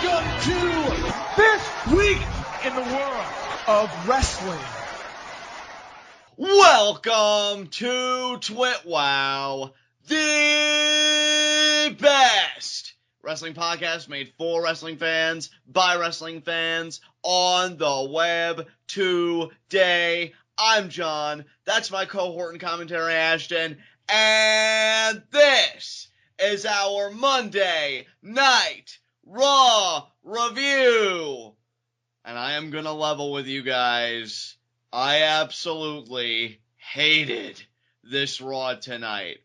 Welcome to this week in the world of wrestling. Welcome to TWitWoW, the best wrestling podcast made for wrestling fans, by wrestling fans, on the web today. I'm John, that's my cohort and commentary Ashton, and this is our Monday Night Raw review. And I am gonna level with you guys. I absolutely hated this Raw tonight.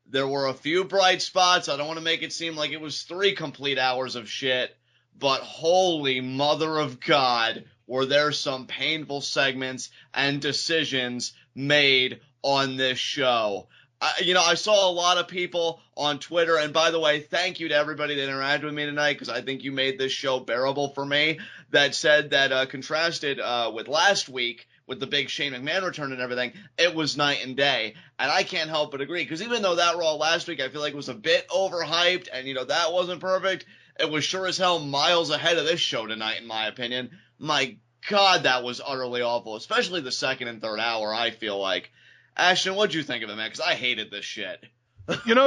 There were a few bright spots. I don't want to make it seem like it was 3 complete hours of shit, but holy mother of God, were there some painful segments and decisions made on this show. I saw a lot of people on Twitter, and by the way, thank you to everybody that interacted with me tonight, because I think you made this show bearable for me, that said that contrasted with last week, with the big Shane McMahon return and everything, it was night and day. And I can't help but agree, because even though that Raw last week I feel like was a bit overhyped, and that wasn't perfect, it was sure as hell miles ahead of this show tonight, in my opinion. My God, that was utterly awful, especially the second and third hour, I feel like. Ashton, what'd you think of it, man? Because I hated this shit.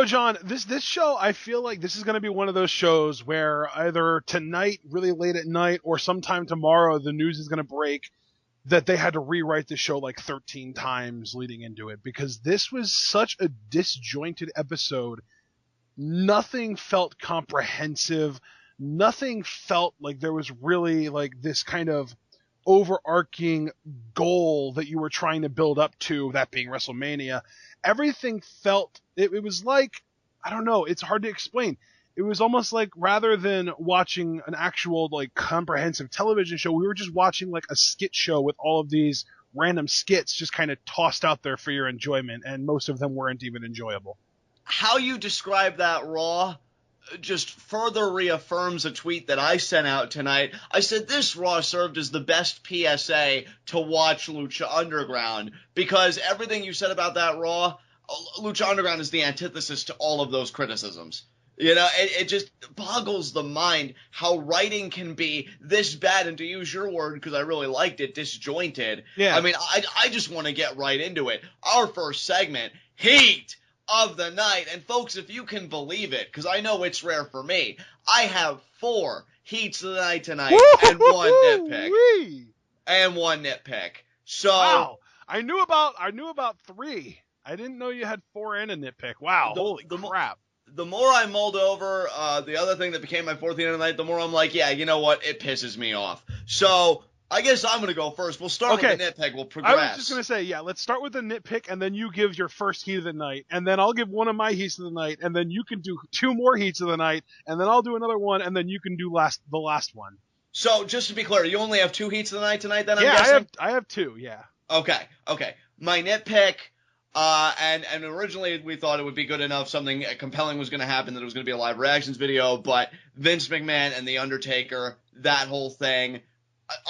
John, this show, I feel like this is going to be one of those shows where either tonight, really late at night, or sometime tomorrow, the news is going to break that they had to rewrite the show like 13 times leading into it, because this was such a disjointed episode. Nothing felt comprehensive. Nothing felt like there was really like this kind of overarching goal that you were trying to build up to, that being WrestleMania. Everything felt, it was like, I don't know, it's hard to explain. It was almost like, rather than watching an actual like comprehensive television show, we were just watching like a skit show with all of these random skits just kind of tossed out there for your enjoyment, and most of them weren't even enjoyable. How you describe that Raw just further reaffirms a tweet that I sent out tonight. I said this Raw served as the best PSA to watch Lucha Underground, because everything you said about that Raw, Lucha Underground is the antithesis to all of those criticisms. It just boggles the mind how writing can be this bad, and to use your word, because I really liked it, disjointed. Yeah. I mean, I just want to get right into it. Our first segment, Heat of the night. And folks, if you can believe it, because I know it's rare for me, I have 4 heats of the night tonight, and one nitpick. And one nitpick. So wow, I knew about 3. I didn't know you had 4 and a nitpick. Wow, holy crap. The more I mulled over the other thing that became my 4th heat of the night, the more I'm like, yeah, you know what? It pisses me off. So I guess I'm going to go first. We'll start with the nitpick. We'll progress. I was just going to say, yeah, let's start with the nitpick, and then you give your first heat of the night, and then I'll give one of my heats of the night, and then you can do 2 more heats of the night, and then I'll do another one, and then you can do the last one. So, just to be clear, you only have 2 heats of the night tonight, then, I'm guessing? guessing? I have 2, yeah. Okay. My nitpick, and originally we thought it would be good enough, something compelling was going to happen, that it was going to be a live reactions video, but Vince McMahon and The Undertaker, that whole thing,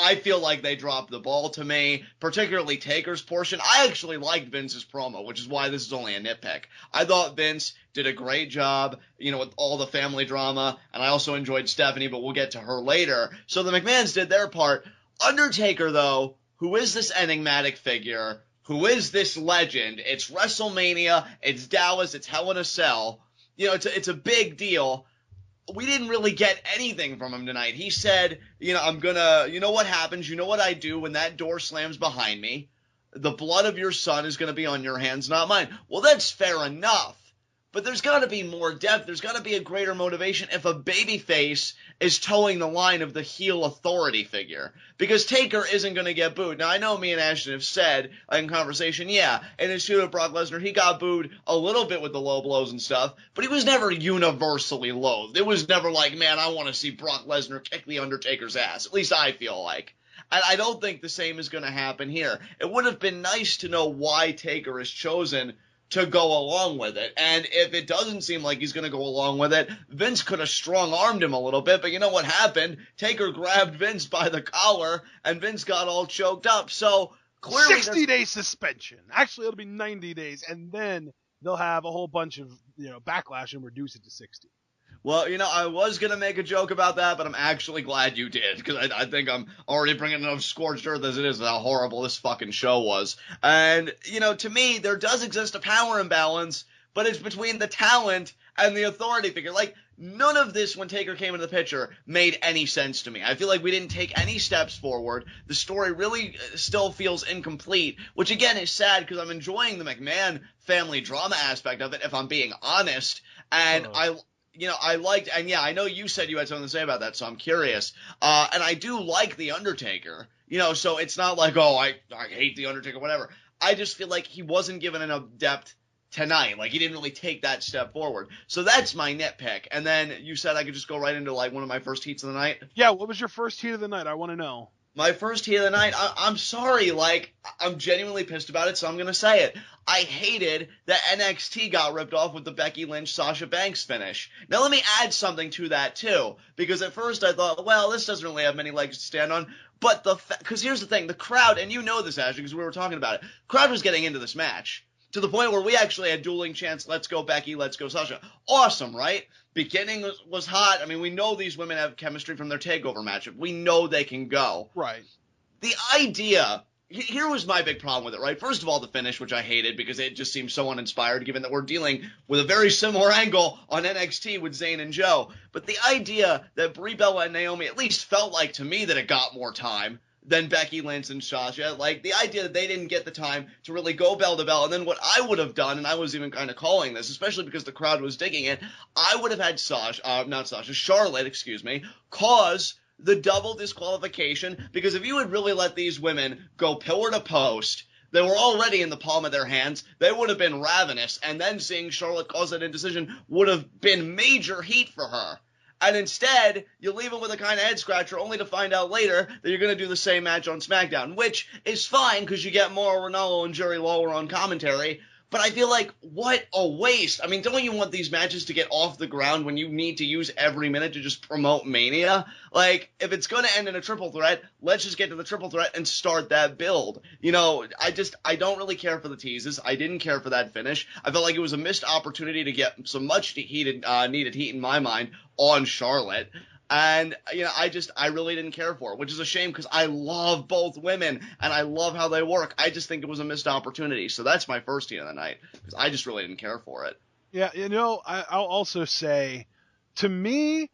I feel like they dropped the ball to me, particularly Taker's portion. I actually liked Vince's promo, which is why this is only a nitpick. I thought Vince did a great job, with all the family drama, and I also enjoyed Stephanie, but we'll get to her later. So the McMahons did their part. Undertaker, though, who is this enigmatic figure, who is this legend? It's WrestleMania, it's Dallas, it's Hell in a Cell. It's a big deal. We didn't really get anything from him tonight. He said, I'm gonna, what happens, what I do when that door slams behind me? The blood of your son is gonna be on your hands, not mine. Well, that's fair enough. But there's got to be more depth. There's got to be a greater motivation if a babyface is towing the line of the heel authority figure. Because Taker isn't going to get booed. Now, I know me and Ashton have said in conversation, yeah, in his feud with Brock Lesnar, he got booed a little bit with the low blows and stuff, but he was never universally loathed. It was never like, man, I want to see Brock Lesnar kick The Undertaker's ass. At least I feel like. And I don't think the same is going to happen here. It would have been nice to know why Taker is chosen to go along with it. And if it doesn't seem like he's going to go along with it, Vince could have strong-armed him a little bit, but you know what happened? Taker grabbed Vince by the collar, and Vince got all choked up. So clearly 60-day suspension. Actually, it'll be 90 days, and then they'll have a whole bunch of backlash and reduce it to 60. Well, I was going to make a joke about that, but I'm actually glad you did, because I think I'm already bringing enough scorched earth as it is how horrible this fucking show was. And, to me, there does exist a power imbalance, but it's between the talent and the authority figure. Like, none of this, when Taker came into the picture, made any sense to me. I feel like we didn't take any steps forward. The story really still feels incomplete, which, again, is sad, because I'm enjoying the McMahon family drama aspect of it, if I'm being honest. And I liked, and yeah, I know you said you had something to say about that, so I'm curious. And I do like The Undertaker, so it's not like, oh, I hate The Undertaker, whatever. I just feel like he wasn't given enough depth tonight. Like, he didn't really take that step forward. So that's my nitpick. And then you said I could just go right into, like, one of my first heats of the night? Yeah, what was your first heat of the night? I want to know. My first heat of the night, I'm sorry, like, I'm genuinely pissed about it, so I'm going to say it. I hated that NXT got ripped off with the Becky Lynch-Sasha Banks finish. Now, let me add something to that, too, because at first I thought, well, this doesn't really have many legs to stand on, but because here's the thing, the crowd, and you know this, Ashley, because we were talking about it, crowd was getting into this match, to the point where we actually had dueling chants, let's go Becky, let's go Sasha. Awesome, right? Beginning was hot. I mean, we know these women have chemistry from their TakeOver matchup. We know they can go. Right. The idea, here was my big problem with it, right? First of all, the finish, which I hated because it just seemed so uninspired, given that we're dealing with a very similar angle on NXT with Zayn and Joe. But the idea that Brie Bella and Naomi at least felt like to me that it got more time than Becky Lynch and Sasha. Like, the idea that they didn't get the time to really go bell to bell. And then what I would have done, and I was even kind of calling this, especially because the crowd was digging it, I would have had Charlotte, cause the double disqualification, because if you had really let these women go pillar to post, they were already in the palm of their hands, they would have been ravenous, and then seeing Charlotte cause that indecision would have been major heat for her. And instead, you leave it with a kind of head-scratcher, only to find out later that you're going to do the same match on SmackDown, which is fine, because you get Mauro Ranallo and Jerry Lawler on commentary, but I feel like, what a waste. I mean, don't you want these matches to get off the ground when you need to use every minute to just promote Mania? Like, if it's going to end in a triple threat, let's just get to the triple threat and start that build. I don't really care for the teases. I didn't care for that finish. I felt like it was a missed opportunity to get some much needed heat in my mind on Charlotte. And, I really didn't care for it, which is a shame because I love both women and I love how they work. I just think it was a missed opportunity. So that's my first heat of the night because I just really didn't care for it. Yeah, I'll also say, to me,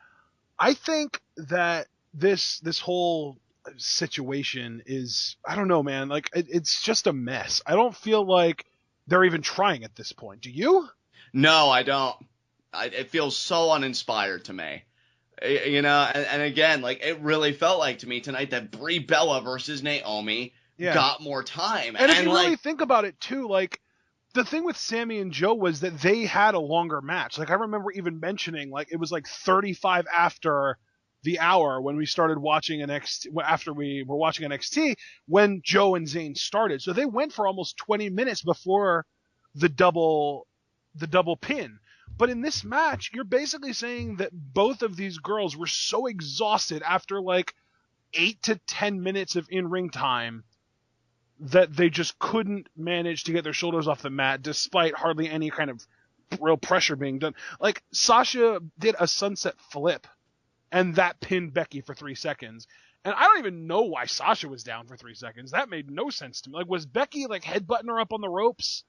I think that this whole situation is, I don't know, man, like, it's just a mess. I don't feel like they're even trying at this point. Do you? No, I don't. It feels so uninspired to me. And again, like, it really felt like to me tonight that Brie Bella versus Naomi got more time. And if you really think about it too, like, the thing with Sammy and Joe was that they had a longer match. Like, I remember even mentioning, like, it was like 35 after the hour when we started watching after we were watching NXT, when Joe and Zayn started. So they went for almost 20 minutes before the double pin. But in this match, you're basically saying that both of these girls were so exhausted after like 8 to 10 minutes of in-ring time that they just couldn't manage to get their shoulders off the mat despite hardly any kind of real pressure being done. Like, Sasha did a sunset flip and that pinned Becky for 3 seconds. And I don't even know why Sasha was down for 3 seconds. That made no sense to me. Like, was Becky like headbutting her up on the ropes?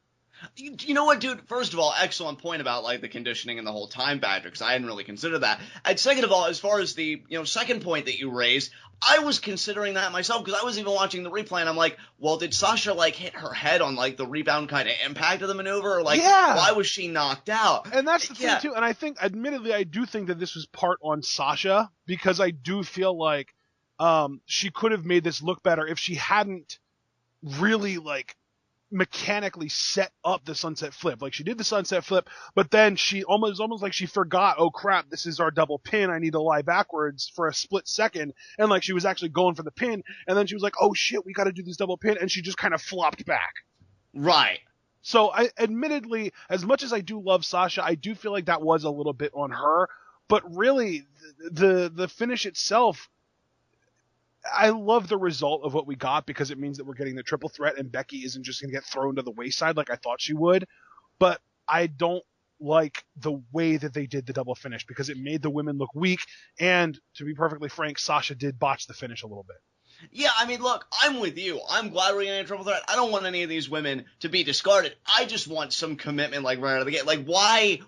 You know what, dude? First of all, excellent point about, like, the conditioning and the whole time factor, because I hadn't really considered that. And second of all, as far as the, second point that you raised, I was considering that myself, because I was even watching the replay, and I'm like, well, did Sasha, like, hit her head on, like, the rebound kind of impact of the maneuver? Or, like, why was she knocked out? And that's the thing, too. And I think, admittedly, I do think that this was part on Sasha, because I do feel like she could have made this look better if she hadn't really, like, mechanically set up the sunset flip. Like, she did the sunset flip, but then she almost like she forgot, oh crap, this is our double pin, I need to lie backwards for a split second, and like she was actually going for the pin, and then she was like, oh shit, we gotta do this double pin, and she just kind of flopped back. Right. So I admittedly, as much as I do love Sasha, I do feel like that was a little bit on her, but really the finish itself, I love the result of what we got because it means that we're getting the triple threat and Becky isn't just going to get thrown to the wayside like I thought she would. But I don't like the way that they did the double finish because it made the women look weak. And to be perfectly frank, Sasha did botch the finish a little bit. Yeah, I mean, look, I'm with you. I'm glad we're getting a triple threat. I don't want any of these women to be discarded. I just want some commitment, like, right out of the gate. Like, why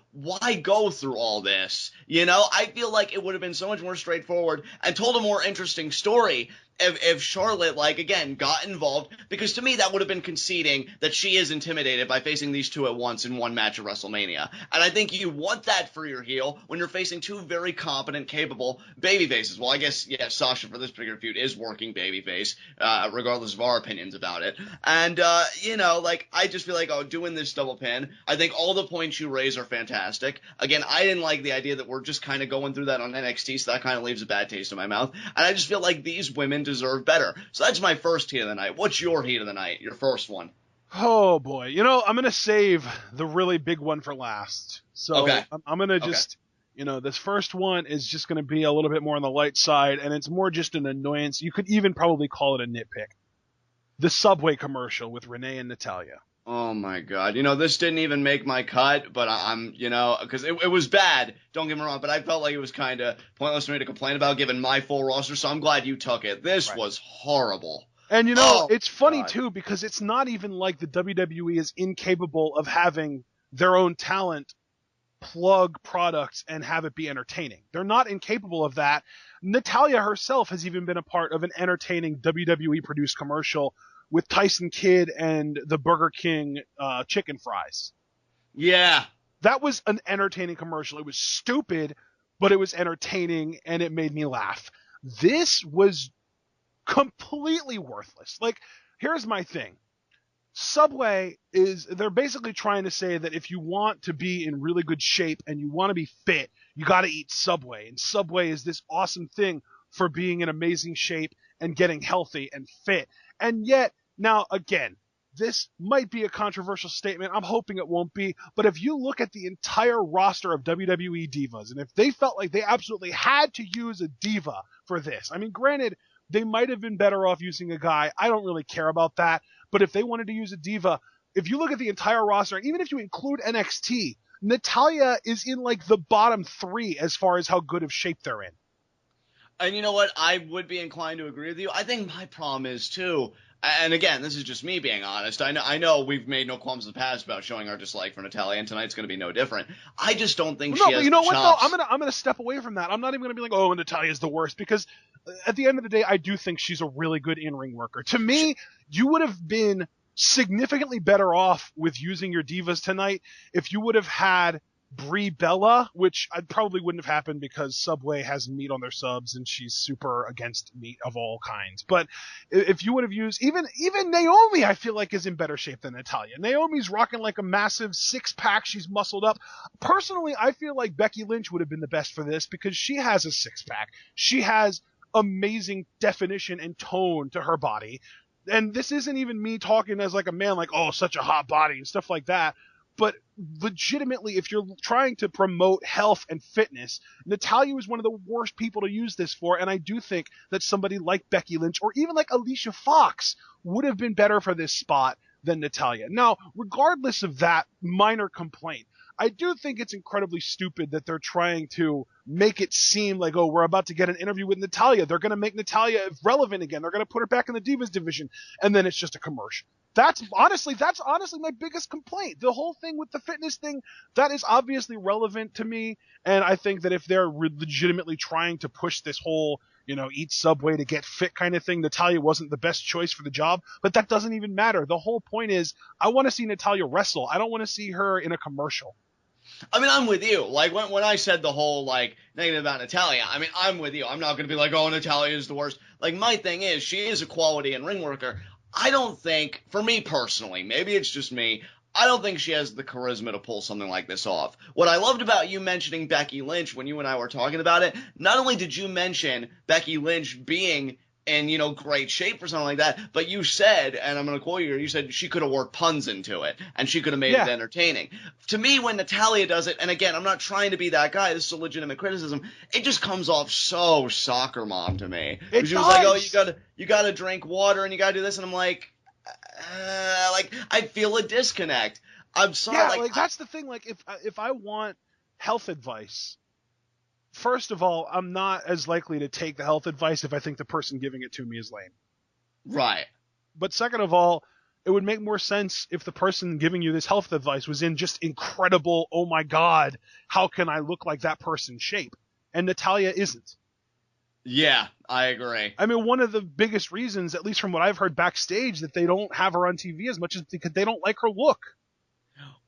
go through all this? You know, I feel like it would have been so much more straightforward and told a more interesting story if Charlotte, like, again, got involved, because to me that would have been conceding that she is intimidated by facing these two at once in one match at WrestleMania. And I think you want that for your heel when you're facing two very competent, capable babyfaces. Well, I guess, yeah, Sasha for this particular feud is working babyface, regardless of our opinions about it. And, you know, like, I just feel like, doing this double pin, I think all the points you raise are fantastic. Again, I didn't like the idea that we're just kind of going through that on NXT, so that kind of leaves a bad taste in my mouth. And I just feel like these women deserve better. So that's my first heat of the night. What's your heat of the night? Your first one. Oh boy, you know, I'm gonna save the really big one for last. So okay. I'm gonna just, you know, this first one is just gonna be a little bit more on the light side, and it's more just an annoyance. You could even probably call it a nitpick. The Subway commercial with Renee and Natalya. Oh my God. You know, this didn't even make my cut, but I'm, you know, because it was bad, don't get me wrong, but I felt like it was kind of pointless for me to complain about given my full roster, so I'm glad you took it. This was horrible. And you know, it's funny too, because it's not even like the WWE is incapable of having their own talent plug products and have it be entertaining. They're not incapable of that. Natalya herself has even been a part of an entertaining WWE produced commercial with Tyson Kidd and the Burger King chicken fries. Yeah. That was an entertaining commercial. It was stupid, but it was entertaining and it made me laugh. This was completely worthless. Like, here's my thing. Subway they're basically trying to say that if you want to be in really good shape and you want to be fit, you got to eat Subway. And Subway is this awesome thing for being in amazing shape and getting healthy and fit. And yet, now again, this might be a controversial statement. I'm hoping it won't be. But if you look at the entire roster of WWE divas, and if they felt like they absolutely had to use a diva for this, I mean, granted, they might have been better off using a guy. I don't really care about that. But if they wanted to use a diva, if you look at the entire roster, and even if you include NXT, Natalya is in like the bottom 3 as far as how good of shape they're in. And you know what? I would be inclined to agree with you. I think my problem is too, and again, this is just me being honest. I know we've made no qualms in the past about showing our dislike for Natalya, and tonight's going to be no different. I just don't think she has but you know the what chops. though? I'm gonna step away from that. I'm not even gonna be like, oh, Natalya's the worst, because at the end of the day, I do think she's a really good in-ring worker. To me, you would have been significantly better off with using your divas tonight if you would have had Brie Bella, which I probably wouldn't have happened because Subway has meat on their subs and she's super against meat of all kinds. But if you would have used even Naomi, I feel like is in better shape than Natalya. Naomi's rocking like a massive 6-pack. She's muscled up. Personally, I feel like Becky Lynch would have been the best for this because she has a 6-pack. She has amazing definition and tone to her body. And this isn't even me talking as like a man, like, oh, such a hot body and stuff like that. But legitimately, if you're trying to promote health and fitness, Natalya was one of the worst people to use this for. And I do think that somebody like Becky Lynch or even like Alicia Fox would have been better for this spot than Natalya. Now, regardless of that minor complaint, I do think it's incredibly stupid that they're trying to make it seem like, oh, we're about to get an interview with Natalya. They're going to make Natalya relevant again. They're going to put her back in the Divas division. And then it's just a commercial. That's honestly my biggest complaint. The whole thing with the fitness thing, that is obviously relevant to me. And I think that if they're legitimately trying to push this whole, you know, eat Subway to get fit kind of thing, Natalya wasn't the best choice for the job. But that doesn't even matter. The whole point is I want to see Natalya wrestle. I don't want to see her in a commercial. I mean, I'm with you. Like, when I said the whole, like, negative about Natalya, I mean, I'm with you. I'm not going to be like, oh, Natalya is the worst. Like, my thing is, she is a quality in ring worker. I don't think, for me personally, maybe it's just me, I don't think she has the charisma to pull something like this off. What I loved about you mentioning Becky Lynch when you and I were talking about it, not only did you mention Becky Lynch being in, you know, great shape or something like that, but you said, and I'm going to quote you said she could have worked puns into it, and she could have made it entertaining. To me, when Natalya does it, and again, I'm not trying to be that guy, this is a legitimate criticism, it just comes off so soccer mom to me. It she was like, oh, you gotta drink water, and you gotta do this, and I'm like, I feel a disconnect. I'm sorry. Yeah, like that's the thing. Like if I want health advice, first of all, I'm not as likely to take the health advice if I think the person giving it to me is lame. Right. But second of all, it would make more sense if the person giving you this health advice was in just incredible, oh my God, how can I look like that person's shape? And Natalya isn't. Yeah, I agree. I mean, one of the biggest reasons, at least from what I've heard backstage, that they don't have her on TV as much is because they don't like her look.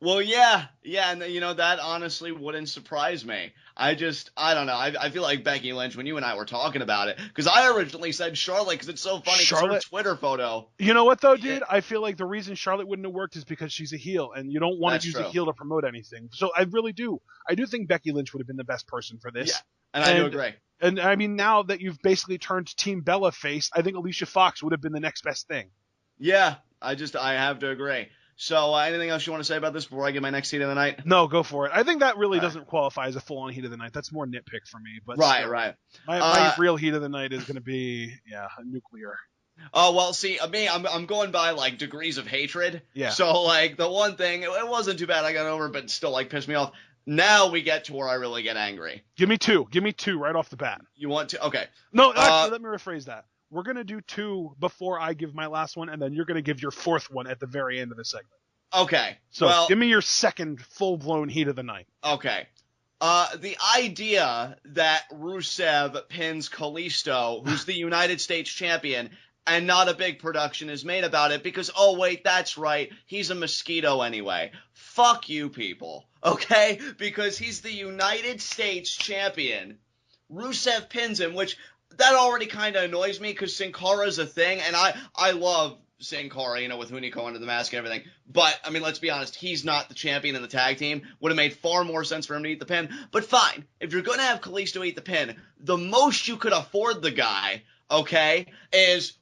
Well, yeah, and that honestly wouldn't surprise me. I don't know. I feel like Becky Lynch, when you and I were talking about it, because I originally said Charlotte, because it's so funny, because her Twitter photo. You know what, though, dude? I feel like the reason Charlotte wouldn't have worked is because she's a heel, and you don't want to use a heel to promote anything. So I really do. I do think Becky Lynch would have been the best person for this. Yeah, and I do agree. And I mean, now that you've basically turned Team Bella face, I think Alicia Fox would have been the next best thing. Yeah, I have to agree. So, anything else you want to say about this before I get my next heat of the night? No, go for it. I think that really doesn't qualify as a full-on heat of the night. That's more nitpick for me. But right. My real heat of the night is going to be, nuclear. Oh, well, see, me, I'm going by, like, degrees of hatred. Yeah. So, like, the one thing, it wasn't too bad I got over, but still, like, pissed me off. Now we get to where I really get angry. Give me two. Give me two right off the bat. You want to? Okay. No, actually, let me rephrase that. We're going to do two before I give my last one, and then you're going to give your fourth one at the very end of the segment. Okay. So give me your second full-blown heat of the night. Okay. The idea that Rusev pins Kalisto, who's the United States champion, and not a big production is made about it because, oh, wait, that's right, he's a mosquito anyway. Fuck you people, okay? Because he's the United States champion. Rusev pins him, which that already kind of annoys me because Sin Cara's a thing, and I love Sin Cara, with Hunico under the mask and everything. But, I mean, let's be honest, he's not the champion in the tag team. Would have made far more sense for him to eat the pin. But fine, if you're going to have Kalisto eat the pin, the most you could afford the guy, okay, is,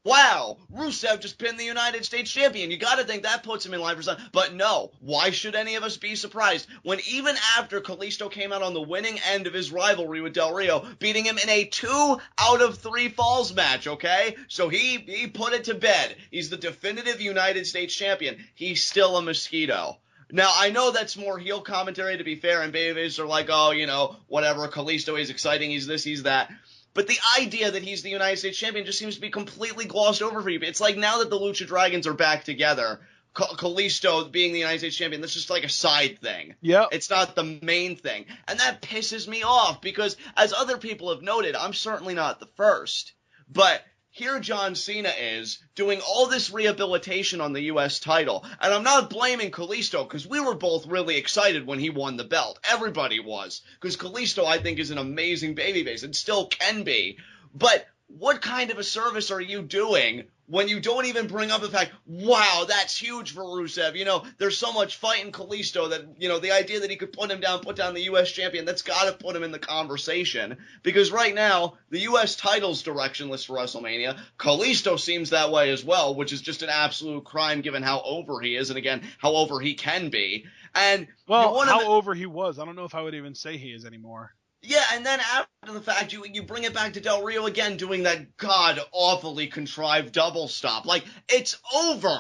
wow, Rusev just pinned the United States champion. You gotta think that puts him in line for something. But no, why should any of us be surprised when even after Kalisto came out on the winning end of his rivalry with Del Rio, beating him in a 2 out of 3 falls match, okay? So he put it to bed. He's the definitive United States champion. He's still a mosquito. Now, I know that's more heel commentary, to be fair, and babyfaces are like, oh, whatever, Kalisto is exciting, he's this, he's that. But the idea that he's the United States champion just seems to be completely glossed over for you. It's like now that the Lucha Dragons are back together, Kalisto being the United States champion, that's just like a side thing. Yeah. It's not the main thing. And that pisses me off because, as other people have noted, I'm certainly not the first. But here John Cena is doing all this rehabilitation on the U.S. title. And I'm not blaming Kalisto because we were both really excited when he won the belt. Everybody was. Because Kalisto, I think, is an amazing babyface and still can be. But what kind of a service are you doing when you don't even bring up the fact, wow, that's huge for Rusev. There's so much fight in Kalisto that, the idea that he could put down the U.S. champion, that's got to put him in the conversation. Because right now, the U.S. title's directionless for WrestleMania. Kalisto seems that way as well, which is just an absolute crime given how over he is, and again, how over he can be. And over he was. I don't know if I would even say he is anymore. Yeah, and then after the fact, you bring it back to Del Rio again, doing that god-awfully contrived double stop. Like, it's over.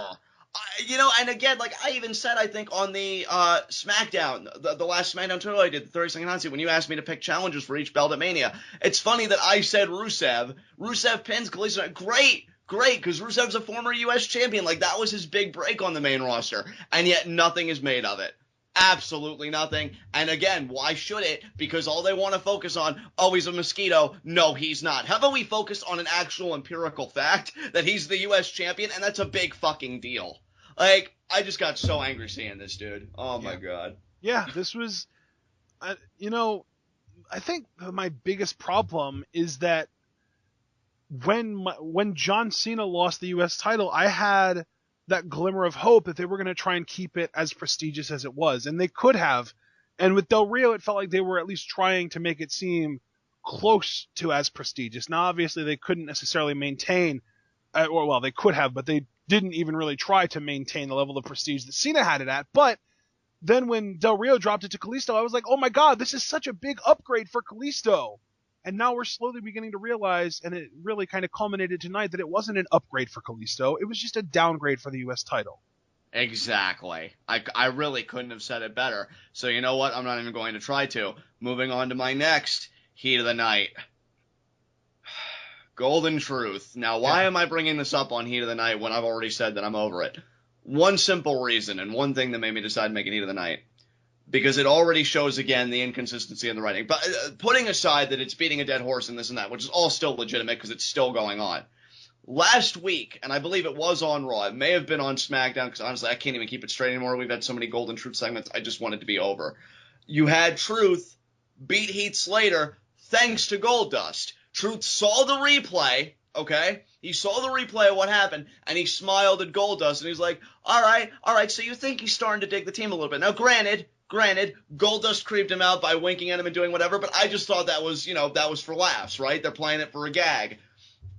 And again, like I even said, I think, on the SmackDown, the last SmackDown tour I did, the 30-second hot seat, when you asked me to pick challengers for each belt at Mania, it's funny that I said Rusev. Rusev pins Kalisto. Great, because Rusev's a former U.S. champion. Like, that was his big break on the main roster. And yet nothing is made of it. Absolutely nothing. And again, why should it? Because all they want to focus on, oh, he's a mosquito. No, he's not. How about we focus on an actual empirical fact that he's the U.S. champion, and that's a big fucking deal. Like, I just got so angry seeing this, dude. Oh, my God. Yeah, this was, I think my biggest problem is that when John Cena lost the U.S. title, I had that glimmer of hope that they were going to try and keep it as prestigious as it was. And they could have. And with Del Rio, it felt like they were at least trying to make it seem close to as prestigious. Now, obviously, they couldn't necessarily maintain, they could have, but they didn't even really try to maintain the level of prestige that Cena had it at. But then when Del Rio dropped it to Kalisto, I was like, oh my God, this is such a big upgrade for Kalisto. And now we're slowly beginning to realize, and it really kind of culminated tonight, that it wasn't an upgrade for Kalisto. It was just a downgrade for the U.S. title. Exactly. I really couldn't have said it better. So you know what? I'm not even going to try to. Moving on to my next heat of the night. Golden Truth. Now, why Yeah. am I bringing this up on Heat of the Night when I've already said that I'm over it? One simple reason, and one thing that made me decide to make it Heat of the Night. Because it already shows, again, the inconsistency in the writing. But putting aside that it's beating a dead horse and this and that, which is all still legitimate because it's still going on. Last week, and I believe it was on Raw, it may have been on SmackDown, because honestly, I can't even keep it straight anymore. We've had so many Golden Truth segments, I just want it to be over. You had Truth beat Heath Slater thanks to Goldust. Truth saw the replay, okay? He saw the replay of what happened, and he smiled at Goldust, and he's like, all right, so you think he's starting to dig the team a little bit. Now, granted, Goldust creeped him out by winking at him and doing whatever, but I just thought that was, that was for laughs, right? They're playing it for a gag.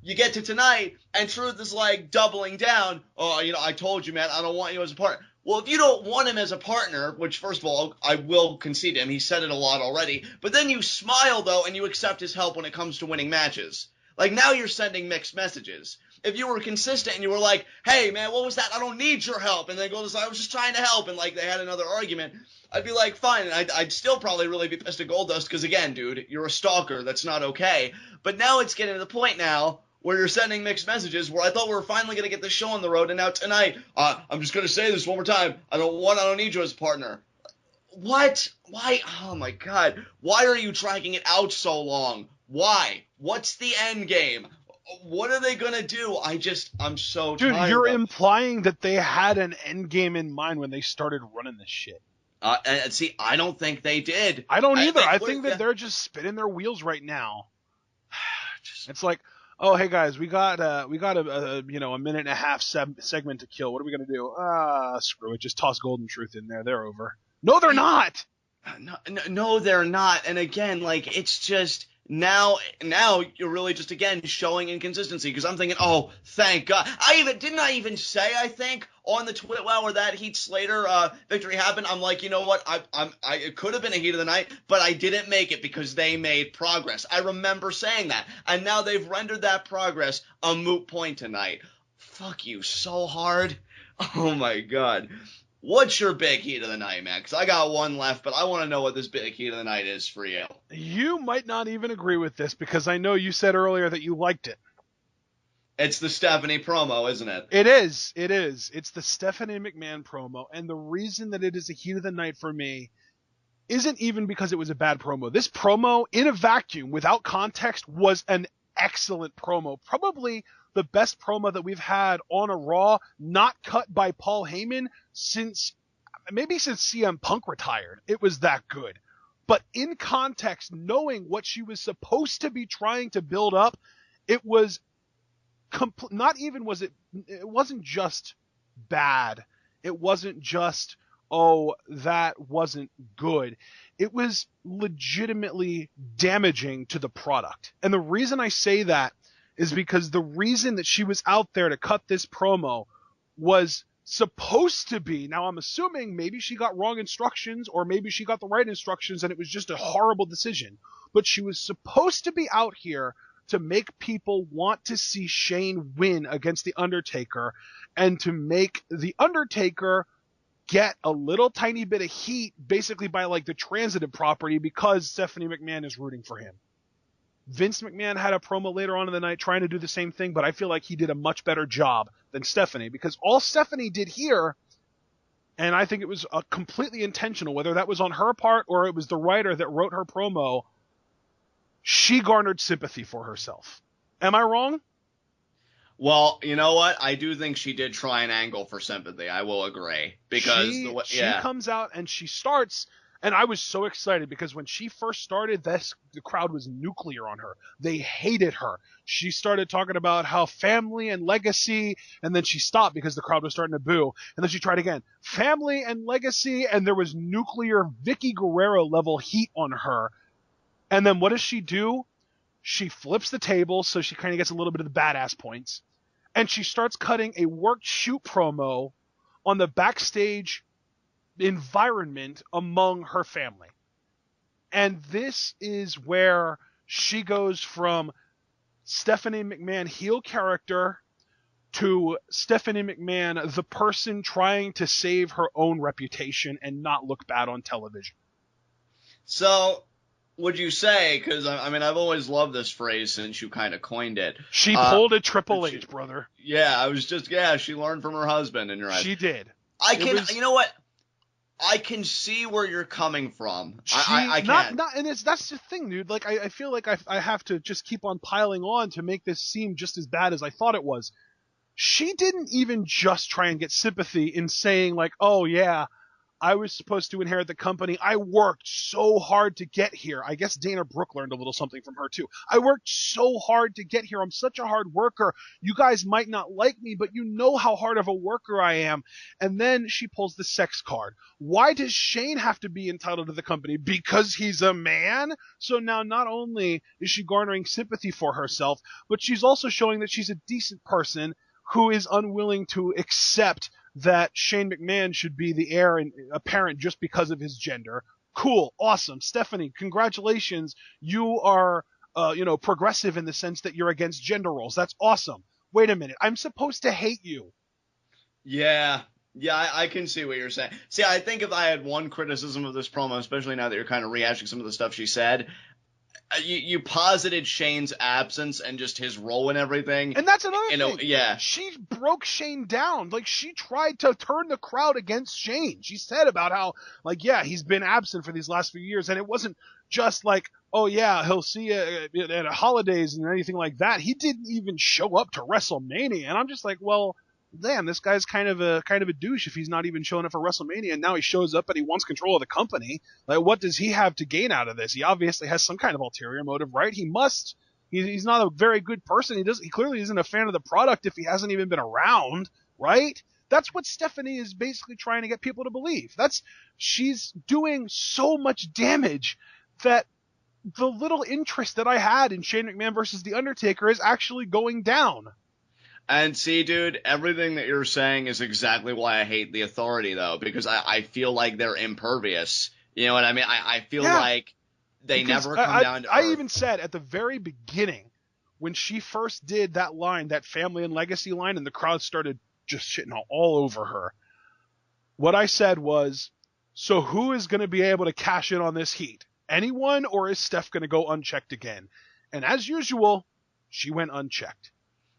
You get to tonight, and Truth is like doubling down. Oh, I told you, man, I don't want you as a partner. Well, if you don't want him as a partner, which, first of all, I will concede to him, he said it a lot already, but then you smile, though, and you accept his help when it comes to winning matches. Like, now you're sending mixed messages. If you were consistent and you were like, hey, man, what was that? I don't need your help. And then Goldust, I was just trying to help, and, like, they had another argument, I'd be like, fine, and I'd still probably really be pissed at Goldust, because, again, dude, you're a stalker. That's not okay. But now it's getting to the point now where you're sending mixed messages, where I thought we were finally going to get this show on the road, and now tonight, I'm just going to say this one more time, I don't need you as a partner. What? Why? Oh my God. Why are you dragging it out so long? Why? What's the end game? What are they going to do? I'm so Dude, tired you're of it. implying that they had an end game in mind when they started running this shit. And see, I don't think they did. I don't either. I They think that yeah. they're just spinning their wheels right now. It's like, oh, hey guys, we got a minute and a half segment to kill. What are we gonna do? Screw it. Just toss Golden Truth in there. They're over. No, they're not. No, they're not. And again, like, it's just now you're really just, again, showing inconsistency, because I'm thinking, oh, thank God. Didn't I even say, I think, on the TWitWoW where that Heath Slater victory happened, I'm like, you know what, it could have been a Heat of the Night, but I didn't make it because they made progress. I remember saying that, and now they've rendered that progress a moot point tonight. Fuck you so hard. Oh my God. What's your big heat of the night, man? Because I got one left, but I want to know what this big heat of the night is for you. You might not even agree with this, because I know you said earlier that you liked it. It's the Stephanie promo, isn't it? It is. It's the Stephanie McMahon promo, and the reason that it is a heat of the night for me isn't even because it was a bad promo. This promo, in a vacuum, without context, was an excellent promo. Probably the best promo that we've had on a Raw, not cut by Paul Heyman, since CM Punk retired. It was that good. But in context, knowing what she was supposed to be trying to build up, it was it wasn't just bad. It wasn't just, oh, that wasn't good. It was legitimately damaging to the product. And the reason I say that is because the reason that she was out there to cut this promo was supposed to be, now I'm assuming maybe she got wrong instructions, or maybe she got the right instructions and it was just a horrible decision, but she was supposed to be out here to make people want to see Shane win against The Undertaker, and to make The Undertaker get a little tiny bit of heat, basically by like the transitive property, because Stephanie McMahon is rooting for him. Vince McMahon had a promo later on in the night trying to do the same thing, but I feel like he did a much better job than Stephanie, because all Stephanie did here, and I think it was completely intentional, whether that was on her part or it was the writer that wrote her promo, she garnered sympathy for herself. Am I wrong? Well, you know what? I do think she did try an angle for sympathy. I will agree. Because she comes out and she starts, and I was so excited because when she first started, the crowd was nuclear on her. They hated her. She started talking about how family and legacy, and then she stopped because the crowd was starting to boo. And then she tried again. Family and legacy, and there was nuclear Vicky Guerrero level heat on her. And then what does she do? She flips the table, so she kind of gets a little bit of the badass points. And she starts cutting a worked shoot promo on the backstage environment among her family. And this is where she goes from Stephanie McMahon heel character to Stephanie McMahon, the person trying to save her own reputation and not look bad on television. So, would you say, because I mean, I've always loved this phrase since you kind of coined it. She pulled a Triple H, brother. Yeah, she learned from her husband in your eyes. She did. You know what? I can see where you're coming from. I can. And that's the thing, dude. Like, I feel like I have to just keep on piling on to make this seem just as bad as I thought it was. She didn't even just try and get sympathy in saying, like, oh, yeah, I was supposed to inherit the company. I worked so hard to get here. I guess Dana Brooke learned a little something from her, too. I worked so hard to get here. I'm such a hard worker. You guys might not like me, but you know how hard of a worker I am. And then she pulls the sex card. Why does Shane have to be entitled to the company? Because he's a man? So now not only is she garnering sympathy for herself, but she's also showing that she's a decent person who is unwilling to accept that Shane McMahon should be the heir and apparent just because of his gender. Cool. Awesome. Stephanie, congratulations. You are, progressive in the sense that you're against gender roles. That's awesome. Wait a minute. I'm supposed to hate you. Yeah. Yeah, I can see what you're saying. See, I think if I had one criticism of this promo, especially now that you're kind of rehashing some of the stuff she said, you posited Shane's absence and just his role and everything. And that's another thing. Yeah. She broke Shane down. Like, she tried to turn the crowd against Shane. She said about how, like, yeah, he's been absent for these last few years. And it wasn't just like, oh, yeah, he'll see you at holidays and anything like that. He didn't even show up to WrestleMania. And I'm just like, well, damn, this guy's kind of a douche if he's not even showing up for WrestleMania, and now he shows up and he wants control of the company. Like, what does he have to gain out of this? He obviously has some kind of ulterior motive, right? He must. He's not a very good person. He clearly isn't a fan of the product if he hasn't even been around, right? That's what Stephanie is basically trying to get people to believe. She's doing so much damage that the little interest that I had in Shane McMahon versus The Undertaker is actually going down. And see, dude, everything that you're saying is exactly why I hate the Authority, though, because I feel like they're impervious. You know what I mean? I feel like they never come down to earth. I even said at the very beginning, when she first did that line, that family and legacy line, and the crowd started just shitting all over her, what I said was, so who is going to be able to cash in on this heat? Anyone, or is Steph going to go unchecked again? And as usual, she went unchecked.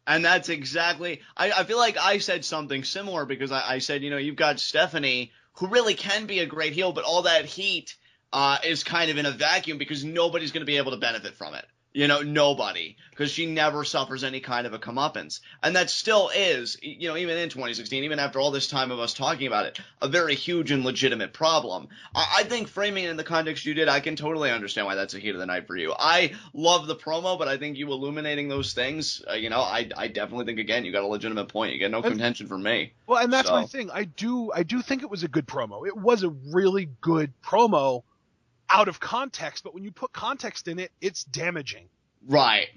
And that's exactly – I feel like I said something similar because I said, you've got Stephanie who really can be a great heel, but all that heat is kind of in a vacuum because nobody's going to be able to benefit from it. Nobody, because she never suffers any kind of a comeuppance. And that still is, even in 2016, even after all this time of us talking about it, a very huge and legitimate problem. I think framing it in the context you did, I can totally understand why that's a heat of the night for you. I love the promo, but I think you illuminating those things, I definitely think, again, you got a legitimate point. You get no contention from me. Well, and that's my thing. I do think it was a good promo. It was a really good promo. Out of context, but when you put context in it, it's damaging. Right.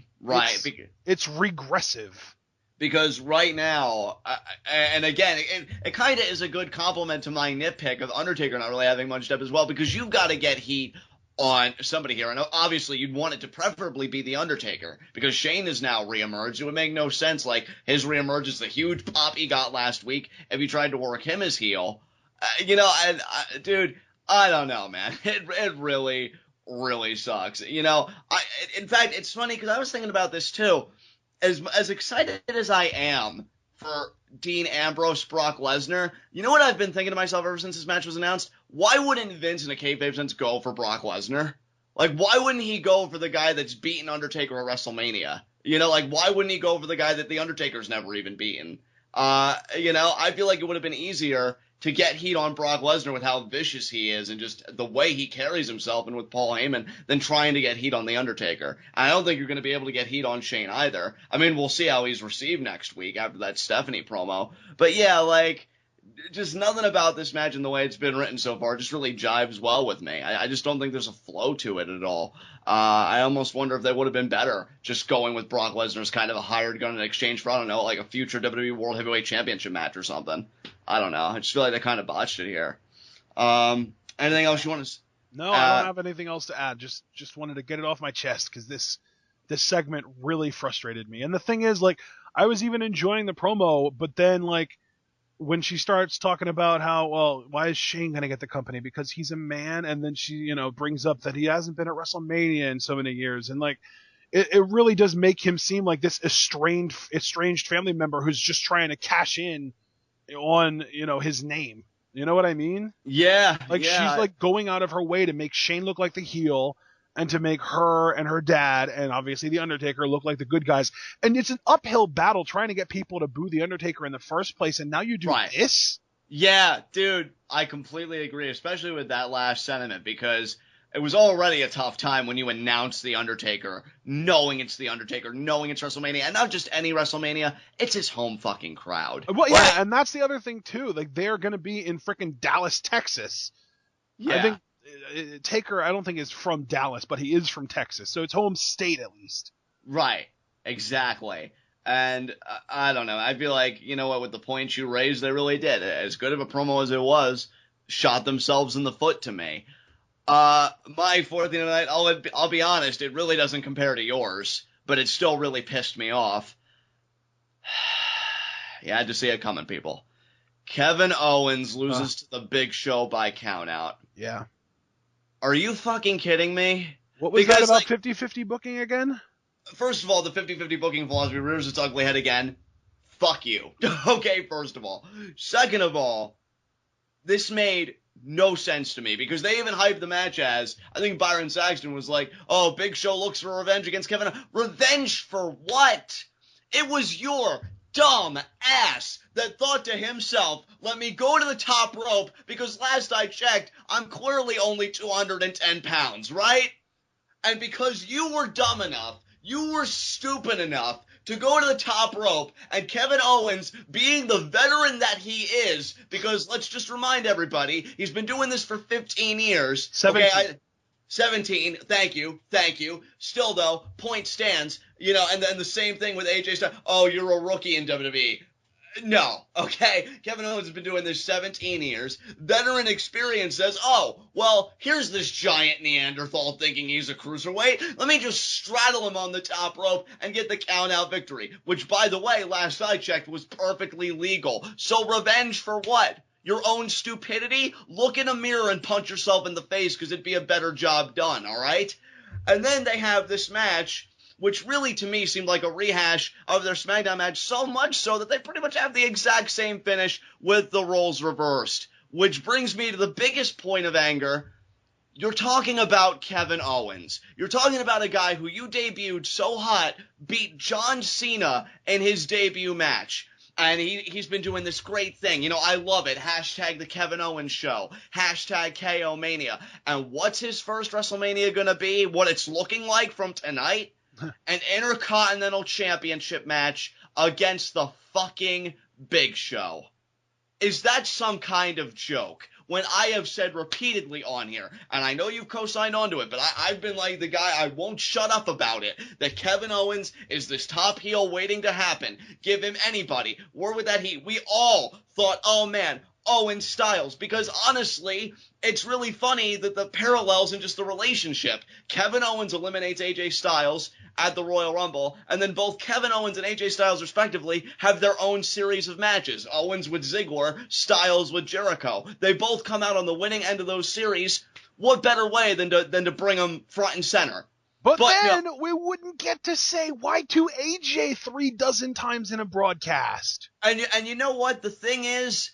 It's regressive. Because right now, and again, it kind of is a good compliment to my nitpick of Undertaker not really having much depth as well, because you've got to get heat on somebody here. And obviously, you'd want it to preferably be The Undertaker, because Shane has now reemerged. It would make no sense, like, his reemergence, the huge pop he got last week, if you tried to work him as heel. Dude, I don't know, man. It really, really sucks. In fact, it's funny because I was thinking about this too. As excited as I am for Dean Ambrose, Brock Lesnar, you know what I've been thinking to myself ever since this match was announced? Why wouldn't Vince in a kayfabe sense go for Brock Lesnar? Like, why wouldn't he go for the guy that's beaten Undertaker at WrestleMania? Why wouldn't he go for the guy that The Undertaker's never even beaten? I feel like it would have been easier to get heat on Brock Lesnar with how vicious he is and just the way he carries himself and with Paul Heyman than trying to get heat on The Undertaker. And I don't think you're going to be able to get heat on Shane either. I mean, we'll see how he's received next week after that Stephanie promo. But yeah, just nothing about this match and the way it's been written so far just really jives well with me. I just don't think there's a flow to it at all. I almost wonder if they would have been better just going with Brock Lesnar as kind of a hired gun in exchange for, I don't know, like a future WWE World Heavyweight Championship match or something. I don't know. I just feel like they kind of botched it here. Anything else you want to? No, I don't have anything else to add. Just wanted to get it off my chest because this segment really frustrated me. And the thing is, I was even enjoying the promo, but then like when she starts talking about how, well, why is Shane going to get the company? Because he's a man. And then she, you know, brings up that he hasn't been at WrestleMania in so many years. And like, it really does make him seem like this estranged family member who's just trying to cash in on, you know, his name. You know what I mean? Yeah. Like yeah. she's like going out of her way to make Shane look like the heel and to make her and her dad and obviously the Undertaker look like the good guys. And it's an uphill battle trying to get people to boo the Undertaker in the first place. And now you do this? Yeah, dude, I completely agree, especially with that last sentiment, because it was already a tough time when you announce The Undertaker, knowing it's The Undertaker, knowing it's WrestleMania, and not just any WrestleMania, it's his home fucking crowd. Well, yeah, and that's the other thing, too. Like, they're going to be in frickin' Dallas, Texas. Yeah. I think Taker, I don't think is from Dallas, but he is from Texas, so it's home state at least. Right, exactly. And I don't know, I feel like, you know what, with the points you raised, they really did. As good of a promo as it was, shot themselves in the foot to me. My fourth of the night, I'll be honest, it really doesn't compare to yours, but it still really pissed me off. You had to see it coming, people. Kevin Owens loses to the Big Show by countout. Yeah. Are you fucking kidding me? What was that about 50-50 booking again? First of all, the 50-50 booking philosophy rears its ugly head again. Fuck you. Okay, first of all. Second of all, this made no sense to me, because they even hyped the match as, I think Byron Saxton was like, oh, Big Show looks for revenge against Kevin. Revenge for what? It was your dumb ass that thought to himself, let me go to the top rope, because last I checked, I'm clearly only 210 pounds, right? And because you were dumb enough, you were stupid enough to go to the top rope, and Kevin Owens, being the veteran that he is, because let's just remind everybody, he's been doing this for 15 years. 17. Okay, 17, thank you. Still, though, point stands, you know, and then the same thing with AJ Styles. Oh, you're a rookie in WWE. No, okay? Kevin Owens has been doing this 17 years. Veteran experience says, oh, well, here's this giant Neanderthal thinking he's a cruiserweight. Let me just straddle him on the top rope and get the count-out victory, which, by the way, last I checked, was perfectly legal. So revenge for what? Your own stupidity? Look in a mirror and punch yourself in the face, because it'd be a better job done, all right? And then they have this match, which really to me seemed like a rehash of their SmackDown match, so much so that they pretty much have the exact same finish with the roles reversed. Which brings me to the biggest point of anger. You're talking about Kevin Owens. You're talking about a guy who you debuted so hot, beat John Cena in his debut match. And he's been doing this great thing. You know, I love it. Hashtag the Kevin Owens show. Hashtag KO Mania. And what's his first WrestleMania gonna be? What it's looking like from tonight? An Intercontinental Championship match against the fucking Big Show. Is that some kind of joke? When I have said repeatedly on here, and I know you've co-signed onto it, but I've been like the guy, I won't shut up about it, that Kevin Owens is this top heel waiting to happen. Give him anybody. Where would that heat? We all thought, oh man, Owens Styles, because honestly, it's really funny that the parallels in just the relationship. Kevin Owens eliminates AJ Styles at the Royal Rumble, and then both Kevin Owens and AJ Styles, respectively, have their own series of matches. Owens with Ziggler, Styles with Jericho. They both come out on the winning end of those series. What better way than to bring them front and center? But then we wouldn't get to say Y2AJ 3 dozen times in a broadcast. And you know what? The thing is,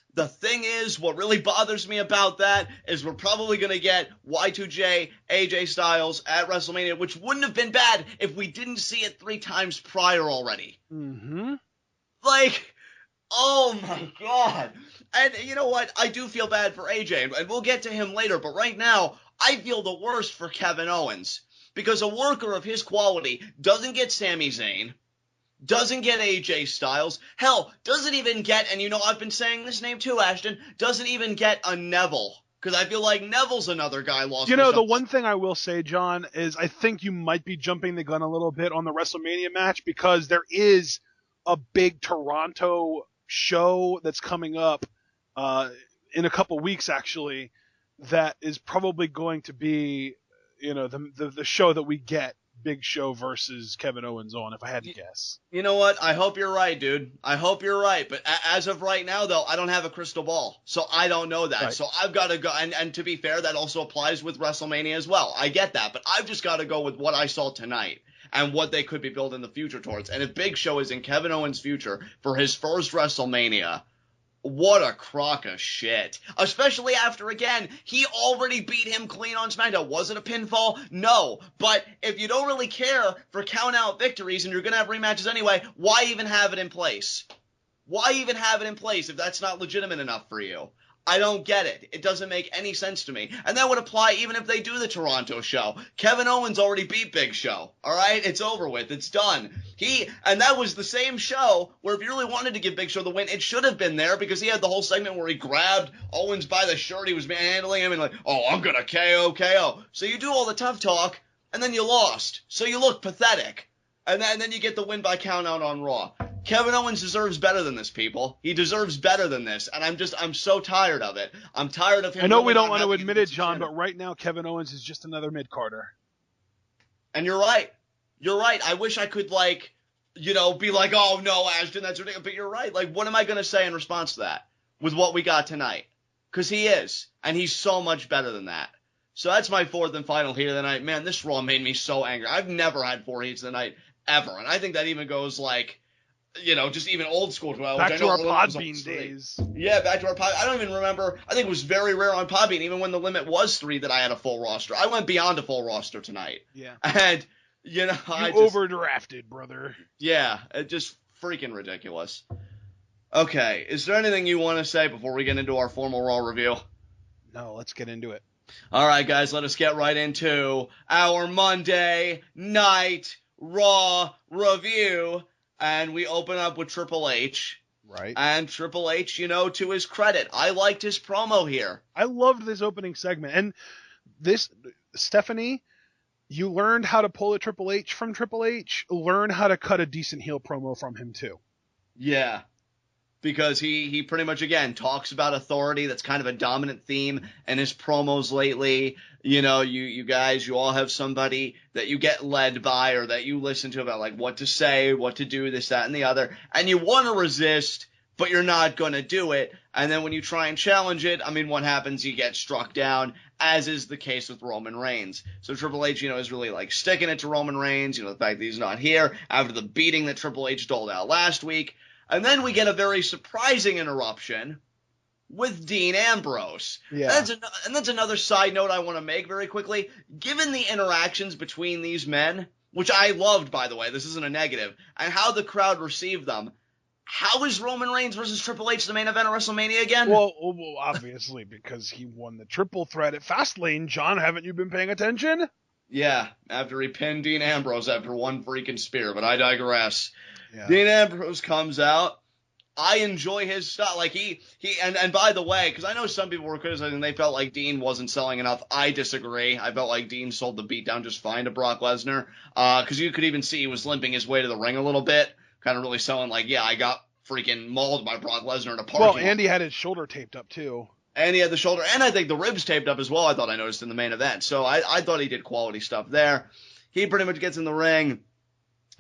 what really bothers me about that is we're probably going to get Y2J, AJ Styles at WrestleMania, which wouldn't have been bad if we didn't see it 3 times prior already. Mm-hmm. Like, oh my God. And you know what? I do feel bad for AJ, and we'll get to him later, but right now, I feel the worst for Kevin Owens. Because a worker of his quality doesn't get Sami Zayn, doesn't get AJ Styles, hell, doesn't even get, and you know I've been saying this name too, Ashton, doesn't even get a Neville. Because I feel like Neville's another guy lost. You know, the one thing I will say, John, is I think you might be jumping the gun a little bit on the WrestleMania match, because there is a big Toronto show that's coming up in a couple weeks, actually, that is probably going to be, you know, the show that we get Big Show versus Kevin Owens on, if I had to guess. You know what? I hope you're right, dude. I hope you're right. But as of right now, though, I don't have a crystal ball, so I don't know that. Right. So I've got to go. And to be fair, that also applies with WrestleMania as well. I get that, but I've just got to go with what I saw tonight and what they could be building the future towards. And if Big Show is in Kevin Owens' future for his first WrestleMania, what a crock of shit. Especially after, again, he already beat him clean on SmackDown. Was it a pinfall? No. But if you don't really care for count-out victories and you're going to have rematches anyway, why even have it in place? Why even have it in place if that's not legitimate enough for you? I don't get it. It doesn't make any sense to me. And that would apply even if they do the Toronto show. Kevin Owens already beat Big Show. All right? It's over with. It's done. And that was the same show where if you really wanted to give Big Show the win, it should have been there because he had the whole segment where he grabbed Owens by the shirt. He was manhandling him and like, oh, I'm going to KO. So you do all the tough talk and then you lost. So you look pathetic. And then you get the win by count out on Raw. Kevin Owens deserves better than this, people. He deserves better than this. And I'm so tired of it. I'm tired of him. I know we don't want to admit it, John, but right now Kevin Owens is just another mid-carder. And you're right. You're right. I wish I could, like, you know, be like, oh, no, Ashton, that's ridiculous. But you're right. Like, what am I going to say in response to that with what we got tonight? Because he is. And he's so much better than that. So that's my fourth and final heat of the night. Man, this Raw made me so angry. I've never had 4 heats of the night ever. And I think that even goes, like, you know, just even old school. Back to our Podbean days. Yeah, back to our Podbean. I don't even remember. I think it was very rare on Podbean, even when the limit was 3, that I had a full roster. I went beyond a full roster tonight. Yeah. And, you know, I overdrafted, brother. Yeah, it just freaking ridiculous. Okay, is there anything you want to say before we get into our formal Raw review? No, let's get into it. All right, guys, let us get right into our Monday Night Raw review. And we open up with Triple H. Right. And Triple H, you know, to his credit, I liked his promo here. I loved this opening segment. And this, Stephanie, you learned how to pull a Triple H from Triple H. Learn how to cut a decent heel promo from him, too. Yeah. Because he pretty much, again, talks about authority. That's kind of a dominant theme in his promos lately. You know, you guys, you all have somebody that you get led by or that you listen to about, like, what to say, what to do, this, that, and the other. And you want to resist, but you're not going to do it. And then when you try and challenge it, I mean, what happens? You get struck down, as is the case with Roman Reigns. So Triple H, you know, is really, like, sticking it to Roman Reigns. You know, the fact that he's not here after the beating that Triple H doled out last week. And then we get a very surprising interruption with Dean Ambrose. Yeah. And that's another side note I want to make very quickly. Given the interactions between these men, which I loved, by the way, this isn't a negative, and how the crowd received them, how is Roman Reigns versus Triple H the main event of WrestleMania again? Well, obviously, because he won the triple threat at Fastlane. John, haven't you been paying attention? Yeah, after he pinned Dean Ambrose after one freaking spear, but I digress. Yeah. Dean Ambrose comes out. I enjoy his stuff. Like and by the way, because I know some people were criticizing, they felt like Dean wasn't selling enough. I disagree. I felt like Dean sold the beatdown just fine to Brock Lesnar. Because you could even see he was limping his way to the ring a little bit, kind of really selling like, yeah, I got freaking mauled by Brock Lesnar in a parking lot. Well, Andy had his shoulder taped up too. And he had the shoulder, and I think the ribs taped up as well. I thought I noticed in the main event. So I thought he did quality stuff there. He pretty much gets in the ring.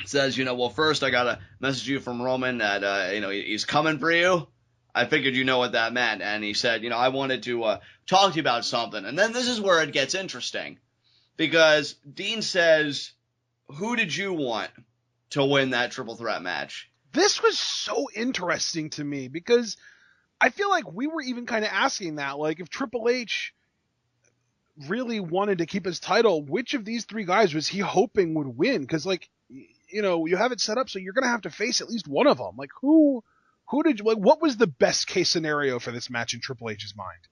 Says, you know, well, first I got to message you from Roman that, you know, he's coming for you. I figured you know what that meant. And he said, you know, I wanted to talk to you about something. And then this is where it gets interesting. Because Dean says, who did you want to win that triple threat match? This was so interesting to me because I feel like we were even kind of asking that. Like, if Triple H really wanted to keep his title, which of these 3 guys was he hoping would win? Because, like, you know, you have it set up so you're going to have to face at least one of them. Like, who did you, like, what was the best case scenario for this match in Triple H's mind?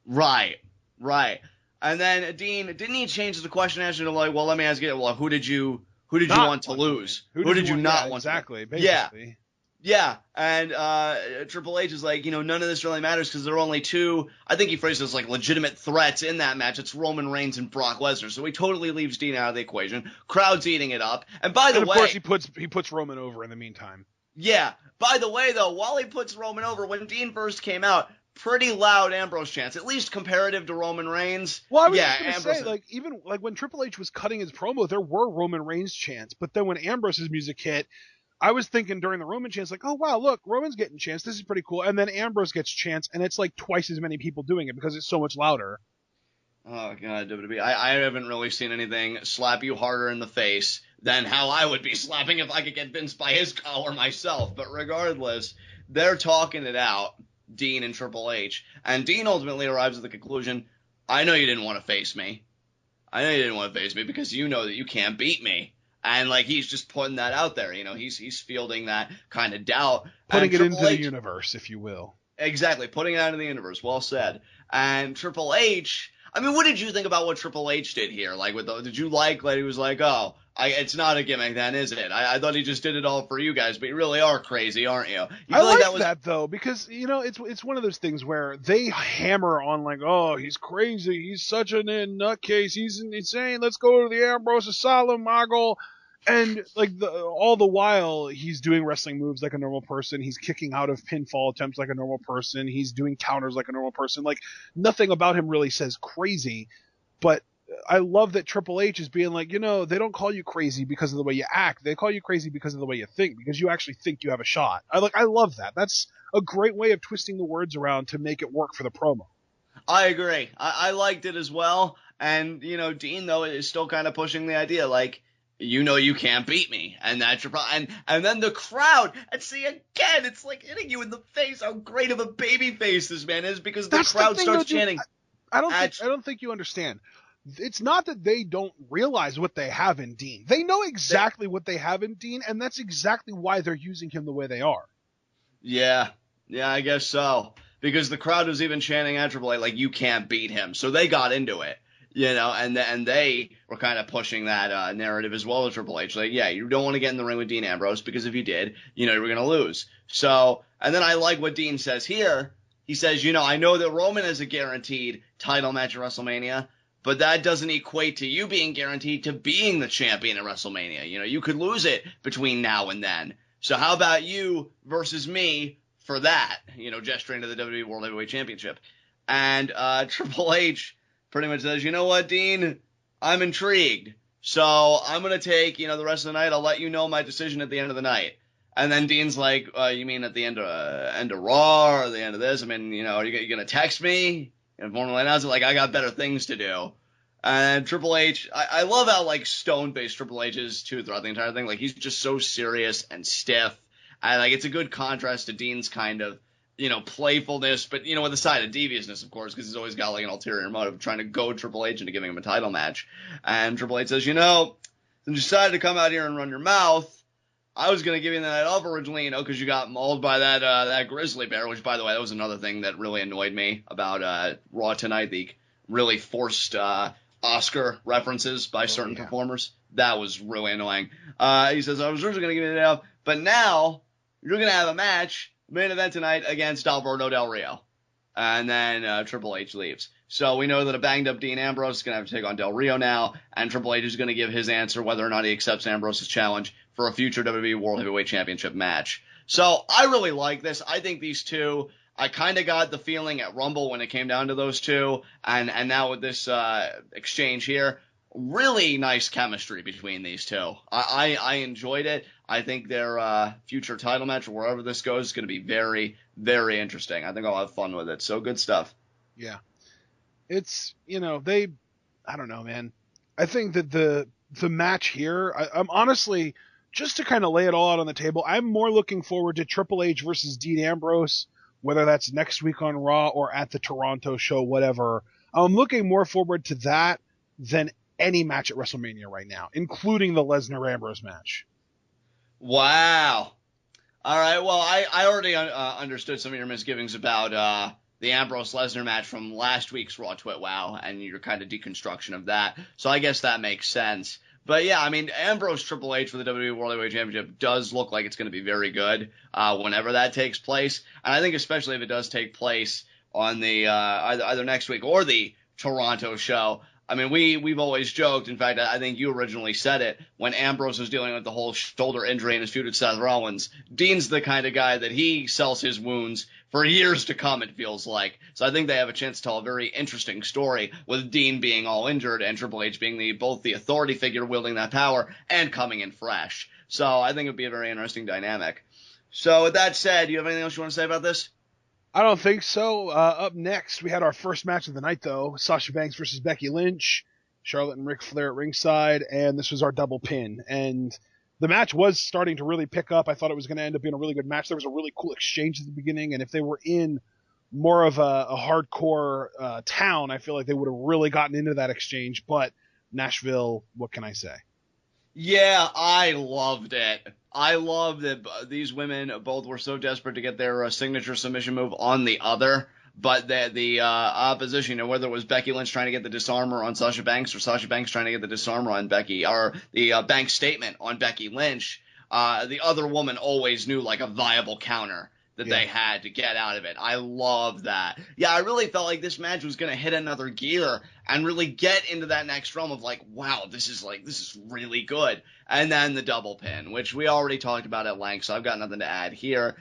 Right. And then Dean, didn't he change the question answer to like, well, let me ask you, well, who did you want to lose? Who did you not want exactly, to lose? Basically. Yeah. And Triple H is like, you know, none of this really matters because there are only 2, I think he phrased it as like legitimate threats in that match. It's Roman Reigns and Brock Lesnar. So he totally leaves Dean out of the equation. Crowd's eating it up. And by the way, of course he puts Roman over in the meantime. Yeah. By the way, though, while he puts Roman over, when Dean first came out, pretty loud Ambrose chants, at least comparative to Roman Reigns. Well, I was yeah, just going to say, Ambrose. like, even like when Triple H was cutting his promo, there were Roman Reigns chants, but then when Ambrose's music hit, I was thinking during the Roman chants, like, oh wow, look, Roman's getting chants, this is pretty cool, and then Ambrose gets chants, and it's like twice as many people doing it because it's so much louder. Oh god, WWE. I haven't really seen anything slap you harder in the face than how I would be slapping if I could get Vince by his collar myself. But regardless, they're talking it out, Dean and Triple H. And Dean ultimately arrives at the conclusion, I know you didn't want to face me. I know you didn't want to face me because you know that you can't beat me. And like he's just putting that out there, you know, he's fielding that kind of doubt. Putting it into the H, universe, if you will. Exactly, putting it out into the universe. Well said. And Triple H, I mean, what did you think about what Triple H did here? Like, did you like he was like, oh, it's not a gimmick then, is it? I thought he just did it all for you guys, but you really are crazy, aren't you? I like that though, because you know it's one of those things where they hammer on like, oh, he's crazy, he's such a nutcase, he's insane. Let's go to the Ambrose Asylum, Mogul. And like all the while, he's doing wrestling moves like a normal person. He's kicking out of pinfall attempts like a normal person. He's doing counters like a normal person. Like nothing about him really says crazy. But I love that Triple H is being like, you know, they don't call you crazy because of the way you act. They call you crazy because of the way you think, because you actually think you have a shot. I love that. That's a great way of twisting the words around to make it work for the promo. I agree. I liked it as well. And you know, Dean though is still kind of pushing the idea like, you know you can't beat me, and that's your problem. And then the crowd, and see again, it's like hitting you in the face how great of a baby face this man is because the crowd starts chanting. I don't think you understand. It's not that they don't realize what they have in Dean. They know exactly what they have in Dean, and that's exactly why they're using him the way they are. Yeah, I guess so. Because the crowd was even chanting at Triple H like you can't beat him, so they got into it. You know, and they were kind of pushing that narrative as well as Triple H. Like, yeah, you don't want to get in the ring with Dean Ambrose because if you did, you know, you were going to lose. So, and then I like what Dean says here. He says, you know, I know that Roman is a guaranteed title match at WrestleMania, but that doesn't equate to you being guaranteed to being the champion at WrestleMania. You know, you could lose it between now and then. So how about you versus me for that? You know, gesturing to the WWE World Heavyweight Championship. And Triple H pretty much says, you know what, Dean, I'm intrigued. So I'm going to take, you know, the rest of the night. I'll let you know my decision at the end of the night. And then Dean's like, you mean at the end of Raw or the end of this? I mean, you know, are you going to text me? And formally announce it like I got better things to do. And Triple H, I love how, like, stone-faced Triple H is, too, throughout the entire thing. Like, he's just so serious and stiff. And, like, it's a good contrast to Dean's kind of, you know, playfulness, but, you know, with a side of deviousness, of course, because he's always got, like, an ulterior motive trying to goad Triple H into giving him a title match. And Triple H says, you know, since you decided to come out here and run your mouth, I was going to give you the night off originally, you know, because you got mauled by that grizzly bear, which, by the way, that was another thing that really annoyed me about Raw tonight, the really forced Oscar references by certain performers. That was really annoying. He says, I was originally going to give you the night off, but now you're going to have a match, main event tonight, against Alberto Del Rio. And then Triple H leaves. So we know that a banged-up Dean Ambrose is going to have to take on Del Rio now, and Triple H is going to give his answer whether or not he accepts Ambrose's challenge for a future WWE World Heavyweight Championship match. So I really like this. I think these two, I kind of got the feeling at Rumble when it came down to those two, and now with this exchange here, really nice chemistry between these two. I enjoyed it. I think their future title match, or wherever this goes, is going to be very, very interesting. I think I'll have fun with it. So good stuff. Yeah. It's, you know, I don't know, man. I think that the match here, I'm honestly, just to kind of lay it all out on the table, I'm more looking forward to Triple H versus Dean Ambrose, whether that's next week on Raw or at the Toronto show, whatever. I'm looking more forward to that than any match at WrestleMania right now, including the Lesnar-Ambrose match. Wow. All right, well, I already understood some of your misgivings about the Ambrose-Lesnar match from last week's Raw TWitWoW and your kind of deconstruction of that. So I guess that makes sense. But yeah, I mean, Ambrose Triple H for the WWE World Heavyweight Championship does look like it's going to be very good whenever that takes place. And I think especially if it does take place on the either next week or the Toronto show, I mean, we've always joked. In fact, I think you originally said it when Ambrose was dealing with the whole shoulder injury in his feud with Seth Rollins. Dean's the kind of guy that he sells his wounds for years to come, it feels like. So I think they have a chance to tell a very interesting story with Dean being all injured and Triple H being both the authority figure wielding that power and coming in fresh. So I think it would be a very interesting dynamic. So with that said, do you have anything else you want to say about this? I don't think so. Up next, we had our first match of the night, though. Sasha Banks versus Becky Lynch. Charlotte and Ric Flair at ringside, and this was our double pin. And the match was starting to really pick up. I thought it was going to end up being a really good match. There was a really cool exchange at the beginning, and if they were in more of a hardcore town, I feel like they would have really gotten into that exchange. But Nashville, what can I say? Yeah, I loved it. I loved that these women both were so desperate to get their signature submission move on the other, but the opposition, whether it was Becky Lynch trying to get the disarmor on Sasha Banks or Sasha Banks trying to get the disarmor on Becky, or the Banks statement on Becky Lynch, the other woman always knew like a viable counter that they had to get out of it. I love that. Yeah, I really felt like this match was going to hit another gear and really get into that next realm of like, wow, this is really good. And then the double pin, which we already talked about at length, so I've got nothing to add here.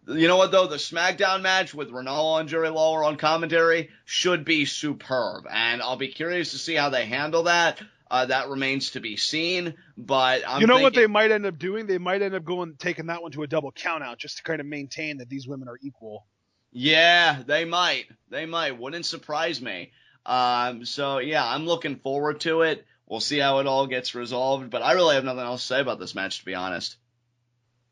You know what, though? The SmackDown match with Ronaldo and Jerry Lawler on commentary should be superb, and I'll be curious to see how they handle that. That remains to be seen, but I'm thinking, what they might end up doing? They might end up taking that one to a double countout just to kind of maintain that these women are equal. Yeah, they might. They might. Wouldn't surprise me. So, yeah, I'm looking forward to it. We'll see how it all gets resolved, but I really have nothing else to say about this match, to be honest.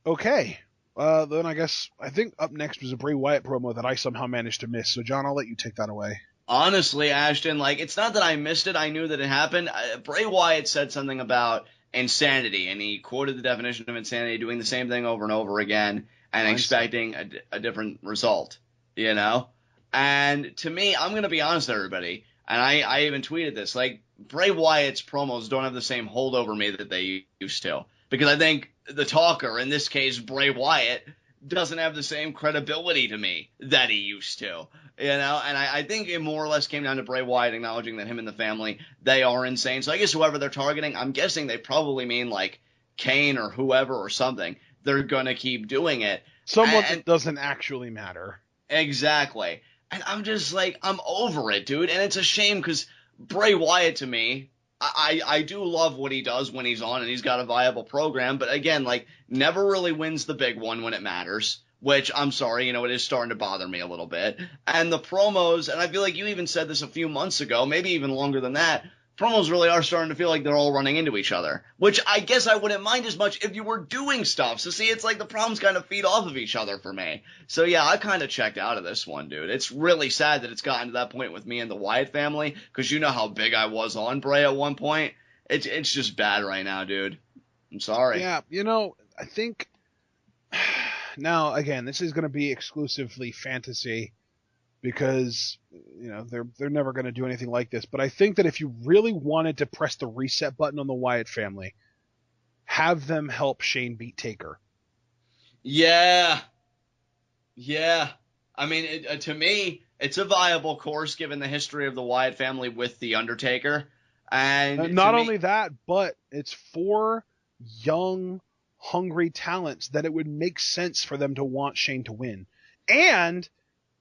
Okay. Then I think up next was a Bray Wyatt promo that I somehow managed to miss. So, John, I'll let you take that away. Honestly, Ashton, it's not that I missed it. I knew that it happened. Bray Wyatt said something about insanity, and he quoted the definition of insanity, doing the same thing over and over again and expecting a different result, And to me, I'm going to be honest with everybody, and I even tweeted this, Bray Wyatt's promos don't have the same hold over me that they used to. Because I think the talker, in this case Bray Wyatt, doesn't have the same credibility to me that he used to, and I think it more or less came down to Bray Wyatt acknowledging that him and the family, they are insane. So I guess whoever they're targeting, I'm guessing they probably mean like Kane or whoever or something. They're going to keep doing it. Someone that doesn't actually matter. Exactly. And I'm just I'm over it, dude. And it's a shame because Bray Wyatt, to me, I do love what he does when he's on and he's got a viable program, but again, never really wins the big one when it matters, which I'm sorry, it is starting to bother me a little bit. And the promos, and I feel like you even said this a few months ago, maybe even longer than that, promos really are starting to feel like they're all running into each other, which I guess I wouldn't mind as much if you were doing stuff. So see, it's like the problems kind of feed off of each other for me. So yeah, I kind of checked out of this one, dude. It's really sad that it's gotten to that point with me and the Wyatt family, because you know how big I was on Bray at one point. It's just bad right now, dude. I'm sorry. Yeah, I think now, again, this is going to be exclusively fantasy, because they're never going to do anything like this. But I think that if you really wanted to press the reset button on the Wyatt family, have them help Shane beat Taker. Yeah. I mean, to me, it's a viable course given the history of the Wyatt family with The Undertaker. And not only that, but it's 4 young, hungry talents that it would make sense for them to want Shane to win. And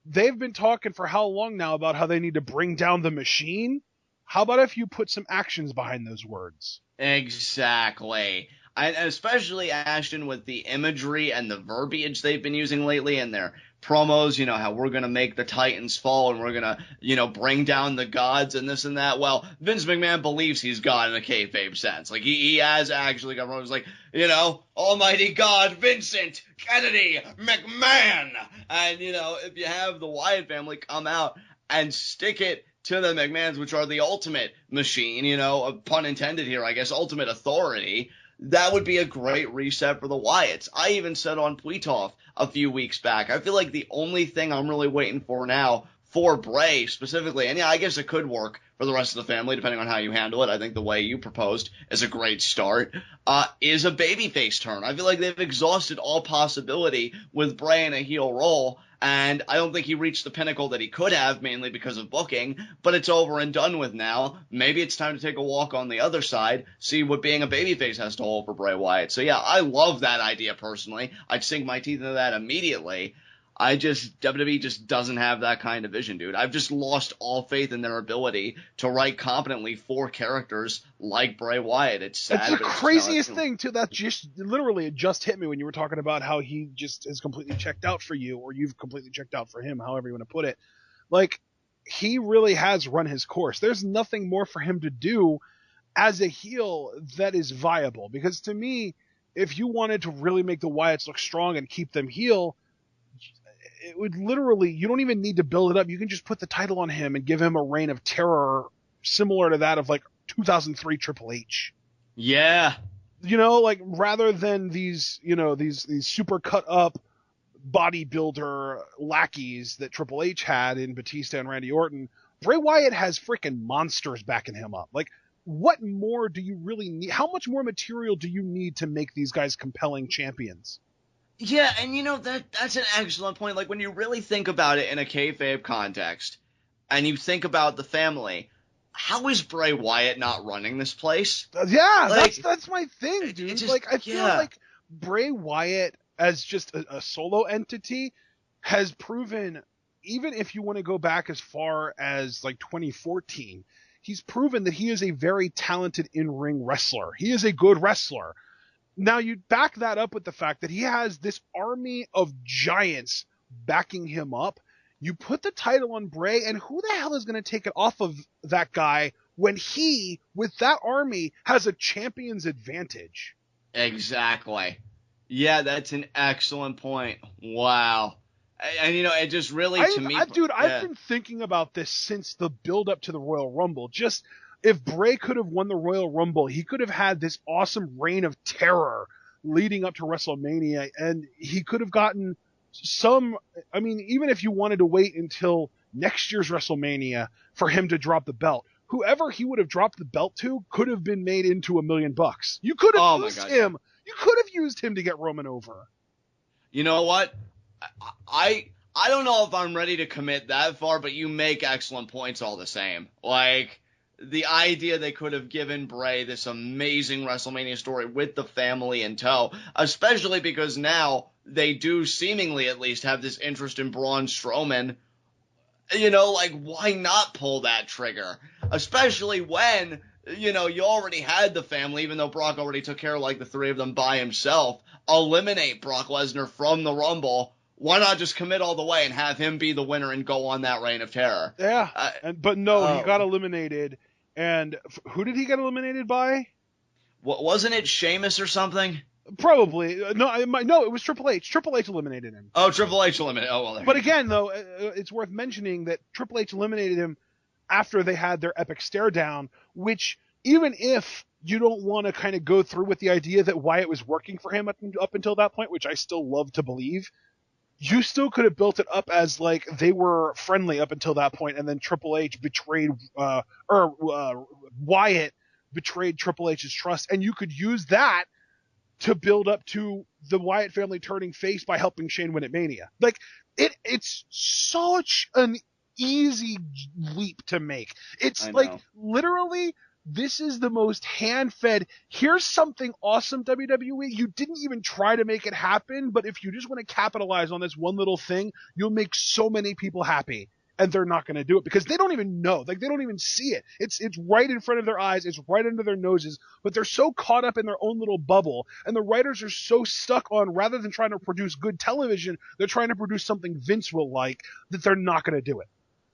they've been talking for how long now about how they need to bring down the machine? How about if you put some actions behind those words? Exactly. And especially, Ashton, with the imagery and the verbiage they've been using lately in their promos, how we're going to make the Titans fall and we're going to, bring down the gods and this and that. Well, Vince McMahon believes he's God in a kayfabe sense. He has actually got promos Almighty God, Vincent Kennedy McMahon. And, if you have the Wyatt family come out and stick it to the McMahons, which are the ultimate machine, pun intended here, I guess, ultimate authority, that would be a great reset for the Wyatts. I even said on Tweetoff a few weeks back, I feel like the only thing I'm really waiting for now for Bray specifically, and yeah, I guess it could work for the rest of the family, depending on how you handle it. I think the way you proposed is a great start. Is a babyface turn. I feel like they've exhausted all possibility with Bray in a heel role, and I don't think he reached the pinnacle that he could have, mainly because of booking, but it's over and done with now. Maybe it's time to take a walk on the other side, see what being a babyface has to hold for Bray Wyatt. So yeah, I love that idea personally. I'd sink my teeth into that immediately. WWE just doesn't have that kind of vision, dude. I've just lost all faith in their ability to write competently for characters like Bray Wyatt. It's sad. It's the craziest thing, too. That just literally it just hit me when you were talking about how he just is completely checked out for you, or you've completely checked out for him, however you want to put it. Like, he really has run his course. There's nothing more for him to do as a heel that is viable. Because to me, if you wanted to really make the Wyatts look strong and keep them heel, it would literally, you don't even need to build it up. You can just put the title on him and give him a reign of terror similar to that of like 2003 Triple H. Yeah. You know, like rather than these, you know, these super cut up bodybuilder lackeys that Triple H had in Batista and Randy Orton, Bray Wyatt has freaking monsters backing him up. Like, what more do you really need? How much more material do you need to make these guys compelling champions? Yeah, and you know, that's an excellent point. Like, when you really think about it in a kayfabe context, and you think about the family, how is Bray Wyatt not running this place? Yeah, like, that's my thing, dude. Just, like, I feel like Bray Wyatt, as just a solo entity, has proven, even if you want to go back as far as, like, 2014, he's proven that he is a very talented in-ring wrestler. He is a good wrestler. Now, you back that up with the fact that he has this army of giants backing him up. You put the title on Bray, and who the hell is going to take it off of that guy when he, with that army, has a champion's advantage? Exactly. Yeah, that's an excellent point. Wow. And, you know, it just really, to me... Dude, I've been thinking about this since the build-up to the Royal Rumble. Just... if Bray could have won the Royal Rumble, he could have had this awesome reign of terror leading up to WrestleMania, and he could have gotten some, I mean, even if you wanted to wait until next year's WrestleMania for him to drop the belt, whoever he would have dropped the belt to could have been made into $1 million. You could have used him. You could have used him to get Roman over. You know what? I don't know if I'm ready to commit that far, but you make excellent points all the same. Like, the idea they could have given Bray this amazing WrestleMania story with the family in tow, especially because now they do seemingly at least have this interest in Braun Strowman. You know, like, why not pull that trigger? Especially when, you know, you already had the family, even though Brock already took care of, like, the three of them by himself. Eliminate Brock Lesnar from the Rumble. Why not just commit all the way and have him be the winner and go on that reign of terror? Yeah, but no, he got eliminated. And who did he get eliminated by? Wasn't it Sheamus or something? Probably. No, it was Triple H. Triple H eliminated him. Oh, Triple H eliminated. Oh, well. But again, though, it's worth mentioning that Triple H eliminated him after they had their epic stare down, which even if you don't want to kind of go through with the idea that Wyatt was working for him up until that point, which I still love to believe, you still could have built it up as like they were friendly up until that point, and then Triple H betrayed, Wyatt betrayed Triple H's trust, and you could use that to build up to the Wyatt family turning face by helping Shane win at Mania. Like, it's such an easy leap to make. It's like, literally, this is the most hand-fed, here's something awesome, WWE. You didn't even try to make it happen, but if you just want to capitalize on this one little thing, you'll make so many people happy. And they're not going to do it because they don't even know. Like, they don't even see it. It's right in front of their eyes. It's right under their noses. But they're so caught up in their own little bubble. And the writers are so stuck on, rather than trying to produce good television, they're trying to produce something Vince will like, that they're not going to do it.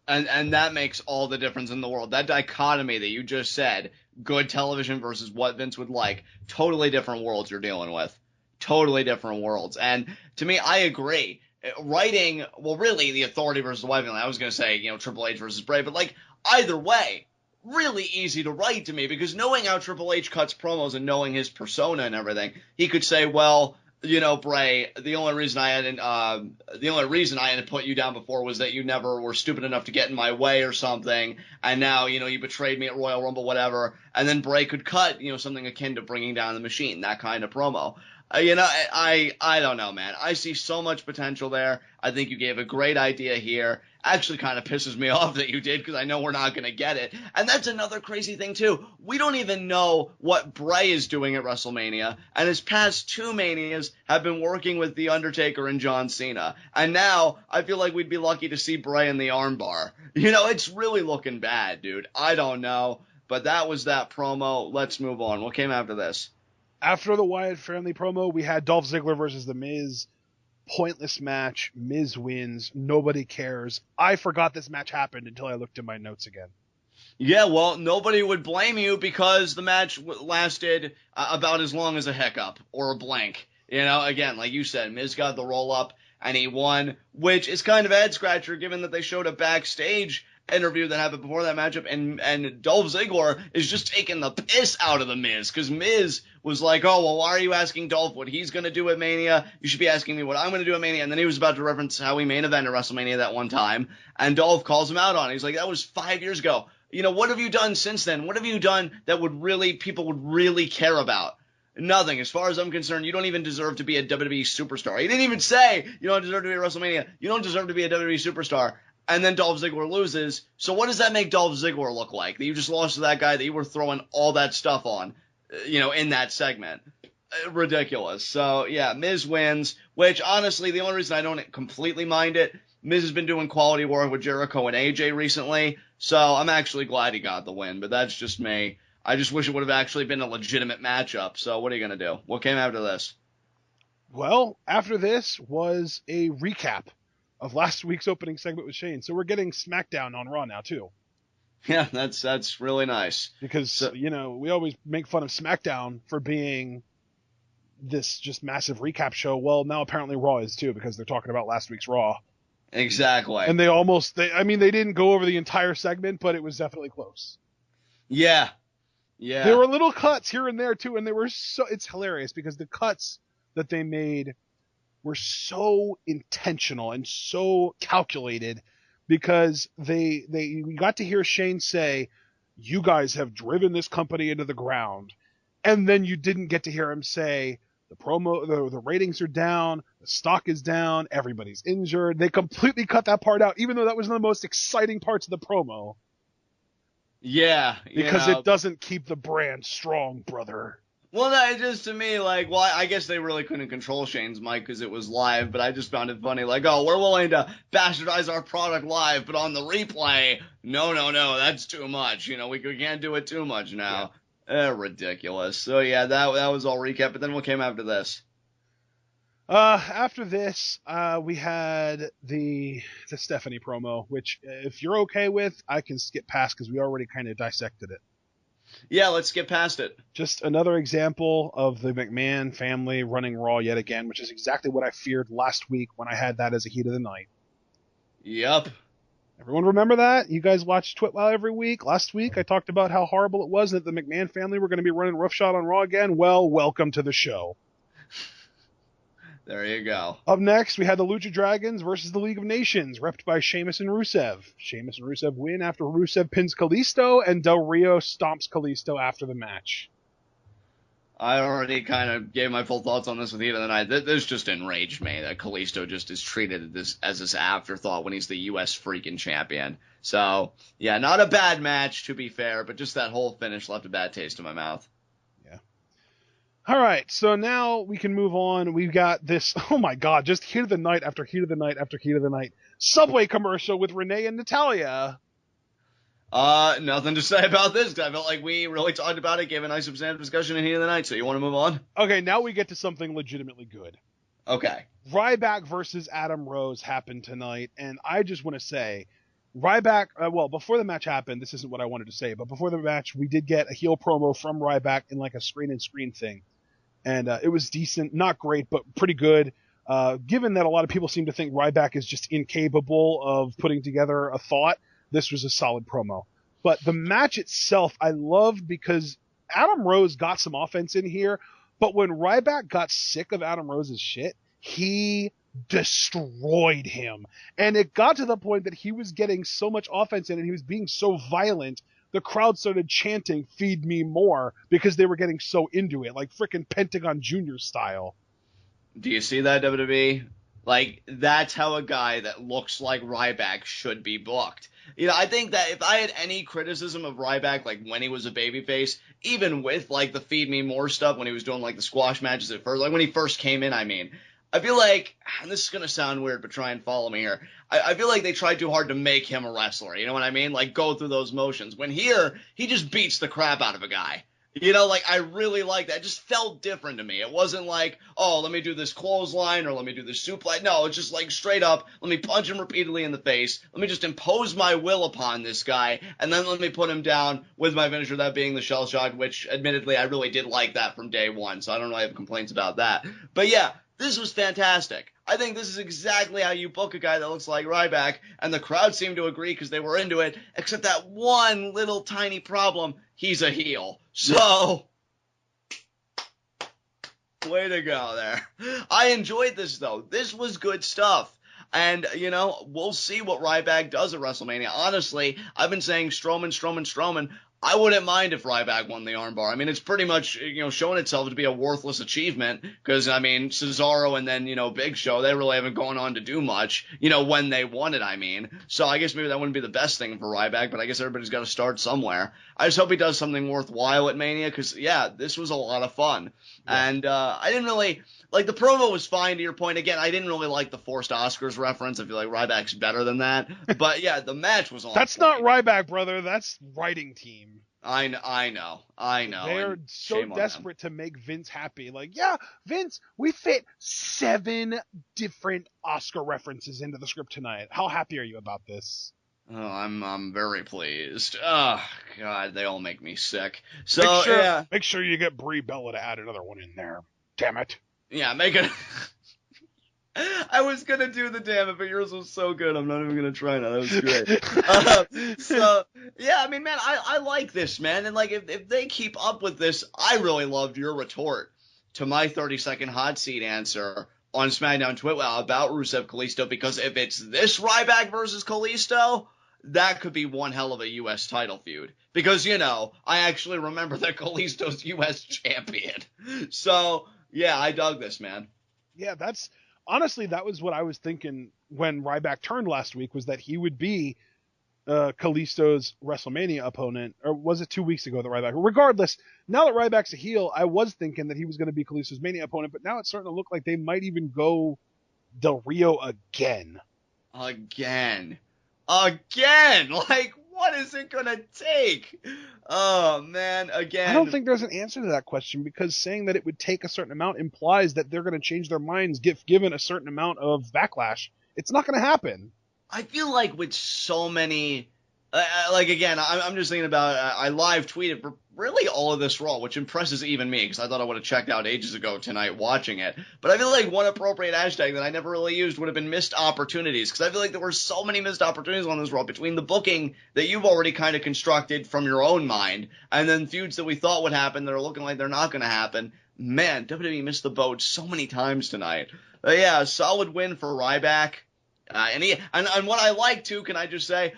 And that makes all the difference in the world. That dichotomy that you just said, good television versus what Vince would like, totally different worlds you're dealing with. Totally different worlds. And to me, I agree. Writing, well, really, the Authority versus the Wyatt family. I was going to say, you know, Triple H versus Bray, but, like, either way, really easy to write to me, because knowing how Triple H cuts promos and knowing his persona and everything, he could say, well, Bray, the only reason I hadn't put you down before was that you never were stupid enough to get in my way or something, and now, you betrayed me at Royal Rumble, whatever, and then Bray could cut, something akin to bringing down the machine, that kind of promo. I don't know, man. I see so much potential there. I think you gave a great idea here. Actually kind of pisses me off that you did, because I know we're not going to get it. And that's another crazy thing, too. We don't even know what Bray is doing at WrestleMania, and his past 2 Manias have been working with The Undertaker and John Cena. And now, I feel like we'd be lucky to see Bray in the armbar. It's really looking bad, dude. I don't know. But that was that promo. Let's move on. What came after this? After the Wyatt family promo, we had Dolph Ziggler versus The Miz. Pointless match. Miz wins. Nobody cares. I forgot this match happened until I looked at my notes again. Yeah, well, nobody would blame you, because the match lasted about as long as a hiccup or a blank. Again, like you said, Miz got the roll-up and he won, which is kind of a head-scratcher given that they showed a backstage interview that happened before that matchup, and Dolph Ziggler is just taking the piss out of the Miz, because Miz was like, oh, well, why are you asking Dolph what he's going to do at Mania? You should be asking me what I'm going to do at Mania. And then he was about to reference how he main evented WrestleMania that one time, and Dolph calls him out on it. He's like, that was 5 years ago. What have you done since then? What have you done that people would really care about? Nothing. As far as I'm concerned, you don't even deserve to be a WWE superstar. He didn't even say you don't deserve to be at WrestleMania. You don't deserve to be a WWE superstar. And then Dolph Ziggler loses. So what does that make Dolph Ziggler look like? That you just lost to that guy that you were throwing all that stuff on, in that segment. Ridiculous. So, yeah, Miz wins, which, honestly, the only reason I don't completely mind it, Miz has been doing quality work with Jericho and AJ recently, so I'm actually glad he got the win, but that's just me. I just wish it would have actually been a legitimate matchup. So what are you going to do? What came after this? Well, after this was a recap of last week's opening segment with Shane. So we're getting SmackDown on Raw now, too. Yeah, that's really nice. Because, we always make fun of SmackDown for being this just massive recap show. Well, now apparently Raw is, too, because they're talking about last week's Raw. Exactly. And they didn't go over the entire segment, but it was definitely close. Yeah. Yeah. There were little cuts here and there, too, and it's hilarious because the cuts that they made were so intentional and so calculated, because we got to hear Shane say, you guys have driven this company into the ground. And then you didn't get to hear him say, the ratings are down, the stock is down, everybody's injured. They completely cut that part out, even though that was one of the most exciting parts of the promo. Yeah. Because it doesn't keep the brand strong, brother. Well, that just to me, I guess they really couldn't control Shane's mic because it was live, but I just found it funny. We're willing to bastardize our product live, but on the replay, no, that's too much. We can't do it too much now. Yeah. Ridiculous. So, yeah, that was all recap, but then what came after this? After this, we had the Stephanie promo, which, if you're okay with, I can skip past because we already kind of dissected it. Yeah, let's skip past it. Just another example of the McMahon family running Raw yet again, which is exactly what I feared last week when I had that as a heat of the night. Yep. Everyone remember that? You guys watch TWitWoW every week? Last week I talked about how horrible it was that the McMahon family were going to be running roughshod on Raw again. Well, welcome to the show. There you go. Up next, we had the Lucha Dragons versus the League of Nations, repped by Sheamus and Rusev. Sheamus and Rusev win after Rusev pins Kalisto, and Del Rio stomps Kalisto after the match. I already kind of gave my full thoughts on this with Heat of the Night. This just enraged me that Kalisto just is treated as this afterthought when he's the U.S. freaking champion. So, yeah, not a bad match, to be fair, but just that whole finish left a bad taste in my mouth. All right, so now we can move on. We've got this, oh my God, just Heat of the Night after Heat of the Night after Heat of the Night. Subway commercial with Renee and Natalia. Nothing to say about this, because I felt like we really talked about it, gave a nice substantive discussion in Heat of the Night, so you want to move on? Okay, now we get to something legitimately good. Okay. Ryback versus Adam Rose happened tonight, and I just want to say, Ryback, before the match happened, this isn't what I wanted to say, but before the match, we did get a heel promo from Ryback in like a screen-and-screen thing. And it was decent, not great, but pretty good. Given that a lot of people seem to think Ryback is just incapable of putting together a thought, this was a solid promo. But the match itself, I loved because Adam Rose got some offense in here, but when Ryback got sick of Adam Rose's shit, he destroyed him. And it got to the point that he was getting so much offense in and he was being so violent, the crowd started chanting, "Feed me more," because they were getting so into it, like frickin' Pentagon Jr. style. Do you see that, WWE? Like, that's how a guy that looks like Ryback should be booked. You know, I think that if I had any criticism of Ryback, like, when he was a babyface, even with, like, the Feed Me More stuff, when he was doing, like, the squash matches at first, like, when he first came in, I mean, I feel like, and this is going to sound weird, but try and follow me here, I feel like they tried too hard to make him a wrestler, you know what I mean? Like, go through those motions. When here, he just beats the crap out of a guy. You know, like, I really like that. It just felt different to me. It wasn't like, oh, let me do this clothesline or let me do this suplex. No, it's just like straight up, let me punch him repeatedly in the face. Let me just impose my will upon this guy, and then let me put him down with my finisher, that being the shell shock, which admittedly I really did like that from day one, so I don't really have complaints about that. But yeah, this was fantastic. I think this is exactly how you book a guy that looks like Ryback, and the crowd seemed to agree because they were into it, except that one little tiny problem, he's a heel. So, way to go there. I enjoyed this, though. This was good stuff. And, you know, we'll see what Ryback does at WrestleMania. Honestly, I've been saying Strowman. I wouldn't mind if Ryback won the armbar. I mean, it's pretty much, you know, showing itself to be a worthless achievement because, I mean, Cesaro and then, you know, Big Show, they really haven't gone on to do much, you know, when they won it, I mean. So I guess maybe that wouldn't be the best thing for Ryback, but I guess everybody's got to start somewhere. I just hope he does something worthwhile at Mania because, yeah, this was a lot of fun. Yeah. And I didn't really, like, the promo was fine, to your point. Again, I didn't really like the forced Oscars reference. I feel like Ryback's better than that. But, yeah, the match was on That's point. not Ryback, brother. That's writing team. I know. They're so desperate to make Vince happy. Like, yeah, Vince, we fit 7 different Oscar references into the script tonight. How happy are you about this? Oh, I'm very pleased. Oh, God, they all make me sick. So, make sure you get Brie Bella to add another one in there. Damn it. Yeah, make it... I was going to do the damn it, but yours was so good, I'm not even going to try now. That was great. So, yeah, I mean, man, I like this, man. And, like, if they keep up with this, I really loved your retort to my 30-second hot seat answer on SmackDown TWitWoW about Rusev Kalisto, because if it's this Ryback versus Kalisto, that could be one hell of a U.S. title feud. Because, you know, I actually remember that Kalisto's U.S. champion. So, yeah, I dug this, man. Yeah, honestly, that was what I was thinking when Ryback turned last week, was that he would be Kalisto's WrestleMania opponent. Or was it 2 weeks ago that Ryback? Regardless, now that Ryback's a heel, I was thinking that he was going to be Kalisto's Mania opponent, but now it's starting to look like they might even go Del Rio again. Again. Like, what is it going to take? Oh, man, again. I don't think there's an answer to that question, because saying that it would take a certain amount implies that they're going to change their minds given a certain amount of backlash. It's not going to happen. I feel like with so many, like, again, I'm just thinking about, I live tweeted for really all of this Raw, which impresses even me, because I thought I would have checked out ages ago tonight watching it. But I feel like one appropriate hashtag that I never really used would have been missed opportunities, because I feel like there were so many missed opportunities on this Raw between the booking that you've already kind of constructed from your own mind, and then feuds that we thought would happen that are looking like they're not going to happen. Man, WWE missed the boat so many times tonight. Yeah, solid win for Ryback. And what I like, too, can I just say,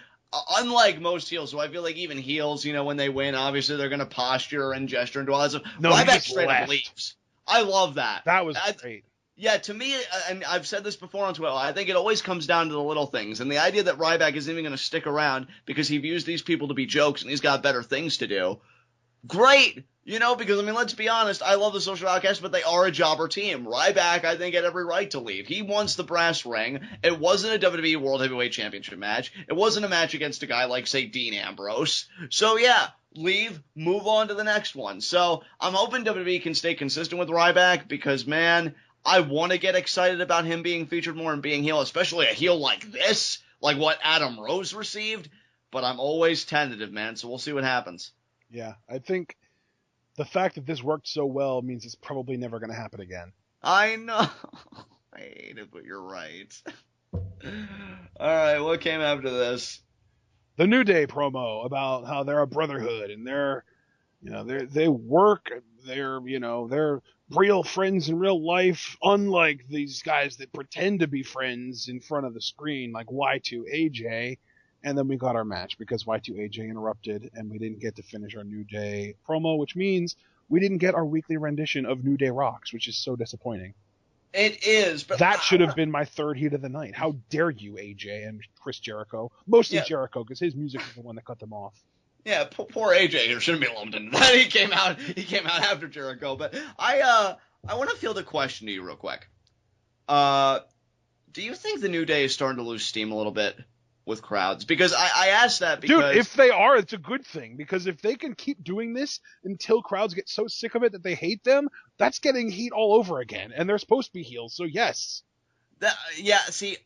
unlike most heels, so I feel like even heels, you know, when they win, obviously they're going to posture and gesture and do all that stuff. No, Ryback straight up leaves. I love that. That was great. Yeah, to me, and I've said this before on Twitter, I think it always comes down to the little things. And the idea that Ryback isn't even going to stick around because he views these people to be jokes and he's got better things to do. Great! You know, because, I mean, let's be honest, I love the Social Outcasts, but they are a jobber team. Ryback, I think, had every right to leave. He wants the brass ring. It wasn't a WWE World Heavyweight Championship match. It wasn't a match against a guy like, say, Dean Ambrose. So, yeah, leave, move on to the next one. So, I'm hoping WWE can stay consistent with Ryback because, man, I want to get excited about him being featured more and being heel, especially a heel like this, like what Adam Rose received. But I'm always tentative, man, so we'll see what happens. Yeah, I think the fact that this worked so well means it's probably never going to happen again. I know. I hate it, but you're right. All right, what came after this? The New Day promo about how they're a brotherhood and they're You know, they work. They're they're real friends in real life. Unlike these guys that pretend to be friends in front of the screen, like Y2AJ. And then we got our match because Y2AJ interrupted, and we didn't get to finish our New Day promo, which means we didn't get our weekly rendition of New Day Rocks, which is so disappointing. It is, but that should have been my third heat of the night. How dare you, AJ and Chris Jericho? Mostly Jericho, because his music is the one that cut them off. Yeah, poor AJ here shouldn't be lumped into that. He came out after Jericho. But I want to field a question to you real quick. Do you think the New Day is starting to lose steam a little bit with crowds? Because I asked that because... Dude, if they are, it's a good thing. Because if they can keep doing this until crowds get so sick of it that they hate them, that's getting heat all over again. And they're supposed to be heels, so yes. See,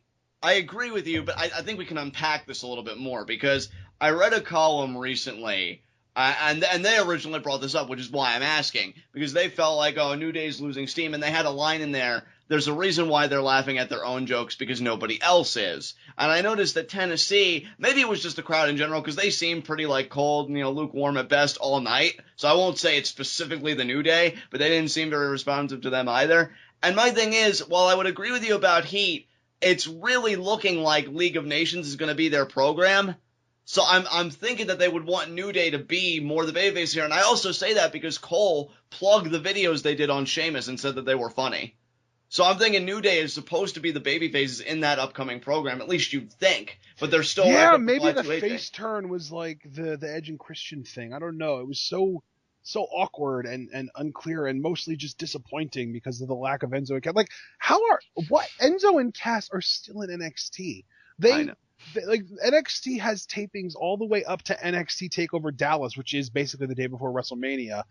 I agree with you, but I think we can unpack this a little bit more. Because I read a column recently, and they originally brought this up, which is why I'm asking. Because they felt like, oh, New Day's losing steam, and they had a line in there. There's a reason why they're laughing at their own jokes because nobody else is. And I noticed that Tennessee, maybe it was just the crowd in general, because they seemed pretty cold and lukewarm at best all night. So I won't say it's specifically the New Day, but they didn't seem very responsive to them either. And my thing is, while I would agree with you about Heat, it's really looking like League of Nations is going to be their program. So I'm thinking that they would want New Day to be more the babyface here. And I also say that because Cole plugged the videos they did on Sheamus and said that they were funny. So I'm thinking New Day is supposed to be the babyfaces in that upcoming program, at least you'd think. But they're still... Yeah, maybe the face turn was like the Edge and Christian thing. I don't know. It was so awkward and unclear and mostly just disappointing because of the lack of Enzo and Cass. Enzo and Cass are still in NXT. NXT has tapings all the way up to NXT TakeOver Dallas, which is basically the day before WrestleMania.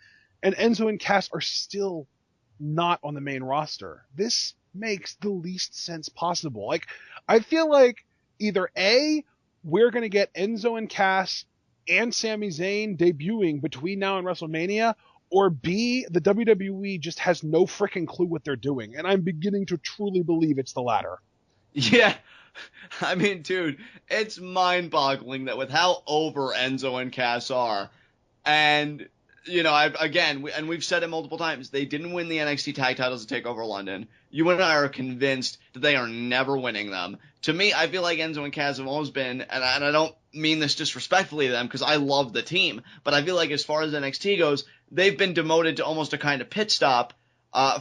And Enzo and Cass are still not on the main roster. This makes the least sense possible. I feel like either A, we're going to get Enzo and Cass and Sami Zayn debuting between now and WrestleMania, or B, the WWE just has no freaking clue what they're doing. And I'm beginning to truly believe it's the latter. Yeah. I mean, dude, it's mind-boggling that with how over Enzo and Cass are, and... we've said it multiple times. They didn't win the NXT tag titles to take over London. You and I are convinced that they are never winning them. To me, I feel like Enzo and Cass have always been, and I don't mean this disrespectfully to them because I love the team, but I feel like as far as NXT goes, they've been demoted to almost a kind of pit stop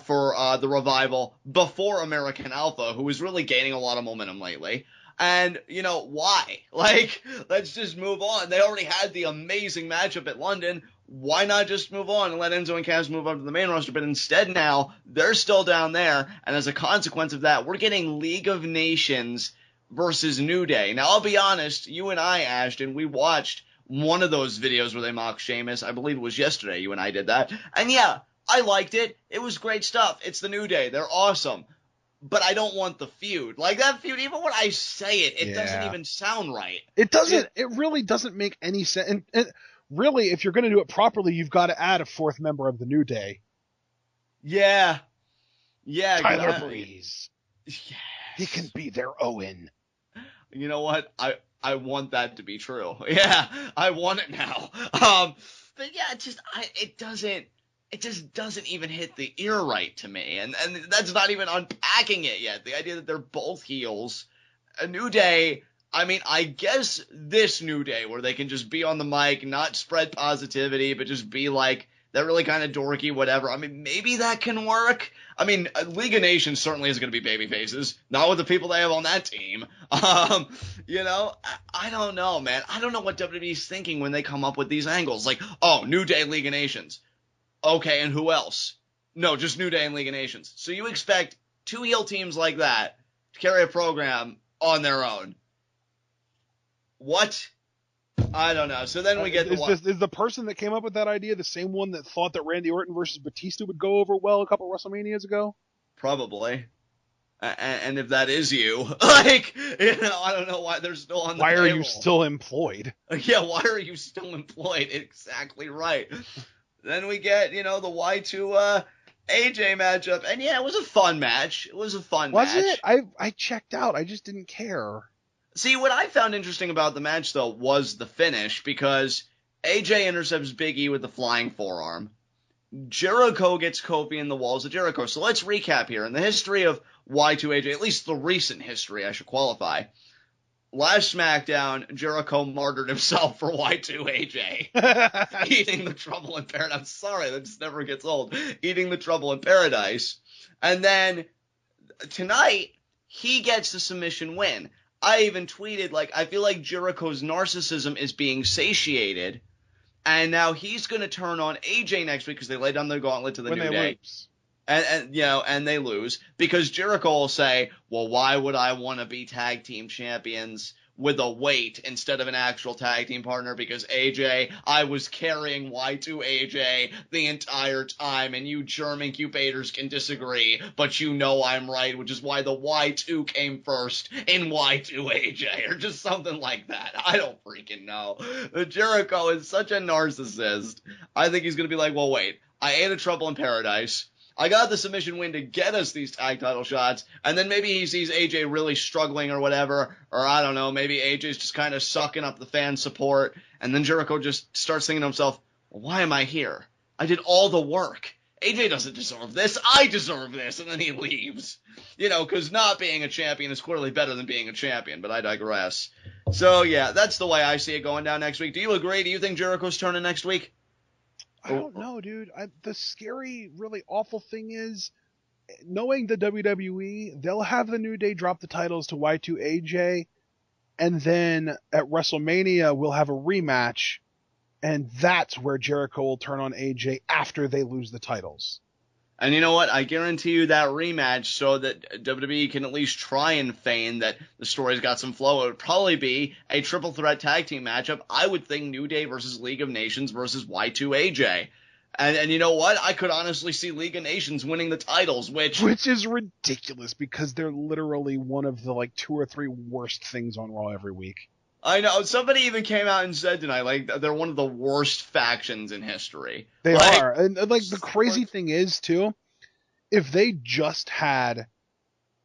for the Revival before American Alpha, who is really gaining a lot of momentum lately. And, why? Let's just move on. They already had the amazing matchup at London. Why not just move on and let Enzo and Cass move up to the main roster? But instead now, they're still down there. And as a consequence of that, we're getting League of Nations versus New Day. Now, I'll be honest, you and I, Ashton, we watched one of those videos where they mocked Sheamus. I believe it was yesterday you and I did that. And yeah, I liked it. It was great stuff. It's the New Day. They're awesome. But I don't want the feud. That feud, even when I say it, it doesn't even sound right. It doesn't. It really doesn't make any sense. And really, if you're going to do it properly, you've got to add a fourth member of the New Day. Yeah. Tyler Breeze. Yes. He can be their Owen. You know what? I want that to be true. Yeah, I want it now. But yeah, it just doesn't even hit the ear right to me. And that's not even unpacking it yet. The idea that they're both heels. A New Day, I guess this New Day where they can just be on the mic, not spread positivity, but just be that really kind of dorky whatever. Maybe that can work. League of Nations certainly is going to be baby faces. Not with the people they have on that team. I don't know, man. I don't know what WWE's thinking when they come up with these angles. New Day, League of Nations. Okay, and who else? No, just New Day and League of Nations. So you expect two heel teams like that to carry a program on their own. What? I don't know. So then we get is the person that came up with that idea the same one that thought that Randy Orton versus Batista would go over well a couple WrestleManias ago? Probably. And if that is you, I don't know why they're still on the Why table. Are you still employed? Yeah, why are you still employed? Exactly right. Then we get, the Y2 AJ matchup. And yeah, it was a fun match. Was it? I checked out. I just didn't care. See, what I found interesting about the match, though, was the finish, because AJ intercepts Big E with the flying forearm. Jericho gets Kofi in the walls of Jericho. So let's recap here. In the history of Y2AJ, at least the recent history, I should qualify. Last SmackDown, Jericho martyred himself for Y2AJ. Eating the trouble in paradise. I'm sorry, that just never gets old. Eating the trouble in paradise. And then tonight, he gets the submission win. I even tweeted, I feel like Jericho's narcissism is being satiated. And now he's going to turn on AJ next week because they lay down the gauntlet to the New Day. Lose. And they lose because Jericho will say, well, why would I want to be tag team champions with a weight instead of an actual tag team partner? Because AJ, I was carrying Y2AJ the entire time, and you germ incubators can disagree, but you know I'm right, which is why the Y2 came first in Y2AJ, or just something like that. I don't freaking know. Jericho is such a narcissist. I think he's going to be like, well, wait, I ate a trouble in paradise. I got the submission win to get us these tag title shots, and then maybe he sees AJ really struggling or whatever, or I don't know, maybe AJ's just kind of sucking up the fan support, and then Jericho just starts thinking to himself, well, why am I here? I did all the work. AJ doesn't deserve this. I deserve this, and then he leaves. Because not being a champion is clearly better than being a champion, but I digress. So, yeah, that's the way I see it going down next week. Do you agree? Do you think Jericho's turning next week? I don't know, dude. The scary, really awful thing is, knowing the WWE, they'll have the New Day drop the titles to Y2AJ, and then at WrestleMania, we'll have a rematch, and that's where Jericho will turn on AJ after they lose the titles. And you know what? I guarantee you that rematch, so that WWE can at least try and feign that the story's got some flow, it would probably be a triple threat tag team matchup. I would think New Day versus League of Nations versus Y2AJ. And you know what? I could honestly see League of Nations winning the titles, which is ridiculous because they're literally one of the 2 or 3 worst things on Raw every week. I know. Somebody even came out and said tonight, they're one of the worst factions in history. They are. And, the crazy thing is, too, if they just had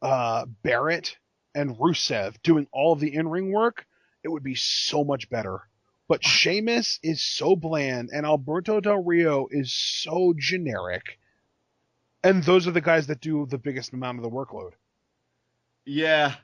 Barrett and Rusev doing all of the in-ring work, it would be so much better. But Sheamus is so bland, and Alberto Del Rio is so generic. And those are the guys that do the biggest amount of the workload. Yeah.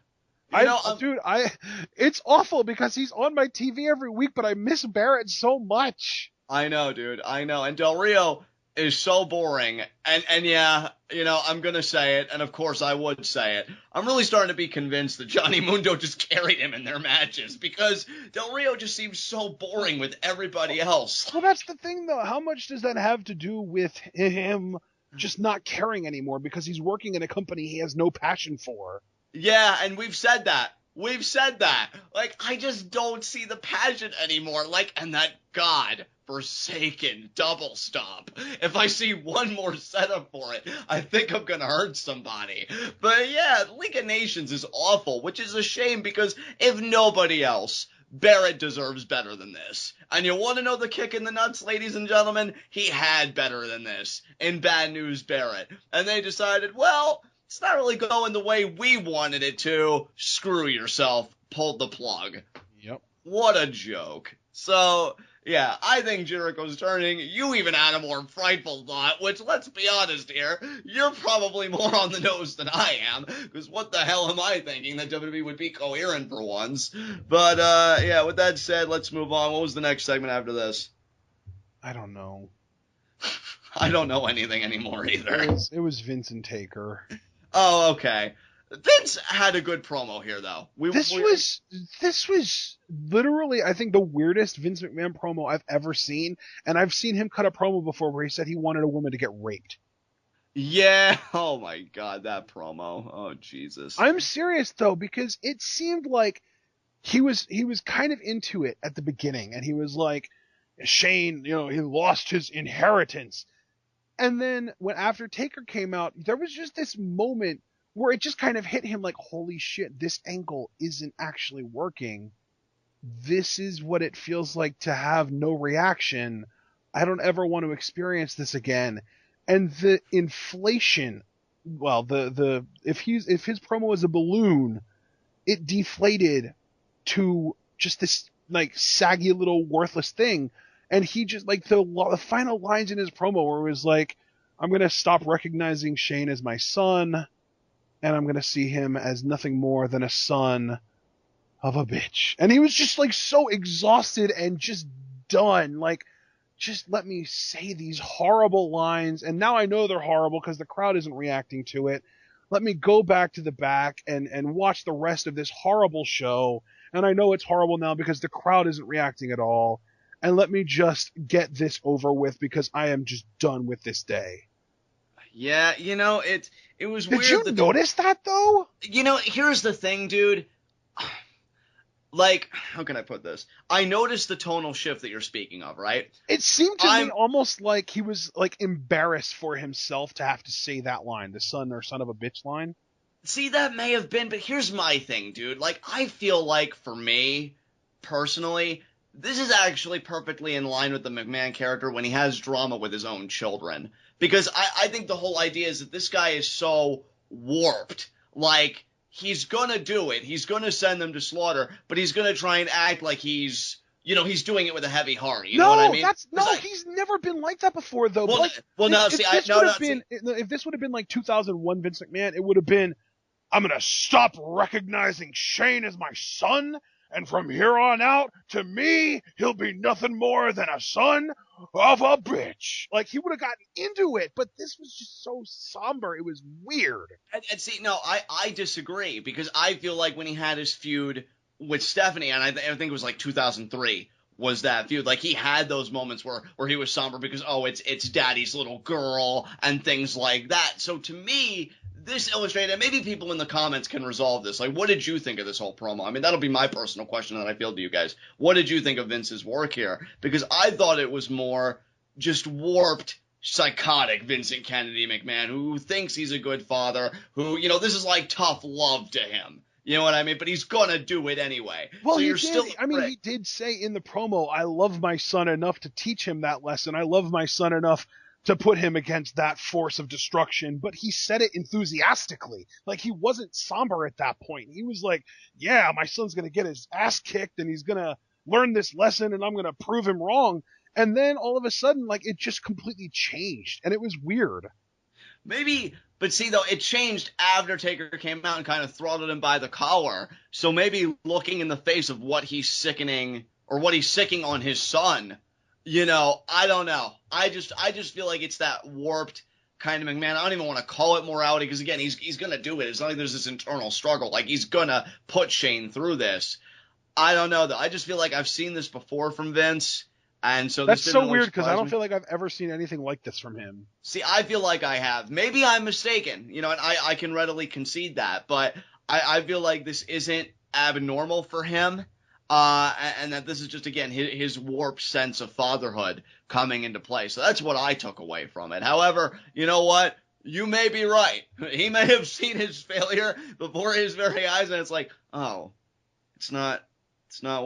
It's awful because he's on my TV every week, but I miss Barrett so much. I know, dude. I know. And Del Rio is so boring. And yeah, I'm going to say it. And of course I would say it. I'm really starting to be convinced that Johnny Mundo just carried him in their matches because Del Rio just seems so boring with everybody else. Well, that's the thing, though. How much does that have to do with him just not caring anymore because he's working in a company he has no passion for? Yeah, and we've said that. I just don't see the passion anymore. And that God-forsaken double stomp. If I see one more setup for it, I think I'm going to hurt somebody. But yeah, League of Nations is awful, which is a shame because if nobody else, Barrett deserves better than this. And you want to know the kick in the nuts, ladies and gentlemen? He had better than this in Bad News Barrett. And they decided, well, it's not really going the way we wanted it to. Screw yourself. Pulled the plug. Yep. What a joke. So, yeah, I think Jericho's turning. You even had a more frightful thought, which, let's be honest here, you're probably more on the nose than I am, because what the hell am I thinking that WWE would be coherent for once? But, yeah, with that said, let's move on. What was the next segment after this? I don't know. I don't know anything anymore either. It was Vince and Taker. Oh, okay. Vince had a good promo here, though. This was literally, I think, the weirdest Vince McMahon promo I've ever seen, and I've seen him cut a promo before where he said he wanted a woman to get raped. Yeah. Oh my God, that promo. Oh Jesus. I'm serious though, because it seemed like he was kind of into it at the beginning, and he was like, Shane, he lost his inheritance. And then when after Taker came out, there was just this moment where it just kind of hit him like, holy shit, this angle isn't actually working. This is what it feels like to have no reaction. I don't ever want to experience this again. And the inflation, well, if his promo is a balloon, it deflated to just this like saggy little worthless thing. And he just, like, the final lines in his promo where it was like, I'm going to stop recognizing Shane as my son, and I'm going to see him as nothing more than a son of a bitch. And he was just, like, so exhausted and just done. Like, just let me say these horrible lines. And now I know they're horrible because the crowd isn't reacting to it. Let me go back to the back and watch the rest of this horrible show. And I know it's horrible now because the crowd isn't reacting at all. And let me just get this over with because I am just done with this day. Yeah, you know, it was weird. Did you notice that, though? You know, here's the thing, dude. Like, how can I put this? I noticed the tonal shift that you're speaking of, right? It seemed to me almost like he was, like, embarrassed for himself to have to say that line, the son or son of a bitch line. See, that may have been, but here's my thing, dude. Like, I feel like, for me, personally, this is actually perfectly in line with the McMahon character when he has drama with his own children. Because I think the whole idea is that this guy is so warped. Like, he's gonna do it. He's gonna send them to slaughter, but he's gonna try and act like he's doing it with a heavy heart. You know what I mean? He's never been like that before, though. Well, If this would have been like 2001 Vince McMahon, it would have been, I'm gonna stop recognizing Shane as my son, and from here on out, to me, he'll be nothing more than a son of a bitch. Like, he would have gotten into it, but this was just so somber. It was weird. And see, no, I disagree, because I feel like when he had his feud with Stephanie, and I think it was like 2003, was that feud. Like, he had those moments where he was somber because, oh, it's daddy's little girl and things like that. So to me, this illustrated, and maybe people in the comments can resolve this. Like, what did you think of this whole promo? I mean, that'll be my personal question that I feel to you guys. What did you think of Vince's work here? Because I thought it was more just warped, psychotic Vincent Kennedy McMahon, who thinks he's a good father, who, this is like tough love to him. You know what I mean? But he's gonna do it anyway. Well, so he did say in the promo, I love my son enough to teach him that lesson. I love my son enough to put him against that force of destruction, but he said it enthusiastically. Like, he wasn't somber at that point. He was like, yeah, my son's going to get his ass kicked and he's going to learn this lesson and I'm going to prove him wrong. And then all of a sudden, like, it just completely changed and it was weird. Maybe, but see, though, it changed after Taker came out and kind of throttled him by the collar. So maybe looking in the face of what he's sickening or what he's sicking on his son, I don't know. I just feel like it's that warped kind of McMahon. I don't even want to call it morality because, again, he's going to do it. It's not like there's this internal struggle. Like, he's going to put Shane through this. I don't know, though. I just feel like I've seen this before from Vince. And so that's so weird because I don't feel like I've ever seen anything like this from him. See, I feel like I have. Maybe I'm mistaken, and I can readily concede that. But I feel like this isn't abnormal for him. And that this is just, again, his warped sense of fatherhood coming into play. So that's what I took away from it. However, you know what? You may be right. He may have seen his failure before his very eyes, and it's like, oh, it's not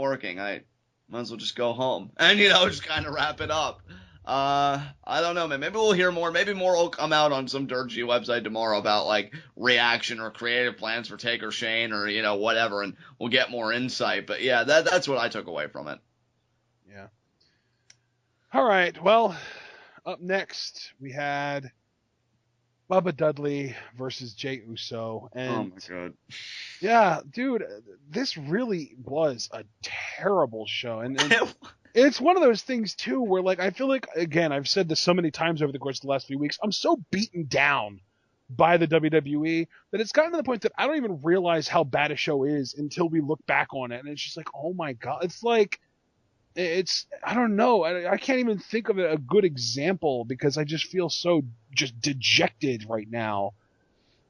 working. I might as well just go home and, just kind of wrap it up. I don't know, man. Maybe we'll hear more. Maybe more will come out on some Dirt G website tomorrow about, like, reaction or creative plans for Taker Shane or, whatever, and we'll get more insight. But, yeah, that's what I took away from it. Yeah. All right. Well, up next, we had Bubba Dudley versus Jey Uso. And, oh, my God. Yeah, dude, this really was a terrible show. And it's one of those things, too, where, like, I feel like, again, I've said this so many times over the course of the last few weeks, I'm so beaten down by the WWE that it's gotten to the point that I don't even realize how bad a show is until we look back on it. And it's just like, oh, my God. It's like, I don't know. I can't even think of a good example because I just feel so just dejected right now.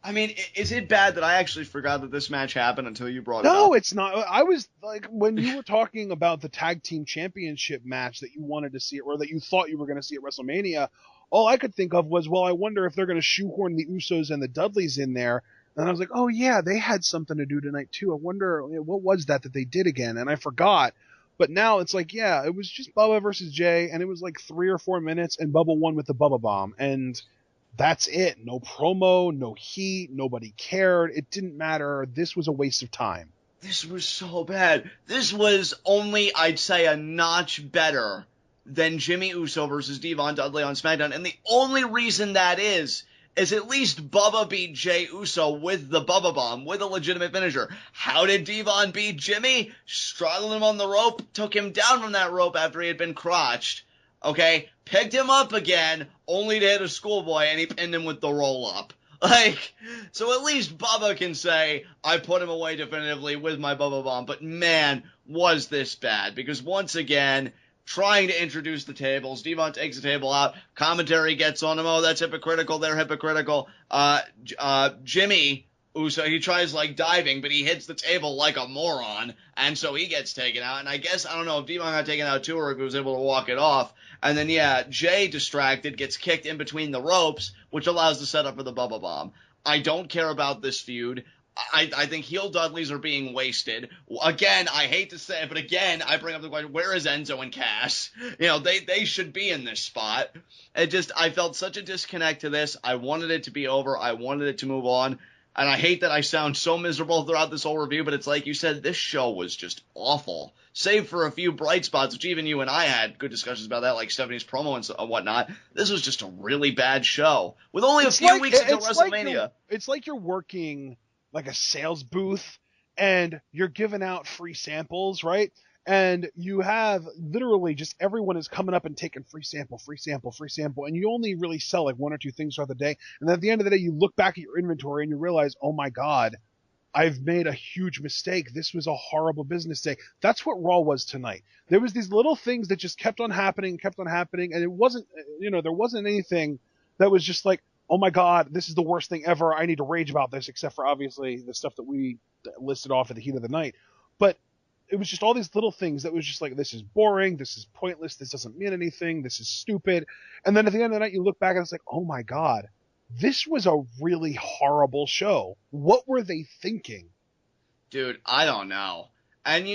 I mean, is it bad that I actually forgot that this match happened until you brought it up? No, it's not. I was like, when you were talking about the tag team championship match that you wanted to see or that you thought you were going to see at WrestleMania, all I could think of was, well, I wonder if they're going to shoehorn the Usos and the Dudleys in there. And I was like, oh yeah, they had something to do tonight too. I wonder what was that they did again? And I forgot. But now it's like, yeah, it was just Bubba versus Jay, and it was like 3 or 4 minutes, and Bubba won with the Bubba Bomb. And that's it. No promo, no heat, nobody cared. It didn't matter. This was a waste of time. This was so bad. This was only, I'd say, a notch better than Jimmy Uso versus Devon Dudley on SmackDown. And the only reason that is at least Bubba beat Jey Uso with the Bubba Bomb, with a legitimate finisher. How did Devon beat Jimmy? Straddled him on the rope, took him down from that rope after he had been crotched. Okay, picked him up again, only to hit a schoolboy, and he pinned him with the roll-up. Like, so at least Bubba can say, I put him away definitively with my Bubba Bomb. But man, was this bad. Because once again, trying to introduce the tables, Devon takes the table out, commentary gets on him, oh, that's hypocritical, they're hypocritical. Jimmy Uso, he tries like diving, but he hits the table like a moron, and so he gets taken out. And I guess, I don't know if Devon got taken out too, or if he was able to walk it off. And then, yeah, Jay, distracted, gets kicked in between the ropes, which allows the setup for the Bubba Bomb. I don't care about this feud. I think heel Dudleys are being wasted. Again, I hate to say it, but again, I bring up the question, where is Enzo and Cass? You know, they should be in this spot. I felt such a disconnect to this. I wanted it to be over. I wanted it to move on. And I hate that I sound so miserable throughout this whole review, but it's like you said, this show was just awful. Save for a few bright spots, which even you and I had good discussions about that, like Stephanie's promo and whatnot. This was just a really bad show. With only a few weeks until WrestleMania. It's like you're working like a sales booth and you're giving out free samples, right? And you have literally just everyone is coming up and taking free sample, and you only really sell like one or two things throughout the day. And then at the end of the day, you look back at your inventory and you realize, oh my God, I've made a huge mistake. This was a horrible business day. That's what Raw was tonight. There was these little things that just kept on happening, and it wasn't, there wasn't anything that was just like, oh my God, this is the worst thing ever. I need to rage about this, except for obviously the stuff that we listed off at the heat of the night. But it was just all these little things that was just like, this is boring, this is pointless, this doesn't mean anything, this is stupid. And then at the end of the night, you look back and it's like, oh my God, this was a really horrible show. What were they thinking? Dude, I don't know. And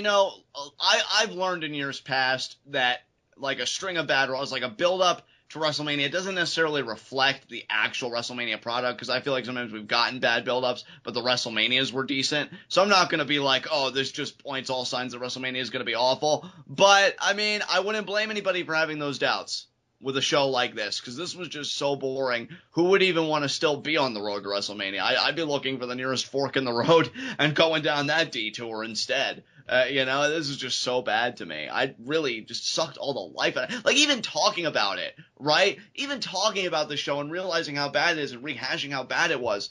I've learned in years past that like a string of bad Raws, like a build-up to WrestleMania, it doesn't necessarily reflect the actual WrestleMania product, because I feel like sometimes we've gotten bad build-ups, but the WrestleManias were decent. So I'm not going to be like, oh, this just points all signs that WrestleMania is going to be awful. But, I mean, I wouldn't blame anybody for having those doubts with a show like this, because this was just so boring. Who would even want to still be on the road to WrestleMania? I'd be looking for the nearest fork in the road and going down that detour instead. This is just so bad to me. I really just sucked all the life out of it. Like, even talking about it, right? Even talking about the show and realizing how bad it is and rehashing how bad it was,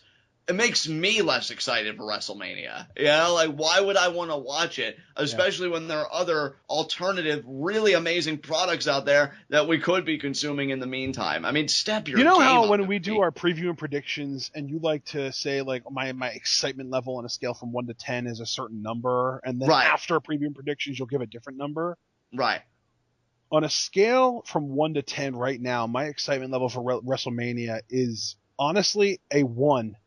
it makes me less excited for WrestleMania. Like, why would I want to watch it? Especially when there are other alternative, really amazing products out there that we could be consuming in the meantime. I mean, step your game up. How when we do our preview and predictions, and you like to say, like, my excitement level on a scale from 1 to 10 is a certain number, and then after preview and predictions, you'll give a different number? Right. On a scale from 1 to 10 right now, my excitement level for WrestleMania is honestly a 1.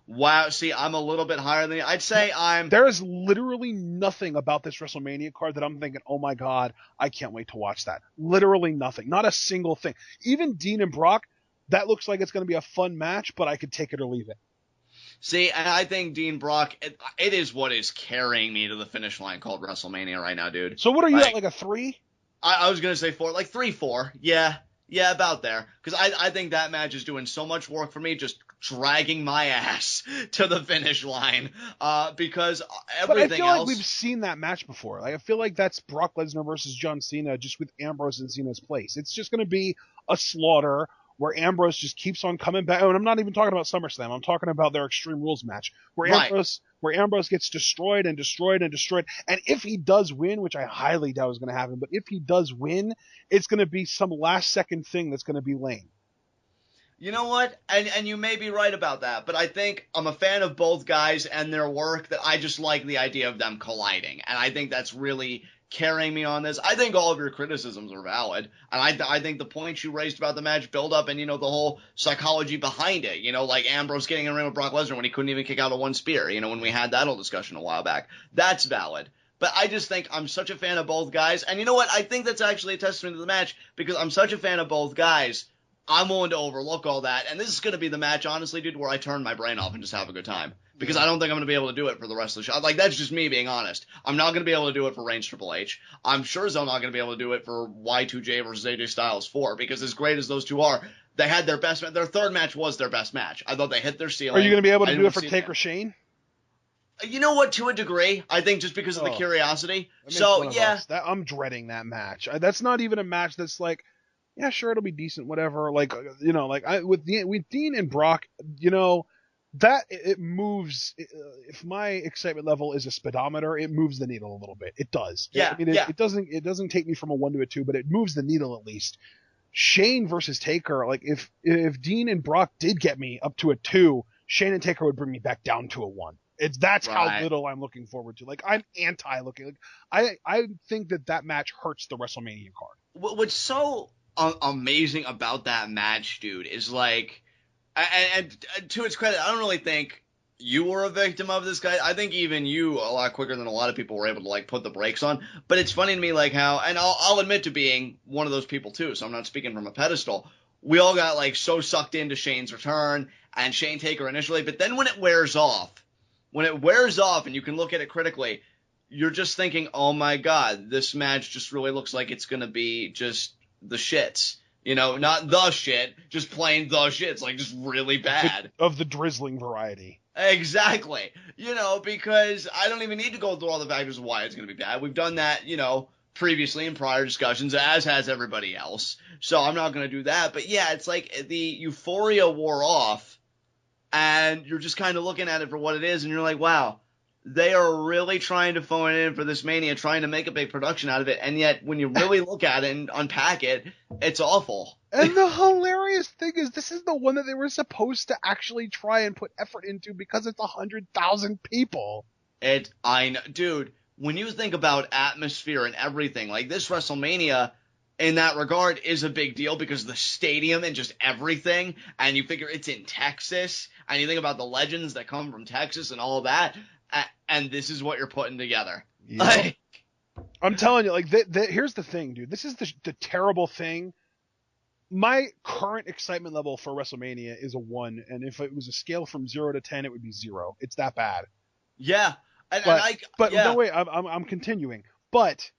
Wow, see, I'm a little bit higher than you. I'd say There is literally nothing about this WrestleMania card that I'm thinking, oh my God, I can't wait to watch that. Literally nothing. Not a single thing. Even Dean and Brock, that looks like it's going to be a fun match, but I could take it or leave it. See, and I think Dean Brock, it is what is carrying me to the finish line called WrestleMania right now, dude. So what are you at, like a 3? I was going to say 4, like 3-4. Yeah, about there. Because I think that match is doing so much work for me, just dragging my ass to the finish line. Because everything else... But I feel like we've seen that match before. Like, I feel like that's Brock Lesnar versus John Cena, just with Ambrose in Cena's place. It's just going to be a slaughter where Ambrose just keeps on coming back. Oh, and I'm not even talking about SummerSlam. I'm talking about their Extreme Rules match, where Ambrose gets destroyed and destroyed and destroyed. And if he does win, which I highly doubt is going to happen, but if he does win, it's going to be some last-second thing that's going to be lame. You know what? And you may be right about that, but I think I'm a fan of both guys and their work, that I just like the idea of them colliding. And I think that's really carrying me on this. I think all of your criticisms are valid, and I think the points you raised about the match build up and, the whole psychology behind it, like Ambrose getting in the ring with Brock Lesnar when he couldn't even kick out a one spear, when we had that whole discussion a while back. That's valid. But I just think I'm such a fan of both guys, and you know what? I think that's actually a testament to the match, because I'm such a fan of both guys, I'm willing to overlook all that, and this is going to be the match, honestly, dude, where I turn my brain off and just have a good time. because I don't think I'm going to be able to do it for the rest of the show. Like, that's just me being honest. I'm not going to be able to do it for Reigns Triple H. I'm sure as I'm not going to be able to do it for Y2J versus AJ Styles 4, because as great as those two are, they had their best match. Their third match was their best match. I thought they hit their ceiling. Are you going to be able to do it for Taker Shane? You know what? To a degree, I think just because of the curiosity. So yeah, I'm dreading that match. That's not even a match that's like, yeah, sure, it'll be decent, whatever. Like, you know, like with Dean and Brock, you know, that it moves. If my excitement level is a speedometer, it moves the needle a little bit. It does. Yeah. I mean, it doesn't take me from a 1 to a 2, but it moves the needle at least. Shane versus Taker, like if Dean and Brock did get me up to a 2, Shane and Taker would bring me back down to a 1. That's right. How little I'm looking forward to. Like, I'm anti-looking. Like, I think that match hurts the WrestleMania card. What's so amazing about that match, dude, is like, and to its credit, I don't really think you were a victim of this guy. I think even you, a lot quicker than a lot of people, were able to like put the brakes on. But it's funny to me, like how, and I'll admit to being one of those people too. So I'm not speaking from a pedestal. We all got like so sucked into Shane's return and Shane Taker initially, but then when it wears off and you can look at it critically, you're just thinking, oh my God, this match just really looks like it's going to be just the shits. You know, not the shit, just plain the shit. It's like just really bad. Of the drizzling variety. Exactly. You know, because I don't even need to go through all the factors of why it's going to be bad. We've done that, you know, previously in prior discussions, as has everybody else. So I'm not going to do that. But yeah, it's like the euphoria wore off, and you're just kind of looking at it for what it is, and you're like, wow, they are really trying to phone it in for this Mania, trying to make a big production out of it, and yet when you really look at it and unpack it, it's awful. And the hilarious thing is, this is the one that they were supposed to actually try and put effort into because it's 100,000 people. I know, dude, when you think about atmosphere and everything, like this WrestleMania in that regard is a big deal because of the stadium and just everything, and you figure it's in Texas, and you think about the legends that come from Texas and all of that, and this is what you're putting together. Yep. Like, I'm telling you, like, here's the thing, dude. This is the terrible thing. My current excitement level for WrestleMania is a 1, and if it was a scale from 0 to 10, it would be 0. It's that bad. Yeah. But no, wait, I'm continuing. But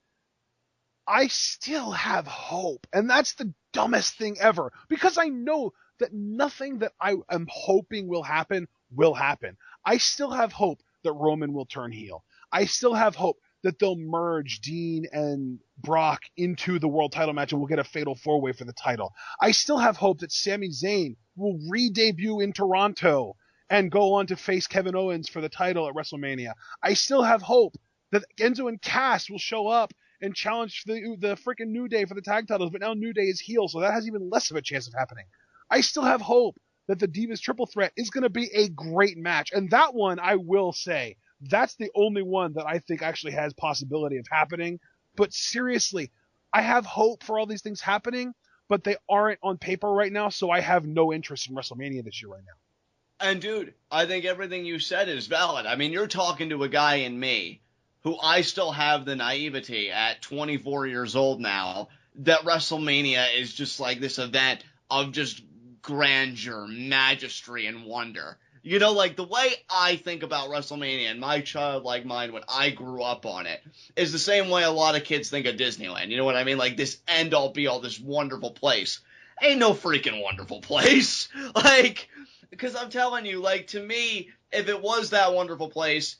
I still have hope, and that's the dumbest thing ever, because I know that nothing that I am hoping will happen will happen. I still have hope that Roman will turn heel. I still have hope that they'll merge Dean and Brock into the world title match and we'll get a fatal 4-way for the title. I still have hope that Sami Zayn will re-debut in Toronto and go on to face Kevin Owens for the title at WrestleMania. I still have hope that Enzo and Cass will show up and challenge the freaking New Day for the tag titles, but now New Day is heel, so that has even less of a chance of happening. I still have hope that the Divas Triple Threat is going to be a great match, and that one, I will say, that's the only one that I think actually has possibility of happening. But seriously, I have hope for all these things happening, but they aren't on paper right now, so I have no interest in WrestleMania this year right now. And dude, I think everything you said is valid. I mean, you're talking to a guy in me who I still have the naivety at 24 years old now that WrestleMania is just like this event of just grandeur, majesty, and wonder. You know, like the way I think about WrestleMania in my childlike mind when I grew up on it is the same way a lot of kids think of Disneyland. You know what I mean? Like this end-all be-all, this wonderful place. Ain't no freaking wonderful place. Like, because I'm telling you, like, to me, if it was that wonderful place,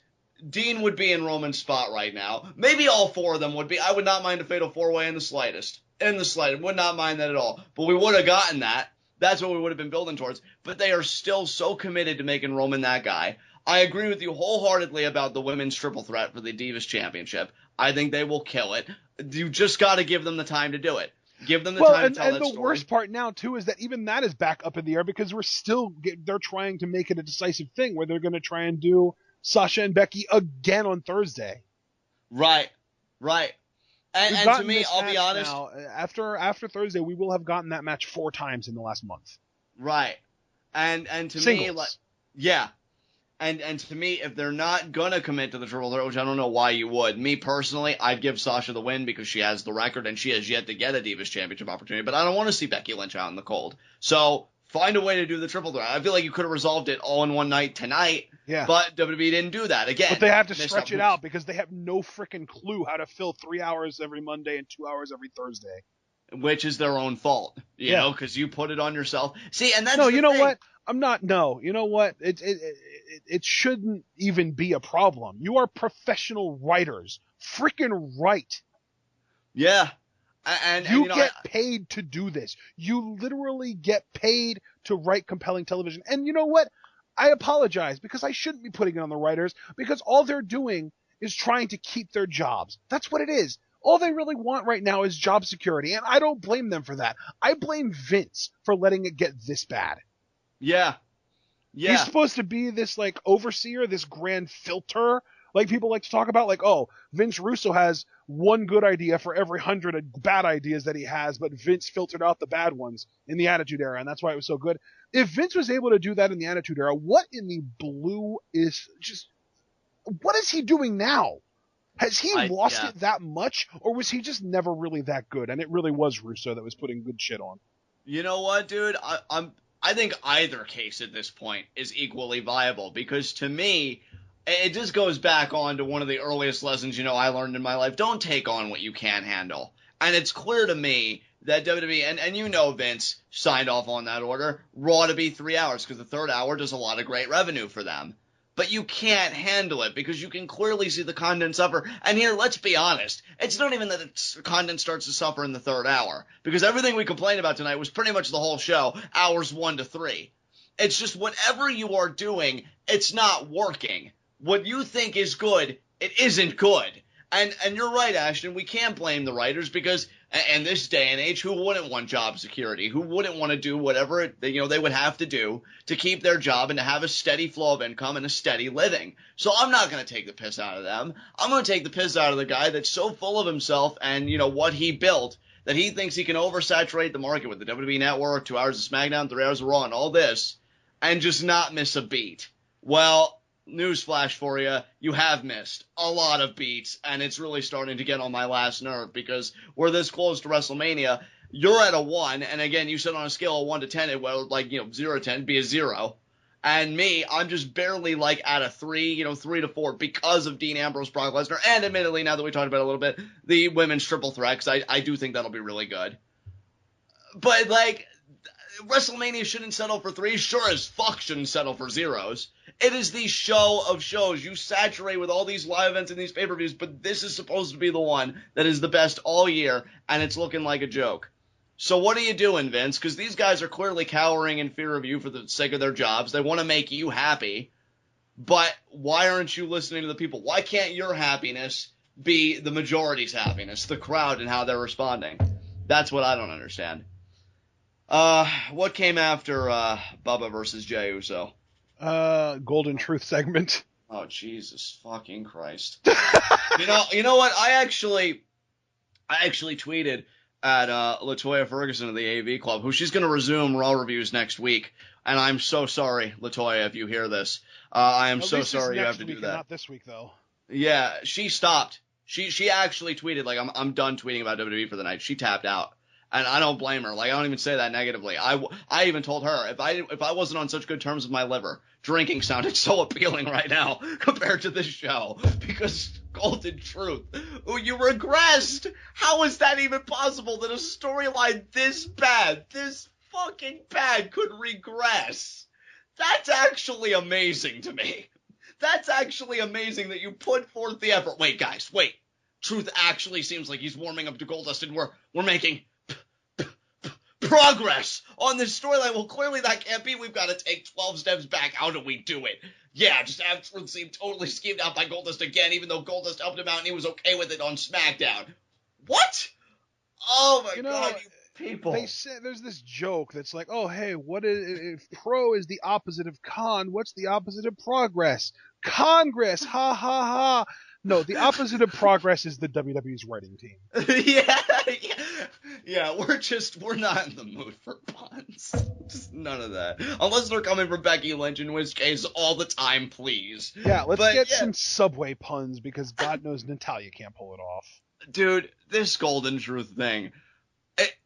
Dean would be in Roman's spot right now. Maybe all 4 of them would be. I would not mind a fatal 4-way in the slightest. Would not mind that at all. But we would have gotten that. That's what we would have been building towards. But they are still so committed to making Roman that guy. I agree with you wholeheartedly about the women's triple threat for the Divas Championship. I think they will kill it. You just got to give them the time to do it. Give them the time to tell that story. And the worst part now, too, is that even that is back up in the air because they're trying to make it a decisive thing where they're going to try and do Sasha and Becky again on Thursday. Right. And to me, I'll be honest. Now. After Thursday, we will have gotten that match 4 times in the last month. Right. And to Singles. me, like, yeah. And to me, if they're not gonna commit to the triple threat, which I don't know why you would, me personally, I'd give Sasha the win because she has the record and she has yet to get a Divas Championship opportunity. But I don't want to see Becky Lynch out in the cold. So Find a way to do the triple threat. I feel like you could have resolved it all in one night tonight, Yeah. but WWE didn't do that. Again, But they have to stretch it out because they have no freaking clue how to fill 3 hours every Monday and 2 hours every Thursday. Which is their own fault, you know, because you put it on yourself. See, and that's no, the you know thing. what? I'm not. No, you know what? It shouldn't even be a problem. You are professional writers. Freaking write. Yeah. And you get paid to do this. You literally get paid to write compelling television. And you know what? I apologize because I shouldn't be putting it on the writers because all they're doing is trying to keep their jobs. That's what it is. All they really want right now is job security, and I don't blame them for that. I blame Vince for letting it get this bad. Yeah. Yeah. He's supposed to be this, like, overseer, this grand filter, like people like to talk about, like, oh, Vince Russo has one good idea for every 100 bad ideas that he has, but Vince filtered out the bad ones in the Attitude Era, and that's why it was so good. If Vince was able to do that in the Attitude Era, what in the blue what is he doing now? Has he lost it that much, or was he just never really that good, and it really was Russo that was putting good shit on? You know what, dude? I think either case at this point is equally viable, because to me, it just goes back on to one of the earliest lessons, I learned in my life. Don't take on what you can't handle. And it's clear to me that WWE, and Vince signed off on that order, Raw to be 3 hours, because the third hour does a lot of great revenue for them. But you can't handle it because you can clearly see the content suffer. And here, let's be honest, it's not even that the content starts to suffer in the third hour, because everything we complained about tonight was pretty much the whole show, hours 1 to 3. It's just whatever you are doing, it's not working. What you think is good, it isn't good. And you're right, Ashton, we can't blame the writers because in this day and age, who wouldn't want job security? Who wouldn't want to do whatever they would have to do to keep their job and to have a steady flow of income and a steady living? So I'm not going to take the piss out of them. I'm going to take the piss out of the guy that's so full of himself and, what he built that he thinks he can oversaturate the market with the WWE Network, 2 hours of SmackDown, 3 hours of Raw, and all this, and just not miss a beat. Well, newsflash for you, you have missed a lot of beats, and it's really starting to get on my last nerve because we're this close to WrestleMania. You're at a 1, and again, you said on a scale of 1 to 10, it will, 0 to 10, be a 0. And me, I'm just barely, at a 3, 3 to 4 because of Dean Ambrose, Brock Lesnar, and admittedly, now that we talked about it a little bit, the women's triple threat, because I do think that'll be really good. But, WrestleMania shouldn't settle for 3. Sure as fuck shouldn't settle for 0s. It is the show of shows. You saturate with all these live events and these pay-per-views, but this is supposed to be the one that is the best all year, and it's looking like a joke. So what are you doing, Vince? Because these guys are clearly cowering in fear of you for the sake of their jobs. They want to make you happy, but why aren't you listening to the people? Why can't your happiness be the majority's happiness, the crowd and how they're responding? That's what I don't understand. What came after Bubba versus Jey Uso? Golden Truth segment. Oh, Jesus fucking Christ. you know what? I actually tweeted at LaToya Ferguson of the AV Club, who she's going to resume Raw reviews next week. And I'm so sorry, LaToya, if you hear this. I am so sorry you have to do that. Not this week, though. Yeah, she stopped. She actually tweeted, I'm done tweeting about WWE for the night. She tapped out. And I don't blame her. I don't even say that negatively. I even told her if I wasn't on such good terms with my liver, drinking sounded so appealing right now compared to this show because Golden Truth. Oh, you regressed. How is that even possible that a storyline this bad, this fucking bad could regress? That's actually amazing to me. That's actually amazing that you put forth the effort. Wait, guys, wait. Truth actually seems like he's warming up to Goldust and we're making progress on this storyline. Well, clearly that can't be. We've got to take 12 steps back. How do we do it? Yeah, just have Truth seem totally schemed out by Goldust again, even though Goldust helped him out and he was okay with it on SmackDown. What? Oh my God, you people. They said there's this joke that's like, oh hey, what if pro is the opposite of con? What's the opposite of progress? Congress, ha ha ha. No, the opposite of progress is the WWE's writing team. Yeah, we're not in the mood for puns. Just none of that. Unless they're coming from Becky Lynch, in which case, all the time, please. Yeah, let's get some Subway puns, because God knows Natalya can't pull it off. Dude, this Golden Truth thing,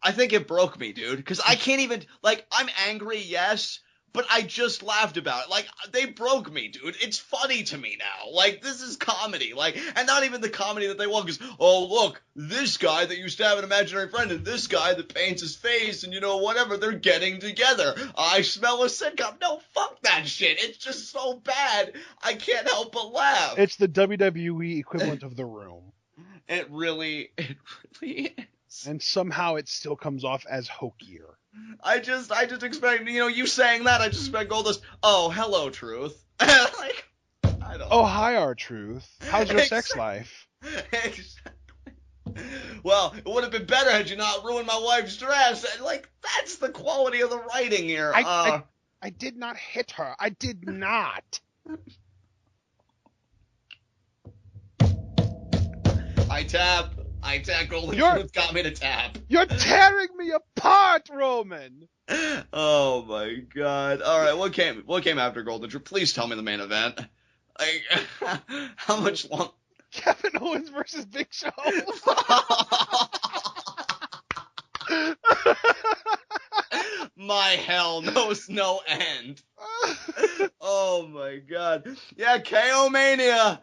I think it broke me, dude, because I can't even, like, I'm angry, yes, but I just laughed about it. Like, they broke me, dude. It's funny to me now. Like, this is comedy. Like, and not even the comedy that they want, because, oh, look, this guy that used to have an imaginary friend and this guy that paints his face and, you know, whatever, they're getting together. I smell a sitcom. No, fuck that shit. It's just so bad, I can't help but laugh. It's the WWE equivalent of The Room. It really is. And somehow it still comes off as hokier. I just expect, you know, you saying that, I just expect Goldust, oh, hello, Truth. Like, I don't Oh, hi, R-Truth. How's your sex life? Exactly. Well, it would have been better had you not ruined my wife's dress. Like, that's the quality of the writing here. I did not hit her. I did not. I tap. Golden Truth got me to tap. You're tearing me apart, Roman. Oh my God! All right, what came after Golden Truth? Please tell me the main event. Like, how much long? Kevin Owens versus Big Show. My hell knows no end. Oh my God! Yeah, KO Mania,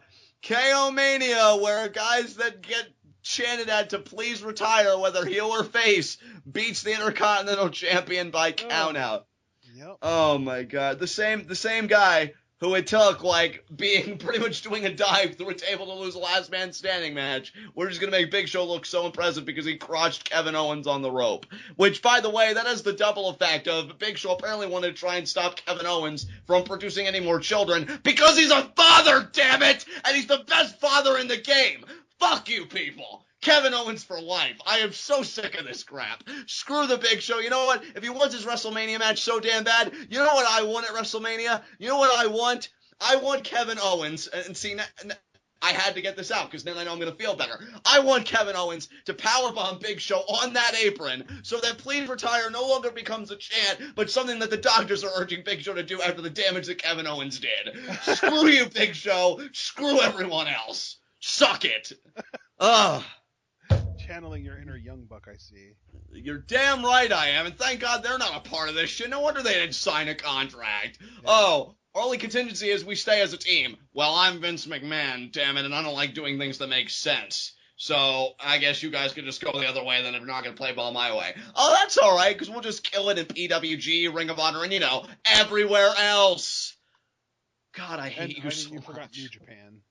where guys that get chanted at to please retire, whether heel or face, beats the Intercontinental Champion by countout. Yep. Oh my God. The same guy who it took, like, being pretty much doing a dive through a table to lose a last man standing match. We're just gonna make Big Show look so impressive because he crotched Kevin Owens on the rope. Which, by the way, that has the double effect of Big Show apparently wanted to try and stop Kevin Owens from producing any more children because he's a father, damn it! And he's the best father in the game! Fuck you, people! Kevin Owens for life. I am so sick of this crap. Screw the Big Show. You know what? If he wants his WrestleMania match so damn bad, you know what I want at WrestleMania? You know what I want? I want Kevin Owens, and see, I had to get this out because then I know I'm going to feel better. I want Kevin Owens to powerbomb Big Show on that apron so that Please Retire no longer becomes a chant, but something that the doctors are urging Big Show to do after the damage that Kevin Owens did. Screw you, Big Show. Screw everyone else. Suck it. Ugh. Channeling your inner young buck, I see. You're damn right I am, and thank God they're not a part of this shit. No wonder they didn't sign a contract. Yeah. Oh, our only contingency is we stay as a team. Well, I'm Vince McMahon, damn it, and I don't like doing things that make sense. So I guess you guys could just go the other way then if you're not going to play ball my way. Oh, that's all right, because we'll just kill it in PWG, Ring of Honor, and, you know, everywhere else. God, I hate you so much. You forgot New Japan.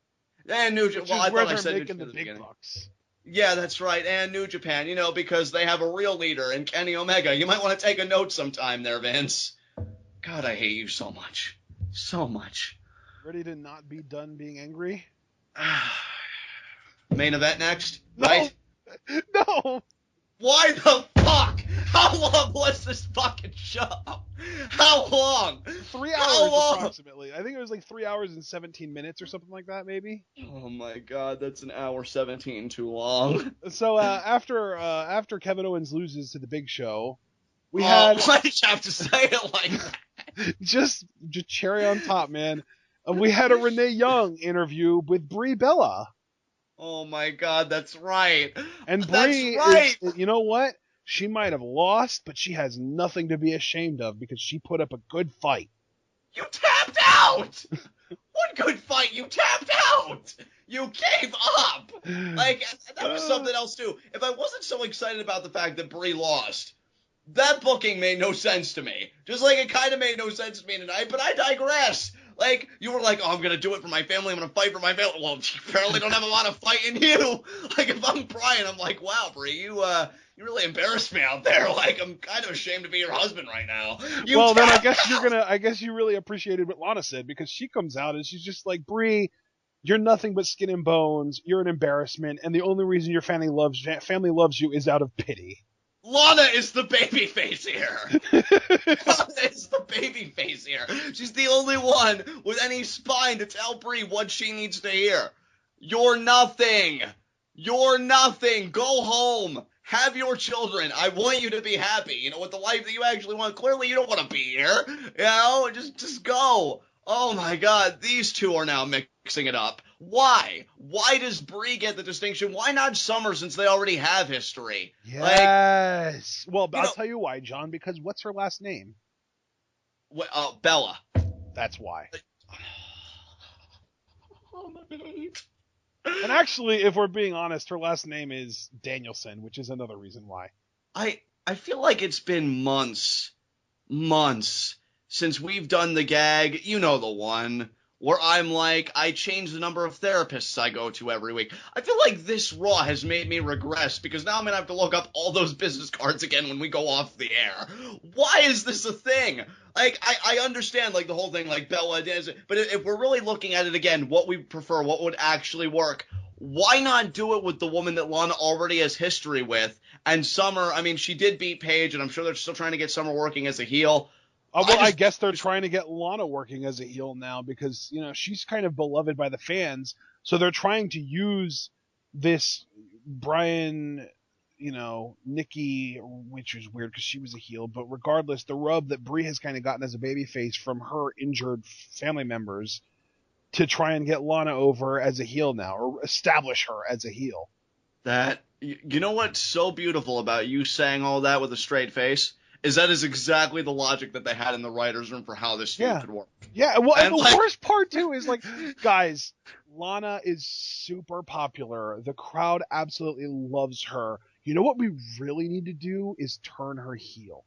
And New Japan. Well, I thought I said New Japan the big bucks. Yeah, that's right, and New Japan, you know, because they have a real leader in Kenny Omega. You might want to take a note sometime there, Vince. God, I hate you so much. So much. Ready to not be done being angry? Main event next, no. right? No! Why the fuck? How long was this fucking show? How long? 3 hours approximately. I think it was like 3 hours and 17 minutes or something like that, maybe. Oh my God, that's an hour 17 too long. So after Kevin Owens loses to the Big Show, we had. Why did you have to say it like that? just cherry on top, man. We had a Renee Young interview with Brie Bella. Oh my God, that's right. And Brie, right. You know what? She might have lost, but she has nothing to be ashamed of because she put up a good fight. You tapped out! What good fight? You tapped out! You gave up! Like, that was something else too. If I wasn't so excited about the fact that Brie lost, that booking made no sense to me. Just like it kind of made no sense to me tonight, but I digress. Like, you were like, oh, I'm going to do it for my family. I'm going to fight for my family. Well, you apparently don't have a lot of fight in you. Like, if I'm Brian, I'm like, wow, Brie, you really embarrassed me out there. Like, I'm kind of ashamed to be your husband right now. Well, then I guess you really appreciated what Lana said because she comes out and she's just like, Brie, you're nothing but skin and bones. You're an embarrassment. And the only reason your family loves you is out of pity. Lana is the baby face here. Lana is the baby face here. She's the only one with any spine to tell Brie what she needs to hear. You're nothing. You're nothing. Go home. Have your children. I want you to be happy. You know, with the life that you actually want. Clearly, you don't want to be here. You know, just go. Oh my God, these two are now mixing it up. Why? Why does Brie get the distinction? Why not Summer, since they already have history? Yes. Well, you I'll know- tell you why, John, because what's her last name? Bella. That's why. Oh my God. And actually, if we're being honest, her last name is Danielson, which is another reason why. I feel like it's been months since we've done the gag, you know, the one where I'm like, I change the number of therapists I go to every week. I feel like this Raw has made me regress because now I'm going to have to look up all those business cards again when we go off the air. Why is this a thing? Like, I understand, like, the whole thing, like, Bella does, but if we're really looking at it again, what we prefer, what would actually work, why not do it with the woman that Lana already has history with? And Summer, I mean, she did beat Paige, and I'm sure they're still trying to get Summer working as a heel. I guess they're trying to get Lana working as a heel now because, you know, she's kind of beloved by the fans. So they're trying to use this Brian, you know, Nikki, which is weird because she was a heel. But regardless, the rub that Brie has kind of gotten as a babyface from her injured family members to try and get Lana over as a heel now or establish her as a heel. You know what's so beautiful about you saying all that with a straight face? That is exactly the logic that they had in the writer's room for how this feud could work. Yeah, well, and the worst part, too, is, like, guys, Lana is super popular. The crowd absolutely loves her. You know what we really need to do is turn her heel.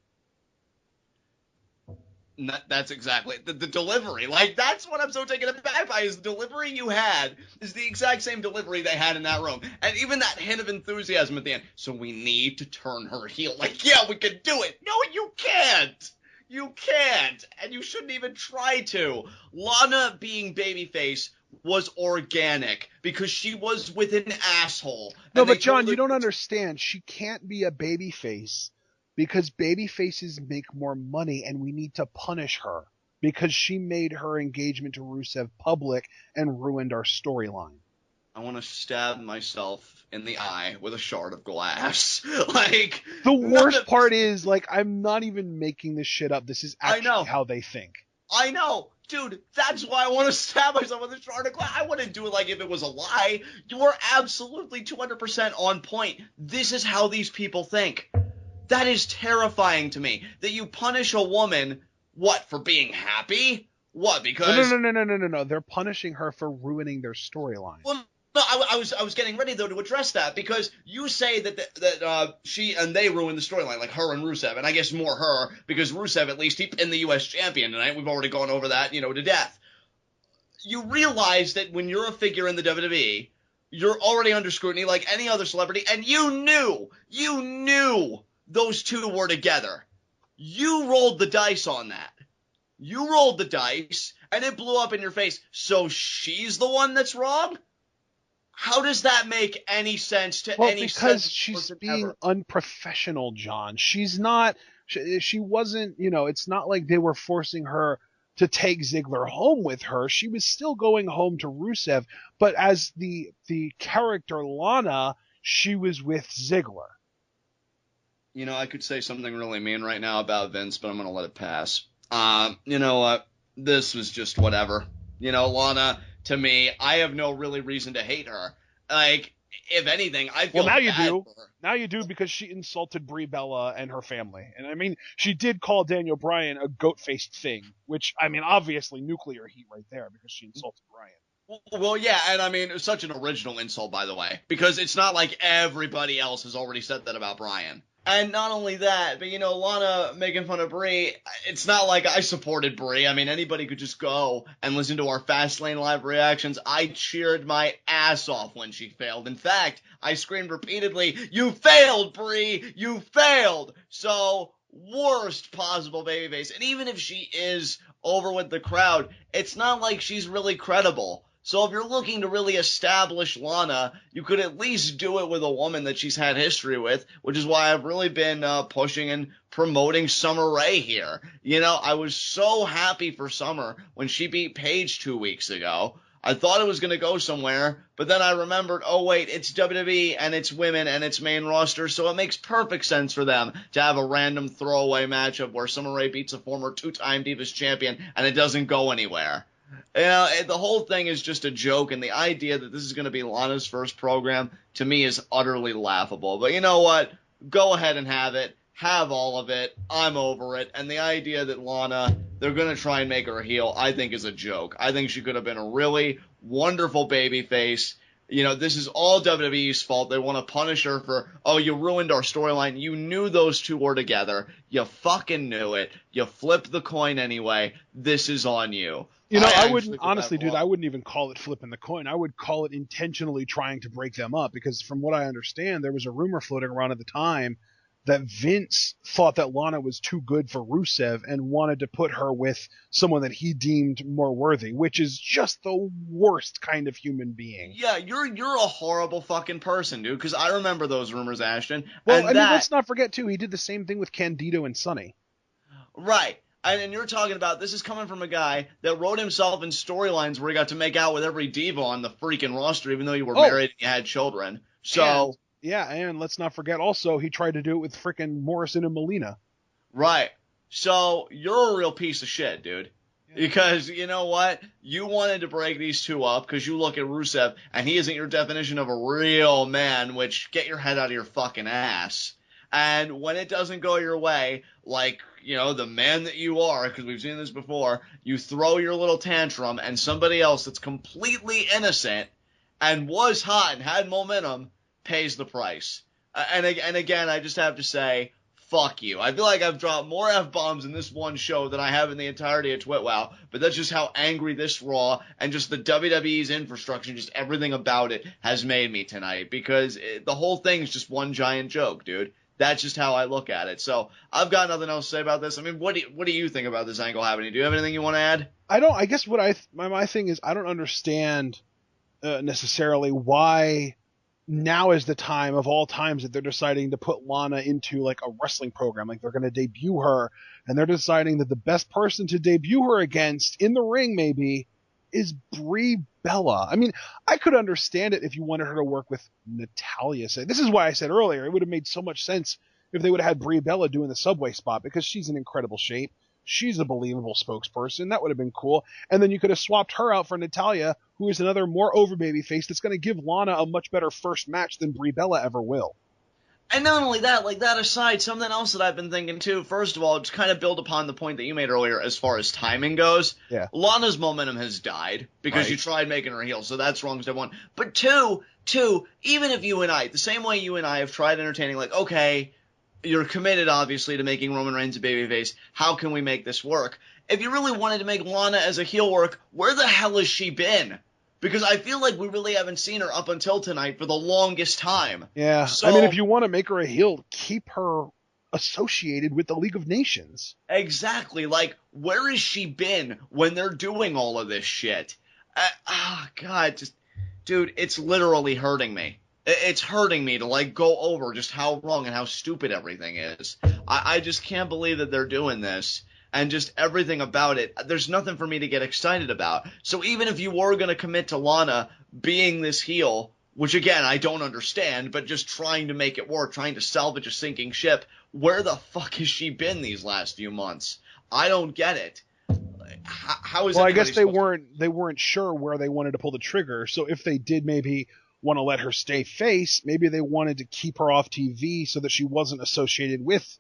That's exactly the delivery. Like, that's what I'm so taken aback by, is the delivery you had is the exact same delivery they had in that room. And even that hint of enthusiasm at the end. So we need to turn her heel. Like, yeah, we can do it. No, you can't. You can't. And you shouldn't even try to. Lana being babyface was organic because she was with an asshole. No, but John, you don't understand. She can't be a babyface because baby faces make more money and we need to punish her because she made her engagement to Rusev public and ruined our storyline. I want to stab myself in the eye with a shard of glass. Like, the worst part is, like, I'm not even making this shit up. This is actually how they think. I know. Dude, that's why I want to stab myself with a shard of glass. I wouldn't do it like if it was a lie. You are absolutely 200% on point. This is how these people think. That is terrifying to me. That you punish a woman, what, for being happy? What, because... No. They're punishing her for ruining their storyline. Well, no, I was getting ready, though, to address that, because you say that she and they ruined the storyline, like her and Rusev, and I guess more her, because Rusev, at least, he pinned the U.S. champion tonight. We've already gone over that, you know, to death. You realize that when you're a figure in the WWE, you're already under scrutiny like any other celebrity, and you knew those two were together. You rolled the dice on that. You rolled the dice, and it blew up in your face. So she's the one that's wrong? How does that make any sense to any sense? Because she's being unprofessional, John. She's not, she wasn't, you know, it's not like they were forcing her to take Ziggler home with her. She was still going home to Rusev, but as the character Lana, she was with Ziggler. You know, I could say something really mean right now about Vince, but I'm going to let it pass. You know what? This was just whatever. You know, Lana, to me, I have no really reason to hate her. Like, if anything, I feel now you bad do. for her. Now you do because she insulted Brie Bella and her family. And I mean, she did call Daniel Bryan a goat-faced thing, which, I mean, obviously nuclear heat right there because she insulted Bryan. Well, yeah, and I mean, it's such an original insult, by the way, because it's not like everybody else has already said that about Bryan. And not only that, but, you know, Lana making fun of Brie, it's not like I supported Brie. I mean, anybody could just go and listen to our Fastlane Live reactions. I cheered my ass off when she failed. In fact, I screamed repeatedly, "You failed, Brie! You failed!" So, worst possible babyface. And even if she is over with the crowd, it's not like she's really credible. So if you're looking to really establish Lana, you could at least do it with a woman that she's had history with, which is why I've really been pushing and promoting Summer Rae here. You know, I was so happy for Summer when she beat Paige 2 weeks ago. I thought it was going to go somewhere, but then I remembered, oh wait, it's WWE and it's women and it's main roster, so it makes perfect sense for them to have a random throwaway matchup where Summer Rae beats a former 2-time Divas champion and it doesn't go anywhere. You know, the whole thing is just a joke, and the idea that this is going to be Lana's first program, to me, is utterly laughable. But you know what? Go ahead and have it. Have all of it. I'm over it. And the idea that Lana, they're going to try and make her a heel, I think is a joke. I think she could have been a really wonderful babyface. You know, this is all WWE's fault. They want to punish her for, oh, you ruined our storyline. You knew those two were together. You fucking knew it. You flipped the coin anyway. This is on you. You know, I wouldn't, honestly, dude, I wouldn't even call it flipping the coin. I would call it intentionally trying to break them up, because from what I understand, there was a rumor floating around at the time that Vince thought that Lana was too good for Rusev and wanted to put her with someone that he deemed more worthy, which is just the worst kind of human being. Yeah, you're a horrible fucking person, dude, because I remember those rumors, Ashton. Well, I mean, let's not forget, too, he did the same thing with Candido and Sonny. Right. And you're talking about, this is coming from a guy that wrote himself in storylines where he got to make out with every diva on the freaking roster, even though you were married and you had children. So... Yeah, and let's not forget also, he tried to do it with frickin' Morrison and Molina. Right. So, you're a real piece of shit, dude. Yeah. Because, you know what? You wanted to break these two up because you look at Rusev, and he isn't your definition of a real man, which, get your head out of your fucking ass. And when it doesn't go your way, like, you know, the man that you are, because we've seen this before, you throw your little tantrum, and somebody else that's completely innocent and was hot and had momentum pays the price. And again, I just have to say, fuck you. I feel like I've dropped more F-bombs in this one show than I have in the entirety of TWitWoW, but that's just how angry this Raw and just the WWE's infrastructure, just everything about it has made me tonight, because the whole thing is just one giant joke, dude. That's just how I look at it. So I've got nothing else to say about this. I mean, what do you think about this angle happening? Do you have anything you want to add? I guess what my thing is, I don't understand necessarily why now is the time of all times that they're deciding to put Lana into like a wrestling program. Like they're going to debut her, and they're deciding that the best person to debut her against in the ring maybe is Brie Bella. I mean, I could understand it if you wanted her to work with Natalya. This is why I said earlier, it would have made so much sense if they would have had Brie Bella doing the subway spot, because she's in incredible shape. She's a believable spokesperson. That would have been cool. And then you could have swapped her out for Natalya, who is another more over baby face that's going to give Lana a much better first match than Brie Bella ever will. And not only that, like that aside, something else that I've been thinking too, first of all, to kind of build upon the point that you made earlier as far as timing goes, yeah. Lana's momentum has died because you tried making her heel, so that's wrong step one. But two, even if you and I, the same way you and I have tried entertaining, like, okay, you're committed, obviously, to making Roman Reigns a babyface. How can we make this work? If you really wanted to make Lana as a heel work, where the hell has she been? Because I feel like we really haven't seen her up until tonight for the longest time. Yeah, so, I mean, if you want to make her a heel, keep her associated with the League of Nations. Exactly. Like, where has she been when they're doing all of this shit? God, just, dude, it's literally hurting me. It's hurting me to, like, go over just how wrong and how stupid everything is. I just can't believe that they're doing this. And just everything about it, there's nothing for me to get excited about. So even if you were going to commit to Lana being this heel, which again, I don't understand, but just trying to make it work, trying to salvage a sinking ship, where the fuck has she been these last few months? I don't get it. How is well, I guess they weren't sure where they wanted to pull the trigger. So if they did maybe want to let her stay face, maybe they wanted to keep her off TV so that she wasn't associated with,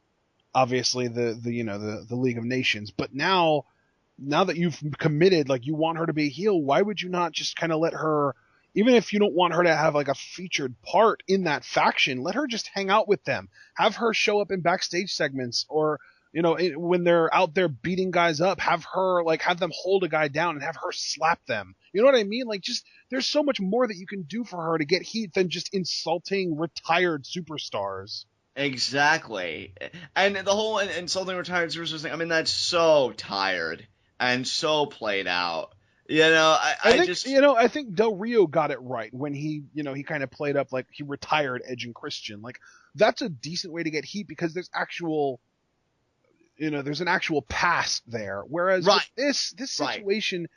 obviously, the League of Nations. But now that you've committed, like, you want her to be a heel, why would you not just kind of let her, even if you don't want her to have like a featured part in that faction, let her just hang out with them, have her show up in backstage segments, or when they're out there beating guys up, have them hold a guy down and have her slap them. You know what I mean? Like, just, there's so much more that you can do for her to get heat than just insulting retired superstars. Exactly. And the whole insulting retired superstars thing, I mean, that's so tired and so played out. I think Del Rio got it right when he kind of played up like he retired Edge and Christian. Like, that's a decent way to get heat because there's an actual past there. Whereas with this situation,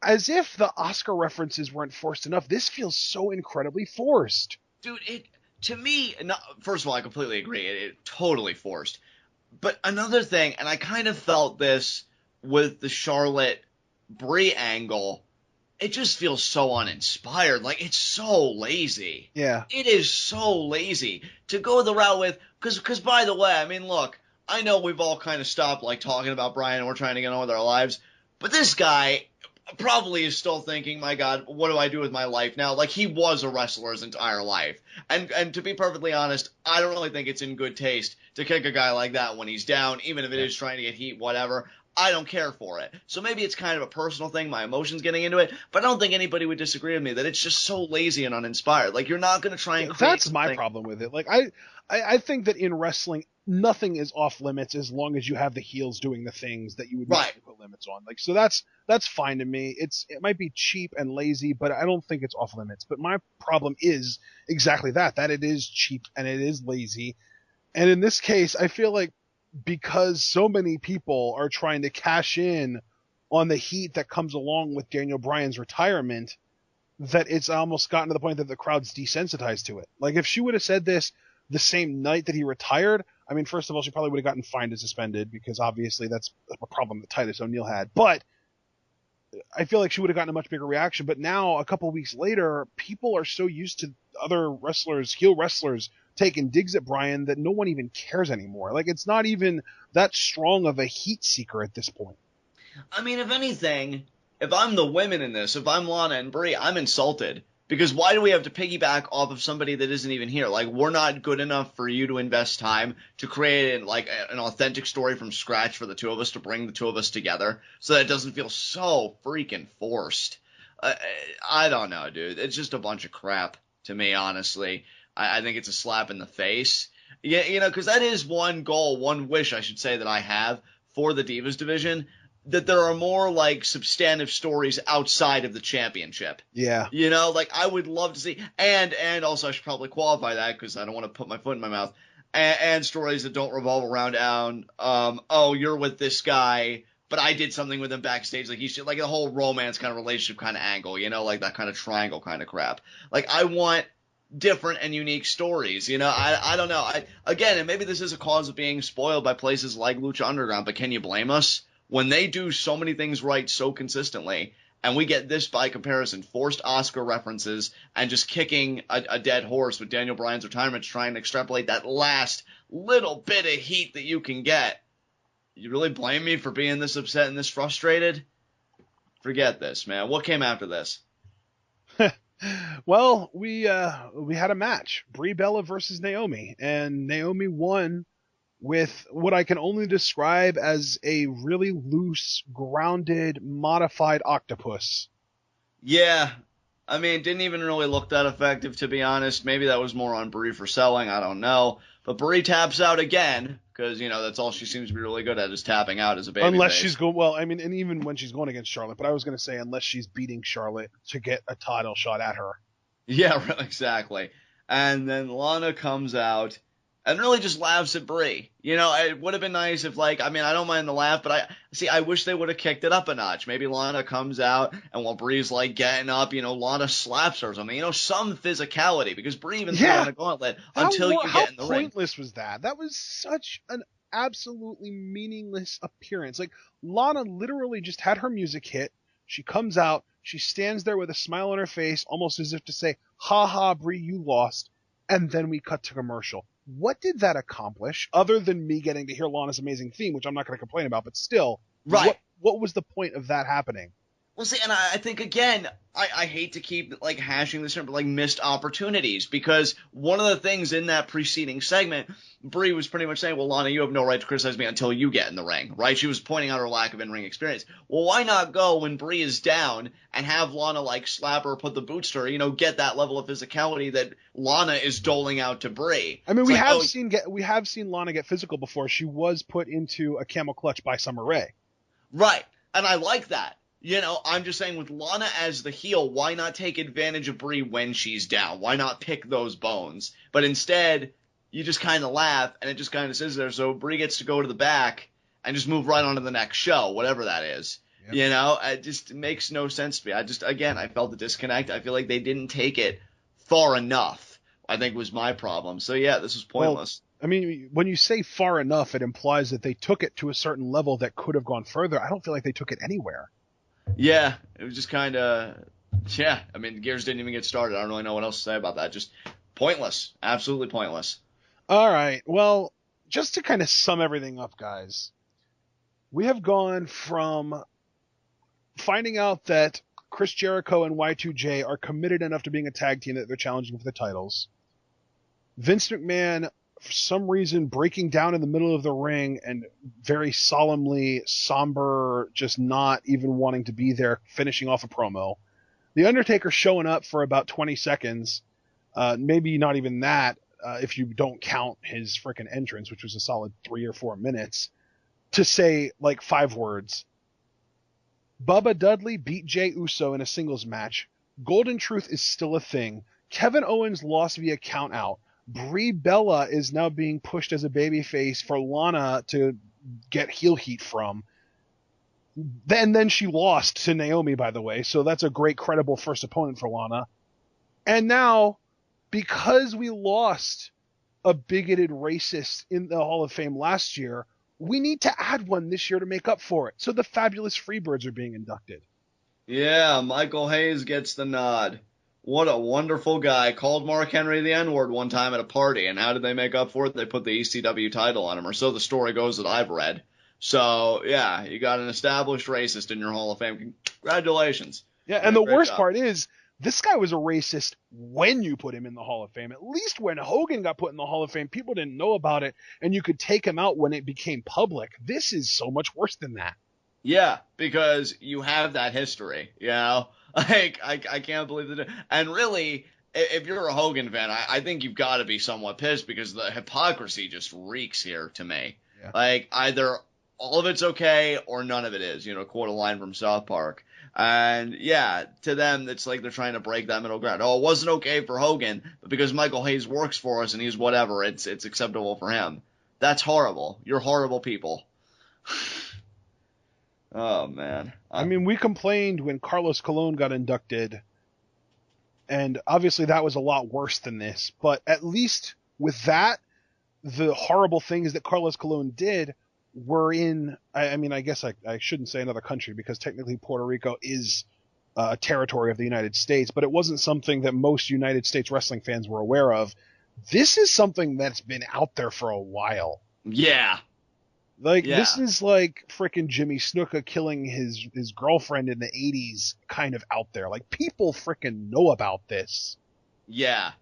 as if the Oscar references weren't forced enough, this feels so incredibly forced. Dude, to me, first of all, I completely agree. It totally forced. But another thing, and I kind of felt this with the Charlotte Brie angle, it just feels so uninspired. Like, it's so lazy. Yeah. It is so lazy to go the route with, because by the way, I mean, look, I know we've all kind of stopped, like, talking about Brian and we're trying to get on with our lives, but this guy probably is still thinking, my God, what do I do with my life now? Like, he was a wrestler his entire life. And to be perfectly honest, I don't really think it's in good taste to kick a guy like that when he's down, even if it is trying to get heat, whatever. I don't care for it. So maybe it's kind of a personal thing, my emotions getting into it, but I don't think anybody would disagree with me that it's just so lazy and uninspired. Like, you're not going to try and create That's my something. problem with it. Like, I think that in wrestling, nothing is off limits as long as you have the heels doing the things that you would Right. put limits on. Like, so that's fine to me. It might be cheap and lazy, but I don't think it's off limits. But my problem is exactly that it is cheap and it is lazy. And in this case, I feel like because so many people are trying to cash in on the heat that comes along with Daniel Bryan's retirement, that it's almost gotten to the point that the crowd's desensitized to it. Like, if she would have said this the same night that he retired, I mean, first of all, she probably would have gotten fined and suspended because obviously that's a problem that Titus O'Neil had. But I feel like she would have gotten a much bigger reaction. But now, a couple of weeks later, people are so used to other wrestlers, heel wrestlers, taking digs at Bryan that no one even cares anymore. Like, it's not even that strong of a heat seeker at this point. I mean, if anything, if I'm the women in this, if I'm Lana and Brie, I'm insulted. Because why do we have to piggyback off of somebody that isn't even here? Like, we're not good enough for you to invest time to create, like, an authentic story from scratch for the two of us, to bring the two of us together so that it doesn't feel so freaking forced. I don't know, dude. It's just a bunch of crap to me, honestly. I think it's a slap in the face. Yeah, you know, because that is one goal, one wish, I should say, that I have for the Divas division, that there are more, like, substantive stories outside of the championship. Yeah. You know, like, I would love to see, and also I should probably qualify that because I don't want to put my foot in my mouth, and stories that don't revolve around, oh, you're with this guy, but I did something with him backstage, like, like a whole romance kind of relationship kind of angle, you know, like that kind of triangle kind of crap. Like, I want different and unique stories, you know. I don't know. Again, and maybe this is a cause of being spoiled by places like Lucha Underground, but can you blame us? When they do so many things right so consistently, and we get this by comparison, forced Oscar references, and just kicking a dead horse with Daniel Bryan's retirement to try and extrapolate that last little bit of heat that you can get, you really blame me for being this upset and this frustrated? Forget this, man. What came after this? Well, we had a match, Brie Bella versus Naomi, and Naomi won with what I can only describe as a really loose, grounded, modified octopus. Yeah, I mean, didn't even really look that effective, to be honest. Maybe that was more on Brie for selling, I don't know. But Brie taps out again, because, you know, that's all she seems to be really good at, is tapping out as a baby. Unless she's going, well, I mean, and even when she's going against Charlotte, but I was going to say unless she's beating Charlotte to get a title shot at her. Yeah, exactly. And then Lana comes out and really just laughs at Brie. You know, it would have been nice if, like, I mean, I don't mind the laugh, but I wish they would have kicked it up a notch. Maybe Lana comes out, and while Brie's, like, getting up, you know, Lana slaps her or something. You know, some physicality, because Brie even threw on a gauntlet until you get in the ring. How pointless was that? That was such an absolutely meaningless appearance. Like, Lana literally just had her music hit. She comes out. She stands there with a smile on her face, almost as if to say, ha ha, Brie, you lost. And then we cut to commercial. What did that accomplish, other than me getting to hear Lana's amazing theme, which I'm not going to complain about, but still, right? What was the point of that happening? Well, see, and I think, again, I hate to keep, like, hashing this term, but, like, missed opportunities, because one of the things in that preceding segment, Brie was pretty much saying, well, Lana, you have no right to criticize me until you get in the ring, right? She was pointing out her lack of in-ring experience. Well, why not go when Brie is down and have Lana, like, slap her or put the boots to her, you know, get that level of physicality that Lana is doling out to Brie? I mean, we have seen Lana get physical before. She was put into a camel clutch by Summer Rae. Right, and I like that. You know, I'm just saying, with Lana as the heel, why not take advantage of Brie when she's down? Why not pick those bones? But instead, you just kind of laugh, and it just kind of sits there, so Brie gets to go to the back and just move right on to the next show, whatever that is. Yep. You know, it just makes no sense to me. I felt the disconnect. I feel like they didn't take it far enough, I think was my problem. So, yeah, this was pointless. Well, I mean, when you say far enough, it implies that they took it to a certain level that could have gone further. I don't feel like they took it anywhere. Yeah, it was just kind of, yeah. I mean, Gears didn't even get started. I don't really know what else to say about that. Just pointless. Absolutely pointless. All right. Well, just to kind of sum everything up, guys, we have gone from finding out that Chris Jericho and Y2J are committed enough to being a tag team that they're challenging for the titles. Vince McMahon, for some reason, breaking down in the middle of the ring and very solemnly somber, just not even wanting to be there, finishing off a promo. The Undertaker showing up for about 20 seconds, maybe not even that, if you don't count his frickin' entrance, which was a solid 3 or 4 minutes, to say like 5 words. Bubba Dudley beat Jey Uso in a singles match. Golden Truth is still a thing. Kevin Owens lost via count out. Brie Bella is now being pushed as a babyface for Lana to get heel heat from. Then she lost to Naomi, by the way, so that's a great credible first opponent for Lana. And now, because we lost a bigoted racist in the Hall of Fame last year, we need to add one this year to make up for it. So the fabulous Freebirds are being inducted. Yeah, Michael Hayes gets the nod. What a wonderful guy. Called Mark Henry the N-word one time at a party, and how did they make up for it? They put the ECW title on him, or so the story goes that I've read. So, yeah, you got an established racist in your Hall of Fame. Congratulations. Yeah, and the worst part is, this guy was a racist when you put him in the Hall of Fame. At least when Hogan got put in the Hall of Fame, people didn't know about it, and you could take him out when it became public. This is so much worse than that. Yeah, because you have that history, you know? Like, I can't believe that. And really, if you're a Hogan fan, I think you've got to be somewhat pissed because the hypocrisy just reeks here to me. Yeah. Like, either all of it's okay or none of it is, you know, quote a line from South Park. And, yeah, to them, it's like they're trying to break that middle ground. Oh, it wasn't okay for Hogan, but because Michael Hayes works for us and he's whatever, it's acceptable for him. That's horrible. You're horrible people. Oh, man. I mean, we complained when Carlos Colon got inducted, and obviously that was a lot worse than this, but at least with that, the horrible things that Carlos Colon did were in, I mean, I guess I shouldn't say another country because technically Puerto Rico is a territory of the United States, but it wasn't something that most United States wrestling fans were aware of. This is something that's been out there for a while. Yeah. This is like frickin' Jimmy Snuka killing his girlfriend in the 80s kind of out there. Like, people frickin' know about this. Yeah.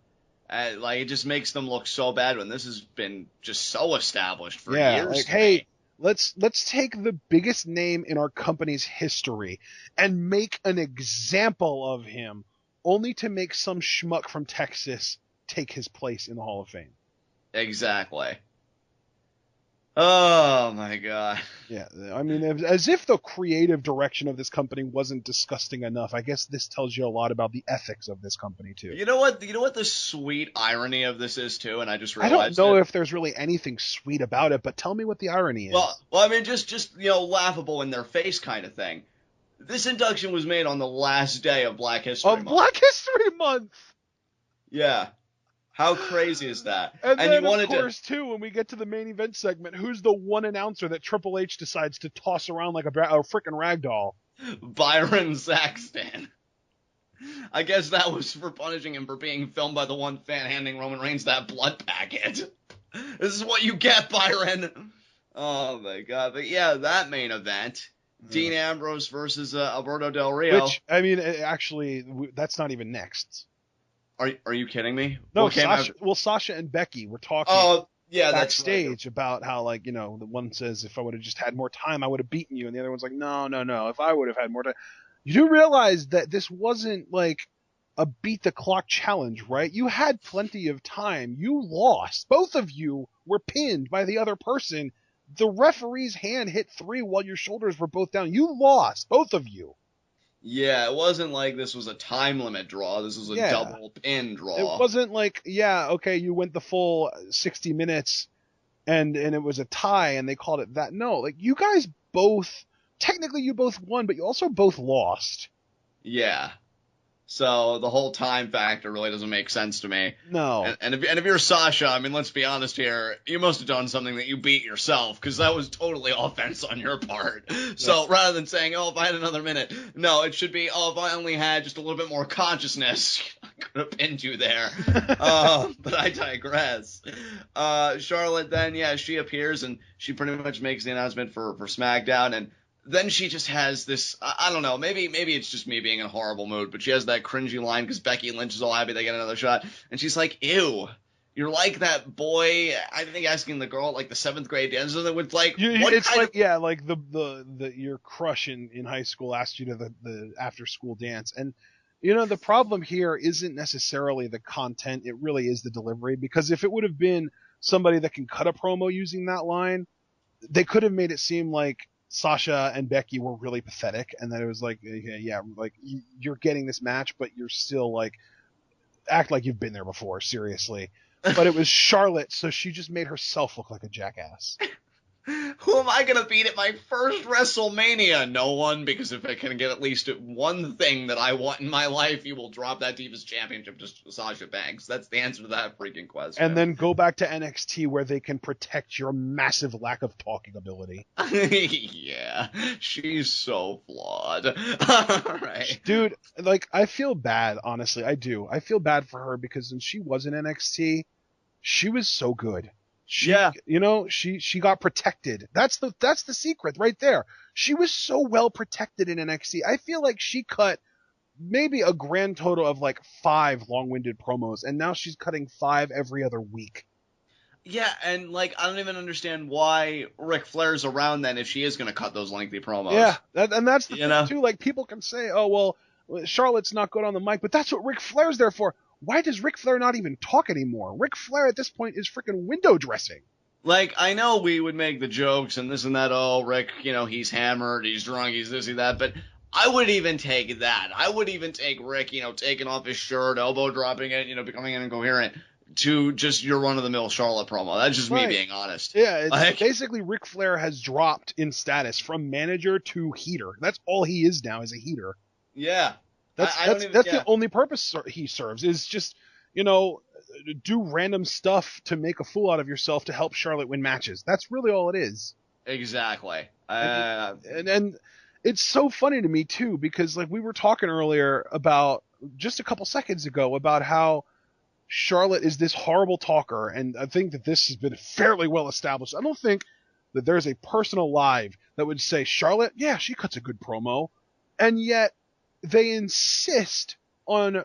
Like, it just makes them look so bad when this has been just so established for years. Like, hey, let's take the biggest name in our company's history and make an example of him, only to make some schmuck from Texas take his place in the Hall of Fame. Exactly. Oh, my God. Yeah, I mean, as if the creative direction of this company wasn't disgusting enough. I guess this tells you a lot about the ethics of this company, too. You know what the sweet irony of this is, too? And I just realized I don't know if there's really anything sweet about it, but tell me what the irony is. Well, I mean, just you know, laughable in their face kind of thing. This induction was made on the last day of Black History Month. Black History Month! Yeah. How crazy is that? And then, you wanted of course, too, when we get to the main event segment, who's the one announcer that Triple H decides to toss around like a frickin' ragdoll? Byron Saxton. I guess that was for punishing him for being filmed by the one fan handing Roman Reigns that blood packet. This is what you get, Byron. Oh, my God. But, yeah, that main event. Dean Ambrose versus Alberto Del Rio. Which, I mean, actually, that's not even next. Are you kidding me? No, Sasha and Becky were talking backstage that's right. about how, like, you know, the one says, if I would have just had more time, I would have beaten you. And the other one's like, no, if I would have had more time. You do realize that this wasn't, like, a beat-the-clock challenge, right? You had plenty of time. You lost. Both of you were pinned by the other person. The referee's hand hit 3 while your shoulders were both down. You lost, both of you. Yeah, it wasn't like this was a time limit draw. This was a double pin draw. It wasn't like, you went the full 60 minutes and it was a tie and they called it that. No, like, you guys both, technically you both won, but you also both lost. Yeah. So the whole time factor really doesn't make sense to me. No. And if you're Sasha, I mean, let's be honest here, you must have done something that you beat yourself, because that was totally offense on your part. So rather than saying, oh, if I had another minute, no, it should be, oh, if I only had just a little bit more consciousness, I could have pinned you there. But I digress. Charlotte then, yeah, she appears and she pretty much makes the announcement for SmackDown, and then she just has this, I don't know, maybe it's just me being in a horrible mood, but she has that cringy line because Becky Lynch is all happy they get another shot, and she's like, ew, you're like that boy, I think asking the girl at like the 7th grade dance, that would like, it's like, yeah, like the your crush in high school asked you to the after school dance, and you know, the problem here isn't necessarily the content, it really is the delivery, because if it would have been somebody that can cut a promo using that line, they could have made it seem like Sasha and Becky were really pathetic, and then it was like, yeah, like you're getting this match, but you're still like, act like you've been there before, seriously. But it was Charlotte, so she just made herself look like a jackass. Who am I gonna beat at my first WrestleMania? No one, because if I can get at least one thing that I want in my life, you will drop that Divas Championship to Sasha Banks. That's the answer to that freaking question. And then go back to NXT where they can protect your massive lack of talking ability. Yeah, she's so flawed. All right. Dude, like, I feel bad, honestly. I do. I feel bad for her because when she was in NXT, she was so good. You know, she got protected. That's the secret right there. She was so well protected in NXT. I feel like she cut maybe a grand total of like 5 long-winded promos, and now she's cutting 5 every other week. Yeah, and like, I don't even understand why Ric Flair's around then if she is going to cut those lengthy promos. Yeah, and that's the thing too. Like, people can say, oh, well, Charlotte's not good on the mic, but that's what Ric Flair's there for. Why does Ric Flair not even talk anymore? Ric Flair at this point is freaking window dressing. Like, I know we would make the jokes and this and that, oh, Rick, you know, he's hammered, he's drunk, he's this, he's that, but I would even take that. I would even take Rick, you know, taking off his shirt, elbow dropping it, you know, becoming incoherent, to just your run-of-the-mill Charlotte promo. That's just me being honest. Yeah, it's basically Ric Flair has dropped in status from manager to heater. That's all he is now, is a heater. Yeah. That's the only purpose he serves, is just, you know, do random stuff to make a fool out of yourself to help Charlotte win matches. That's really all it is. Exactly. And it's so funny to me too, because like we were talking earlier about, just a couple seconds ago, about how Charlotte is this horrible talker, and I think that this has been fairly well established. I don't think that there's a person alive that would say, Charlotte, yeah, she cuts a good promo, and yet they insist on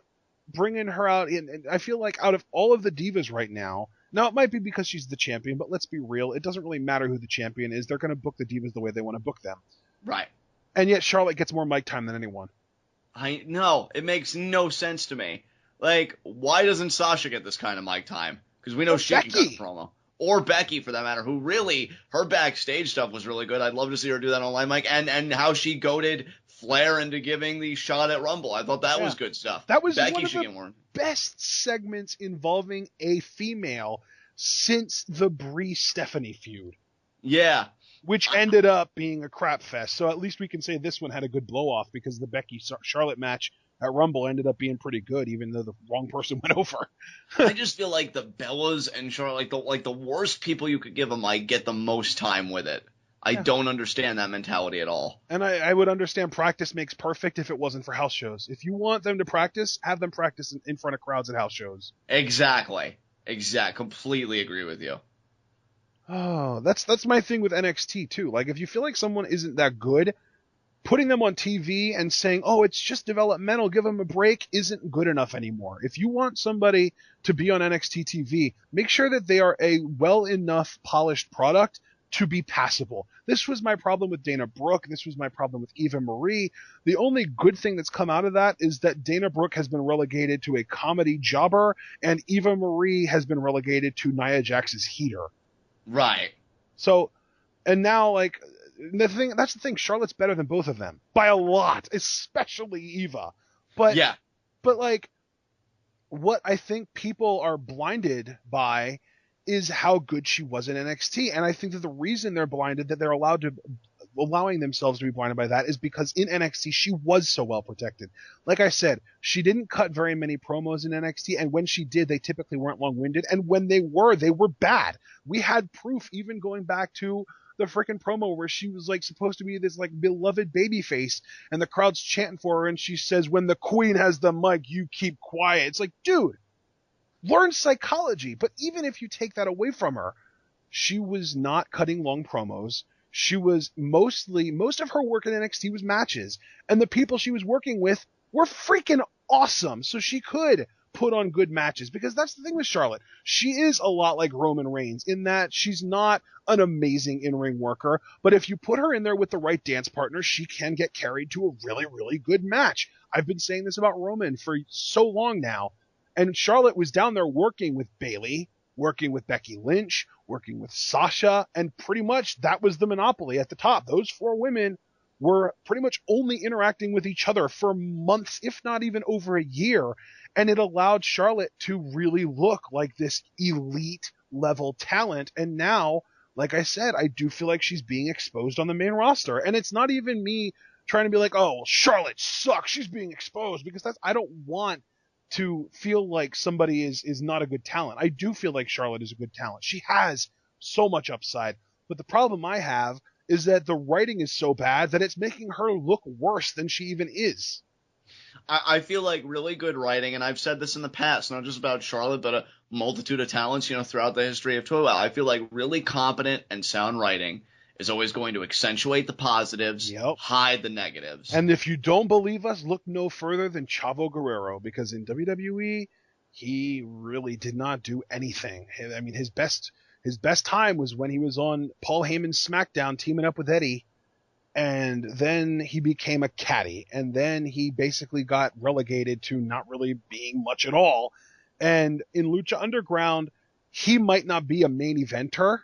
bringing her out in, and I feel like out of all of the divas right now it might be because she's the champion, but let's be real, it doesn't really matter who the champion is. They're going to book the divas the way they want to book them. Right. And yet Charlotte gets more mic time than anyone. I know. It makes no sense to me. Like, why doesn't Sasha get this kind of mic time? Because we know she can cut a promo. Or Becky, for that matter, who really, her backstage stuff was really good. I'd love to see her do that on live mic. And how she goaded Flair into giving the shot at Rumble. I thought that was good stuff. That was Becky one of the best segments involving a female since the Brie Stephanie feud. Yeah. Which ended up being a crap fest. So at least we can say this one had a good blow off, because the Becky Charlotte match at Rumble ended up being pretty good, even though the wrong person went over. I just feel like the Bellas and Charlotte, like the worst people you could give a mic, get the most time with it. I don't understand that mentality at all. And I would understand practice makes perfect if it wasn't for house shows. If you want them to practice, have them practice in front of crowds at house shows. Exactly. Completely agree with you. Oh, that's my thing with NXT too. Like, if you feel like someone isn't that good, putting them on TV and saying, oh, it's just developmental, give them a break, isn't good enough anymore. If you want somebody to be on NXT TV, make sure that they are a well enough polished product to be passable. This was my problem with Dana Brooke. This was my problem with Eva Marie. The only good thing that's come out of that is that Dana Brooke has been relegated to a comedy jobber, and Eva Marie has been relegated to Nia Jax's heater. Right. So, and now, like, that's the thing, Charlotte's better than both of them. By a lot, especially Eva. But like, what I think people are blinded by is how good she was in NXT. And I think that the reason they're blinded, that they're allowed to allowing themselves to be blinded by that is because in NXT she was so well protected. Like I said, she didn't cut very many promos in NXT, and when she did, they typically weren't long-winded, and when they were bad. We had proof even going back to the freaking promo where she was like supposed to be this like beloved babyface, and the crowd's chanting for her, and she says, "When the queen has the mic, you keep quiet." It's like, dude, learn psychology. But even if you take that away from her, she was not cutting long promos. She was most of her work in NXT was matches, and the people she was working with were freaking awesome. So she could put on good matches, because that's the thing with Charlotte. She is a lot like Roman Reigns in that she's not an amazing in-ring worker, but if you put her in there with the right dance partner, she can get carried to a really, really good match. I've been saying this about Roman for so long now, and Charlotte was down there working with Bayley, working with Becky Lynch, working with Sasha, and pretty much that was the monopoly at the top. Those 4 women were pretty much only interacting with each other for months, if not even over a year, and it allowed Charlotte to really look like this elite level talent. And now, like I said, I do feel like she's being exposed on the main roster, and it's not even me trying to be like, oh, Charlotte sucks, she's being exposed, because I don't want to feel like somebody is not a good talent. I do feel like Charlotte is a good talent. She has so much upside, but the problem I have is that the writing is so bad that it's making her look worse than she even is. I feel like really good writing, and I've said this in the past, not just about Charlotte, but a multitude of talents, throughout the history of TWitWoW. I feel like really competent and sound writing is always going to accentuate the positives, hide the negatives. And if you don't believe us, look no further than Chavo Guerrero, because in WWE, he really did not do anything. I mean, his best time was when he was on Paul Heyman's SmackDown teaming up with Eddie, and then he became a caddy, and then he basically got relegated to not really being much at all. And in Lucha Underground, he might not be a main eventer,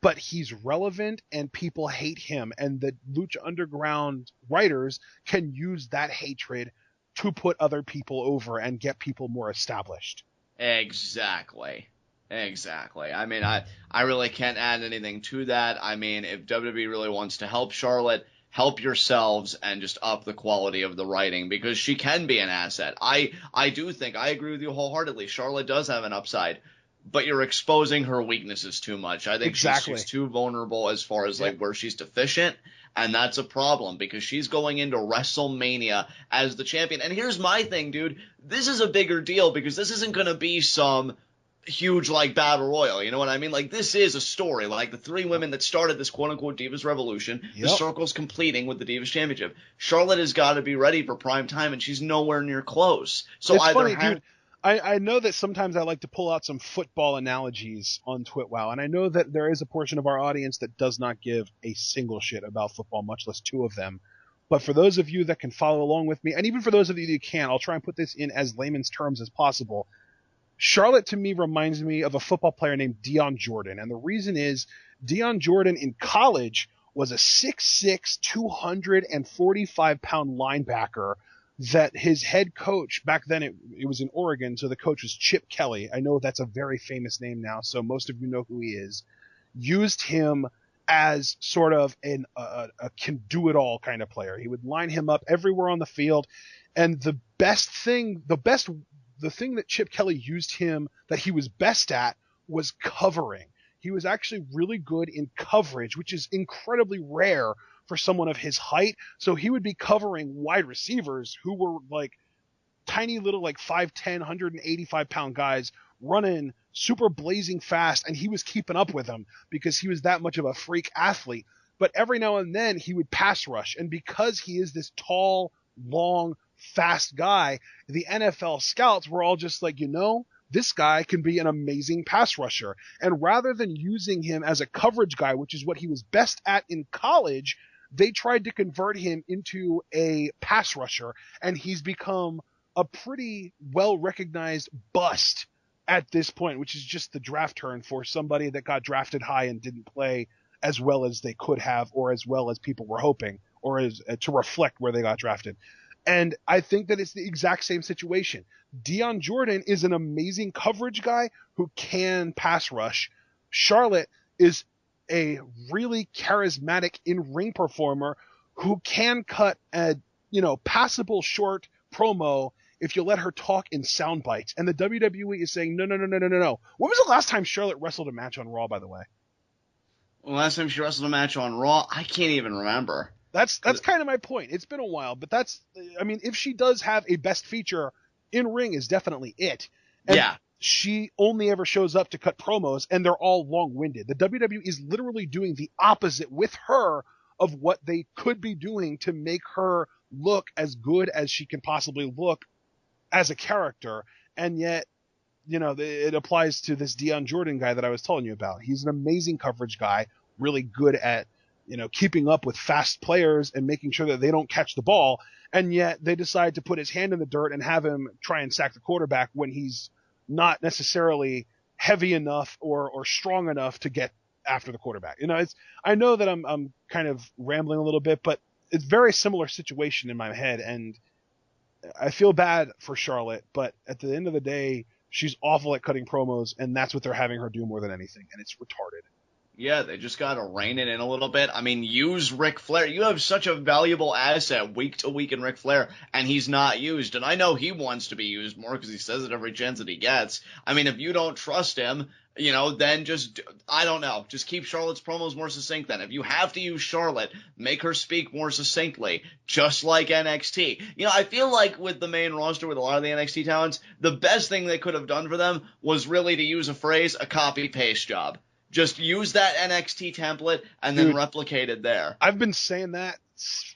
but he's relevant and people hate him, and the Lucha Underground writers can use that hatred to put other people over and get people more established. Exactly. I mean, I really can't add anything to that. I mean, if WWE really wants to help Charlotte, help yourselves and just up the quality of the writing, because she can be an asset. I do think, I agree with you wholeheartedly, Charlotte does have an upside, but you're exposing her weaknesses too much. I think she's too vulnerable as far as like where she's deficient, and that's a problem because she's going into WrestleMania as the champion. And here's my thing, dude. This is a bigger deal because this isn't going to be some huge like battle royal, you know what I mean? Like, this is a story, like the 3 women that started this quote-unquote Divas Revolution. The circle's completing with the Divas Championship. Charlotte has got to be ready for prime time, and she's nowhere near close. So it's funny, dude. I know that sometimes I like to pull out some football analogies on TWitWoW, and I know that there is a portion of our audience that does not give a single shit about football, much less 2 of them. But for those of you that can follow along with me, and even for those of you that can't, I'll try and put this in as layman's terms as possible. Charlotte, to me, reminds me of a football player named Deion Jordan. And the reason is Deion Jordan in college was a 6'6", 245-pound linebacker that his head coach, back then it was in Oregon, so the coach was Chip Kelly. I know that's a very famous name now, so most of you know who he is. Used him as sort of a can-do-it-all kind of player. He would line him up everywhere on the field, and the thing that Chip Kelly used him that he was best at was covering. He was actually really good in coverage, which is incredibly rare for someone of his height. So he would be covering wide receivers who were like tiny little like 5'10", 185-pound guys running super blazing fast, and he was keeping up with them because he was that much of a freak athlete. But every now and then he would pass rush, and because he is this tall, long, fast guy, the NFL scouts were all just like, this guy can be an amazing pass rusher. And rather than using him as a coverage guy, which is what he was best at in college, they tried to convert him into a pass rusher, and he's become a pretty well-recognized bust at this point, which is just the draft turn for somebody that got drafted high and didn't play as well as they could have, or as well as people were hoping, or as to reflect where they got drafted. And I think that it's the exact same situation. Deion Jordan is an amazing coverage guy who can pass rush. Charlotte is a really charismatic in-ring performer who can cut a, passable short promo if you let her talk in sound bites. And the WWE is saying, no. When was the last time Charlotte wrestled a match on Raw, by the way? Well, last time she wrestled a match on Raw, I can't even remember. That's kind of my point. It's been a while, but if she does have a best feature, in-ring is definitely it. And yeah. She only ever shows up to cut promos, and they're all long-winded. The WWE is literally doing the opposite with her of what they could be doing to make her look as good as she can possibly look as a character. And yet, it applies to this Dion Jordan guy that I was telling you about. He's an amazing coverage guy, really good at, keeping up with fast players and making sure that they don't catch the ball. And yet they decide to put his hand in the dirt and have him try and sack the quarterback when he's not necessarily heavy enough or strong enough to get after the quarterback. I know that I'm kind of rambling a little bit, but it's a very similar situation in my head. And I feel bad for Charlotte, but at the end of the day, she's awful at cutting promos, and that's what they're having her do more than anything. And it's retarded. Yeah, they just got to rein it in a little bit. I mean, use Ric Flair. You have such a valuable asset week to week in Ric Flair, and he's not used. And I know he wants to be used more because he says it every chance that he gets. I mean, if you don't trust him, then I don't know. Just keep Charlotte's promos more succinct then. If you have to use Charlotte, make her speak more succinctly, just like NXT. I feel like with the main roster, with a lot of the NXT talents, the best thing they could have done for them was really, to use a phrase, a copy-paste job. Just use that NXT template and then replicate it there. I've been saying that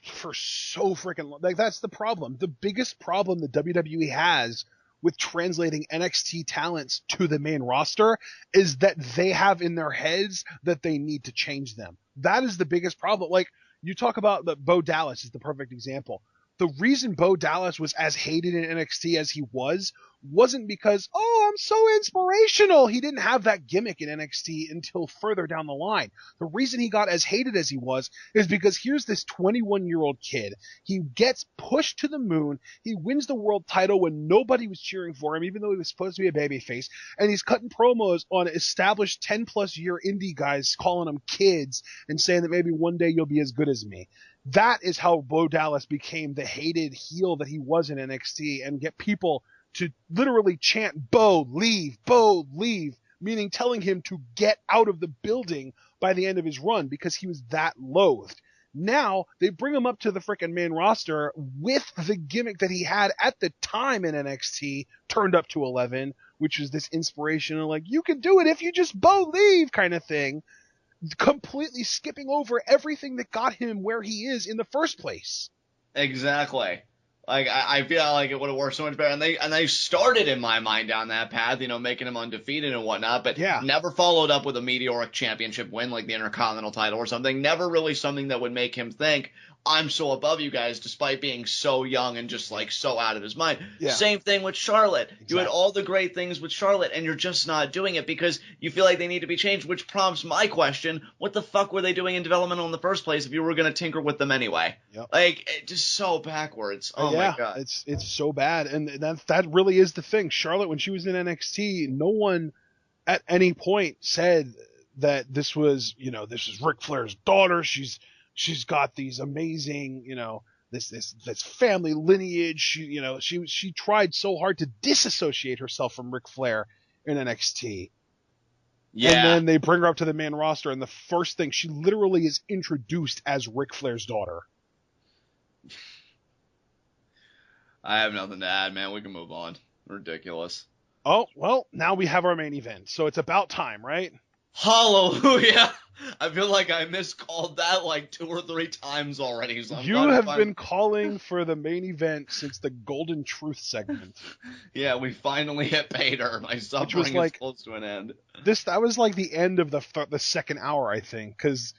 for so freaking long. Like, that's the problem. The biggest problem the WWE has with translating NXT talents to the main roster is that they have in their heads that they need to change them. That is the biggest problem. Like, you talk about Bo Dallas is the perfect example. The reason Bo Dallas was as hated in NXT as he wasn't because, I'm so inspirational. He didn't have that gimmick in NXT until further down the line. The reason he got as hated as he was is because here's this 21-year-old kid. He gets pushed to the moon. He wins the world title when nobody was cheering for him, even though he was supposed to be a babyface. And he's cutting promos on established 10-plus year indie guys, calling them kids and saying that maybe one day you'll be as good as me. That is how Bo Dallas became the hated heel that he was in NXT, and get people to literally chant, Bo, leave, meaning telling him to get out of the building by the end of his run because he was that loathed. Now they bring him up to the frickin' main roster with the gimmick that he had at the time in NXT turned up to 11, which was this inspirational, like, you can do it if you just Bo leave kind of thing. Completely skipping over everything that got him where he is in the first place. Exactly. Like, I feel like it would have worked so much better. And they started, in my mind, down that path, making him undefeated and whatnot, but never followed up with a meteoric championship win like the Intercontinental title or something. Never really something that would make him think, I'm so above you guys, despite being so young and just, like, so out of his mind. Yeah. Same thing with Charlotte. Exactly. You had all the great things with Charlotte, and you're just not doing it because you feel like they need to be changed, which prompts my question, what the fuck were they doing in developmental in the first place if you were going to tinker with them anyway? Yep. Like, just so backwards. Oh, my God. It's so bad, and that really is the thing. Charlotte, when she was in NXT, no one at any point said that this was Ric Flair's daughter. She's got these amazing, this family lineage. She tried so hard to disassociate herself from Ric Flair in NXT. Yeah. And then they bring her up to the main roster, and the first thing, she literally is introduced as Ric Flair's daughter. I have nothing to add, man. We can move on. Ridiculous. Oh, well, now we have our main event, so it's about time, right? Hallelujah. I feel like I miscalled that like 2 or 3 times already. So you have been calling for the main event since the Golden Truth segment. Yeah, we finally hit pay dirt. My suffering is close to an end. That was like the end of the second hour, I think, because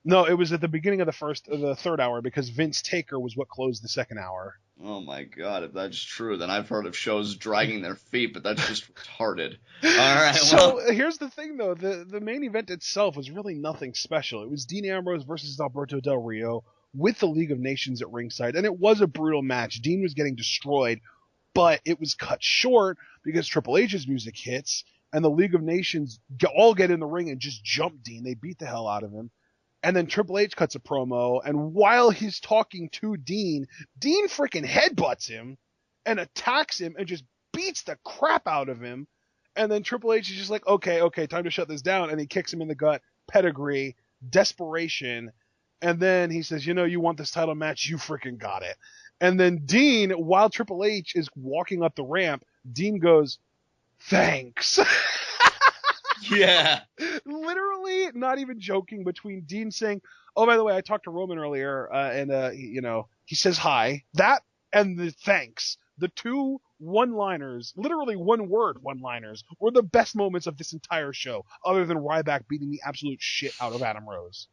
no, it was at the beginning of the third hour because Vince Taker was what closed the second hour. Oh my God, if that's true, then I've heard of shows dragging their feet, but that's just retarded. All right. So here's the thing, though. The main event itself was really nothing special. It was Dean Ambrose versus Alberto Del Rio with the League of Nations at ringside, and it was a brutal match. Dean was getting destroyed, but it was cut short because Triple H's music hits, and the League of Nations all get in the ring and just jump Dean. They beat the hell out of him. And then Triple H cuts a promo, and while he's talking to Dean freaking headbutts him and attacks him and just beats the crap out of him. And then Triple H is just like, okay, time to shut this down. And he kicks him in the gut, pedigree, desperation. And then he says, you want this title match? You freaking got it. And then Dean, while Triple H is walking up the ramp, Dean goes, thanks. Yeah. Literally, not even joking, between Dean saying, oh, by the way, I talked to Roman earlier, and he says hi. That and the thanks. The two one-liners, literally one-word one-liners, were the best moments of this entire show, other than Ryback beating the absolute shit out of Adam Rose.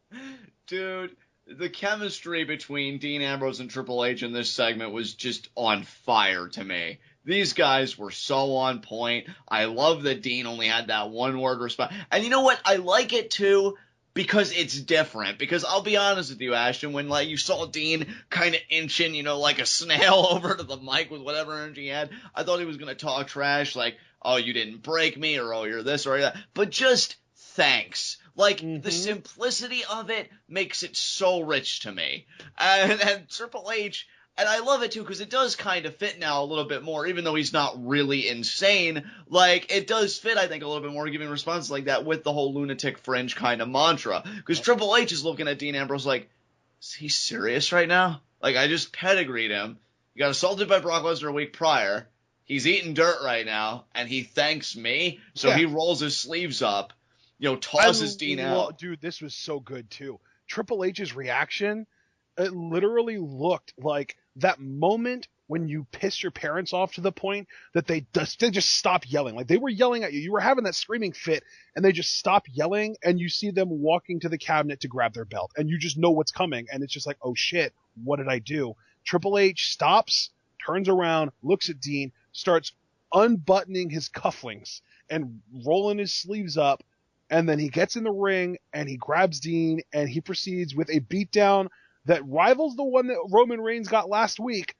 Dude, the chemistry between Dean Ambrose and Triple H in this segment was just on fire to me. These guys were so on point. I love that Dean only had that one-word response. And you know what? I like it, too, because it's different. Because I'll be honest with you, Ashton, when you saw Dean kind of inching, like a snail over to the mic with whatever energy he had, I thought he was going to talk trash, like, oh, you didn't break me, or oh, you're this or that. But just thanks. The simplicity of it makes it so rich to me. And Triple H... And I love it, too, because it does kind of fit now a little bit more, even though he's not really insane. It does fit, I think, a little bit more, giving responses like that with the whole lunatic fringe kind of mantra. Because Triple H is looking at Dean Ambrose like, is he serious right now? I just pedigreed him. He got assaulted by Brock Lesnar a week prior. He's eating dirt right now, and he thanks me. So he rolls his sleeves up, tosses Dean out. Dude, this was so good, too. Triple H's reaction, it literally looked like that moment when you piss your parents off to the point that they just stop yelling. They were yelling at you. You were having that screaming fit, and they just stop yelling, and you see them walking to the cabinet to grab their belt, and you just know what's coming, and it's just like, oh shit, what did I do? Triple H stops, turns around, looks at Dean, starts unbuttoning his cufflinks and rolling his sleeves up, and then he gets in the ring, and he grabs Dean, and he proceeds with a beatdown that rivals the one that Roman Reigns got last week,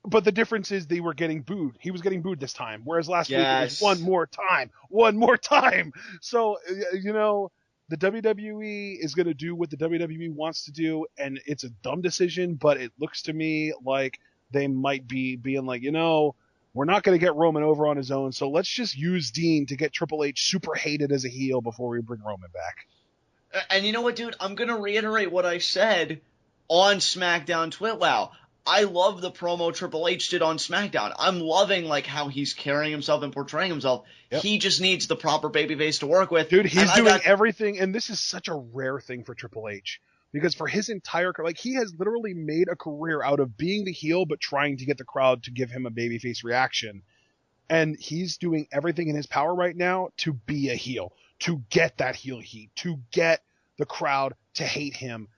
but the difference is they were getting booed. He was getting booed this time, whereas last week it was one more time. So, the WWE is going to do what the WWE wants to do, and it's a dumb decision, but it looks to me like they might be being like, we're not going to get Roman over on his own, so let's just use Dean to get Triple H super hated as a heel before we bring Roman back. And you know what, dude? I'm going to reiterate what I said on SmackDown TWitWoW. I love the promo Triple H did on SmackDown. I'm loving how he's carrying himself and portraying himself. Yep. He just needs the proper babyface to work with. Dude, he's doing everything, and this is such a rare thing for Triple H. Because for his entire career, he has literally made a career out of being the heel but trying to get the crowd to give him a babyface reaction. And he's doing everything in his power right now to be a heel, to get that heel heat, to get the crowd to hate him.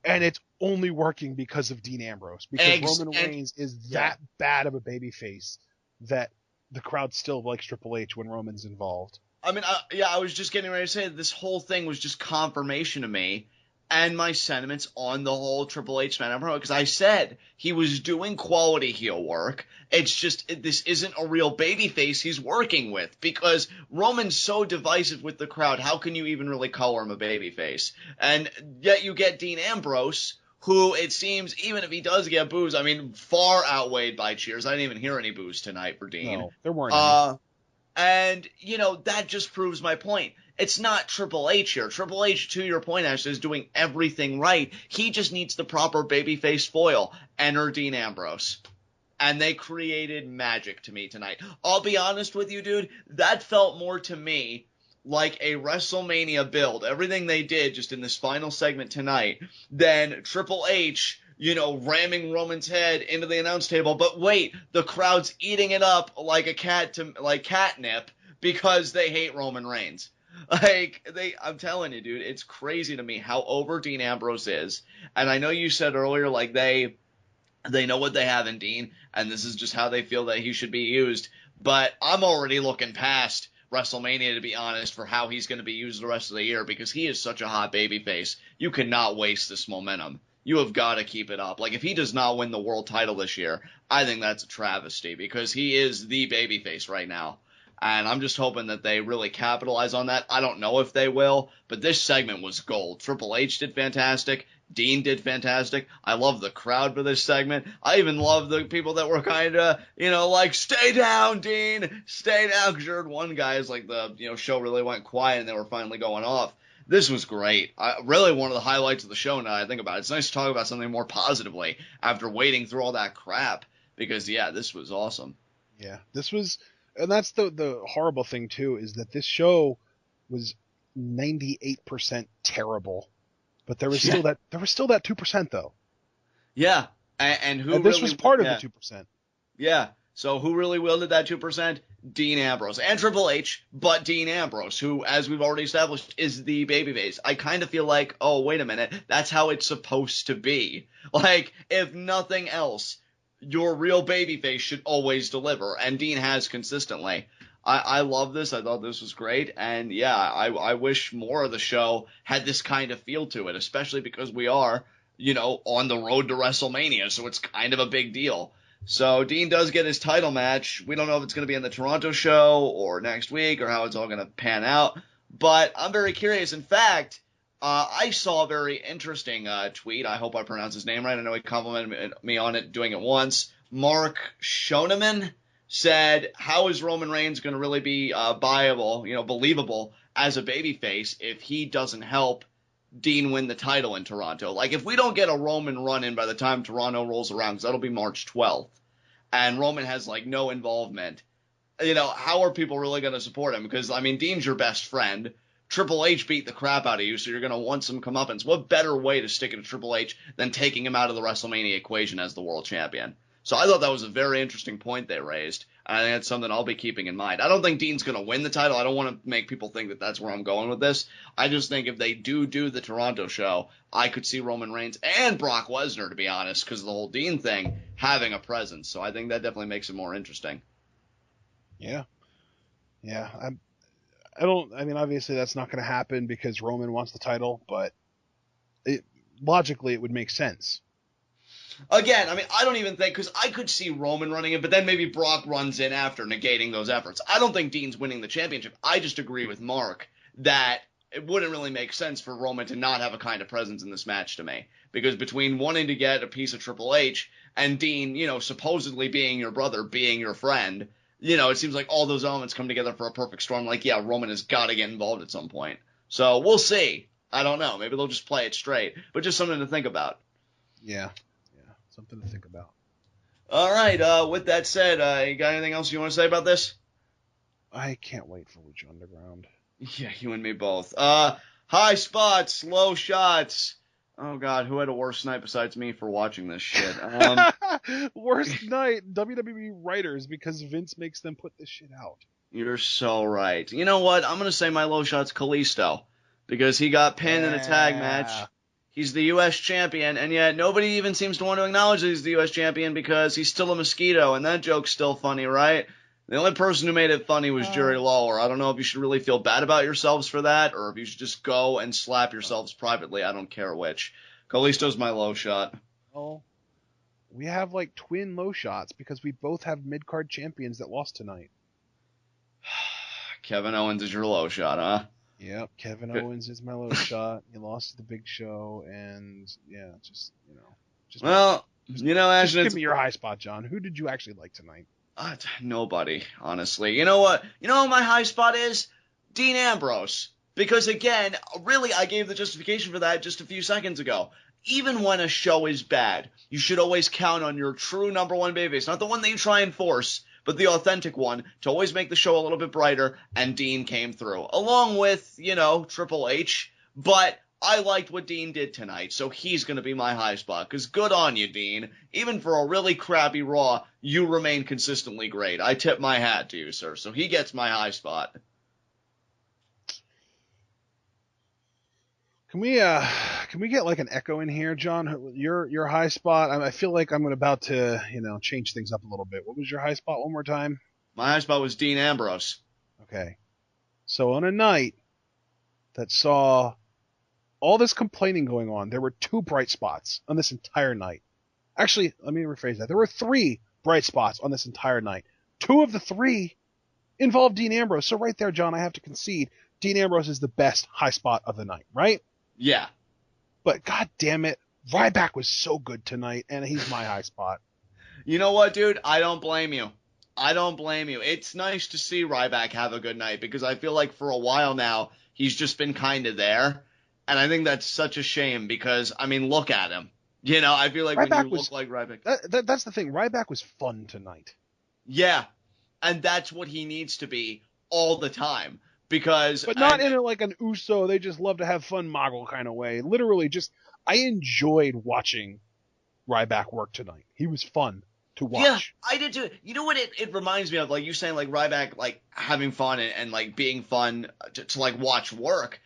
And it's only working because of Dean Ambrose. Because Roman Reigns is that bad of a babyface that the crowd still likes Triple H when Roman's involved. I mean, I was just getting ready to say that this whole thing was just confirmation to me and my sentiments on the whole Triple H SmackDown promo, because I said he was doing quality heel work. It's just, this isn't a real babyface he's working with, because Roman's so divisive with the crowd. How can you even really call him a babyface? And yet you get Dean Ambrose, who it seems, even if he does get boos, I mean, far outweighed by cheers. I didn't even hear any boos tonight for Dean. No, there weren't any. And, that just proves my point. It's not Triple H here. Triple H, to your point, Ashley, is doing everything right. He just needs the proper babyface foil. Enter Dean Ambrose. And they created magic to me tonight. I'll be honest with you, dude. That felt more to me like a WrestleMania build. Everything they did just in this final segment tonight. Than Triple H, ramming Roman's head into the announce table. But wait, the crowd's eating it up like a cat like catnip because they hate Roman Reigns. I'm telling you, dude, it's crazy to me how over Dean Ambrose is. And I know you said earlier, they know what they have in Dean, and this is just how they feel that he should be used. But I'm already looking past WrestleMania, to be honest, for how he's going to be used the rest of the year, because he is such a hot babyface. You cannot waste this momentum. You have got to keep it up. If he does not win the world title this year, I think that's a travesty, because he is the babyface right now. And I'm just hoping that they really capitalize on that. I don't know if they will, but this segment was gold. Triple H did fantastic. Dean did fantastic. I love the crowd for this segment. I even love the people that were kind of, like, stay down, Dean, stay down. Because you heard one guy's like the, show really went quiet and they were finally going off. This was great. Really one of the highlights of the show now I think about it. It's nice to talk about something more positively after wading through all that crap. Because, yeah, this was awesome. Yeah, this was... And that's the horrible thing, too, is that this show was 98% terrible. But there was still that 2%, though. Yeah. And who and this really, was part of the 2%. Yeah. So who really wielded that 2%? Dean Ambrose. And Triple H, but Dean Ambrose, who, as we've already established, is the babyface. I kind of feel like, oh, wait a minute, that's how it's supposed to be. Like, if nothing else, your real babyface should always deliver, and Dean has consistently. I love this. I thought this was great, and yeah, I wish more of the show had this kind of feel to it, especially because we are, on the road to WrestleMania, so it's kind of a big deal. So Dean does get his title match. We don't know if it's going to be in the Toronto show or next week or how it's all going to pan out, but I'm very curious. In fact, I saw a very interesting tweet. I hope I pronounced his name right. I know he complimented me on it doing it once. Mark Schoeneman said, how is Roman Reigns going to really be viable, believable as a babyface if he doesn't help Dean win the title in Toronto? Like, if we don't get a Roman run-in by the time Toronto rolls around, because that'll be March 12th, and Roman has, like, no involvement, how are people really going to support him? Because, I mean, Dean's your best friend. Triple H beat the crap out of you, so you're going to want some comeuppance. What better way to stick it to Triple H than taking him out of the WrestleMania equation as the world champion? So I thought that was a very interesting point they raised, and I think that's something I'll be keeping in mind. I don't think Dean's going to win the title. I don't want to make people think that that's where I'm going with this. I just think if they do the Toronto show, I could see Roman Reigns and Brock Lesnar, to be honest, because of the whole Dean thing, having a presence. So I think that definitely makes it more interesting. Yeah. Yeah, obviously that's not going to happen because Roman wants the title, but logically it would make sense. Again, I mean, I don't even think, because I could see Roman running it, but then maybe Brock runs in after, negating those efforts. I don't think Dean's winning the championship. I just agree with Mark that it wouldn't really make sense for Roman to not have a kind of presence in this match to me. Because between wanting to get a piece of Triple H and Dean, supposedly being your brother, being your friend, it seems like all those elements come together for a perfect storm. Like, yeah, Roman has got to get involved at some point. So we'll see. I don't know. Maybe they'll just play it straight. But just something to think about. Yeah. Something to think about. All right. With that said, you got anything else you want to say about this? I can't wait for Lucha Underground. Yeah, you and me both. High spots, low shots. Oh, God, who had a worse night besides me for watching this shit? Worst night, WWE writers, because Vince makes them put this shit out. You're so right. You know what? I'm going to say my low shot's Kalisto, because he got pinned in a tag match. He's the U.S. champion, and yet nobody even seems to want to acknowledge that he's the U.S. champion because he's still a mosquito, and that joke's still funny, right? The only person who made it funny was Jerry Lawler. I don't know if you should really feel bad about yourselves for that, or if you should just go and slap yourselves privately. I don't care which. Kalisto's my low shot. Oh, we have like twin low shots because we both have mid-card champions that lost tonight. Kevin Owens is your low shot, huh? Yep, Kevin Owens is my low shot. He lost to the Big Show, and yeah, just Ashton, give me your high spot, John. Who did you actually like tonight? Nobody, honestly. You know what? You know what my high spot is? Dean Ambrose. Because again, really, I gave the justification for that just a few seconds ago. Even when a show is bad, you should always count on your true number one babyface, not the one that you try and force, but the authentic one, to always make the show a little bit brighter, and Dean came through. Along with, Triple H, but I liked what Dean did tonight, so he's going to be my high spot, because good on you, Dean. Even for a really crappy Raw, you remain consistently great. I tip my hat to you, sir, so he gets my high spot. Can we get like an echo in here, John? Your high spot. I feel like I'm about to, change things up a little bit. What was your high spot one more time? My high spot was Dean Ambrose. Okay. So on a night that saw all this complaining going on, there were 2 bright spots on this entire night. Actually, let me rephrase that. There were 3 bright spots on this entire night. 2 of the 3 involved Dean Ambrose. So right there, John, I have to concede, Dean Ambrose is the best high spot of the night, right? Yeah. But god damn it, Ryback was so good tonight, and he's my high spot. You know what, dude? I don't blame you. I don't blame you. It's nice to see Ryback have a good night because I feel like for a while now, he's just been kind of there. And I think that's such a shame because, I mean, look at him. You know, I feel like Ryback when you look like Ryback. That's the thing. Ryback was fun tonight. Yeah. And that's what he needs to be all the time. Because. But not in like an Uso, they just love to have fun Mogul kind of way. Literally, just, I enjoyed watching Ryback work tonight. He was fun to watch. Yeah, I did too. You know what it reminds me of? Like you saying, like Ryback, like having fun and like being fun to like watch work.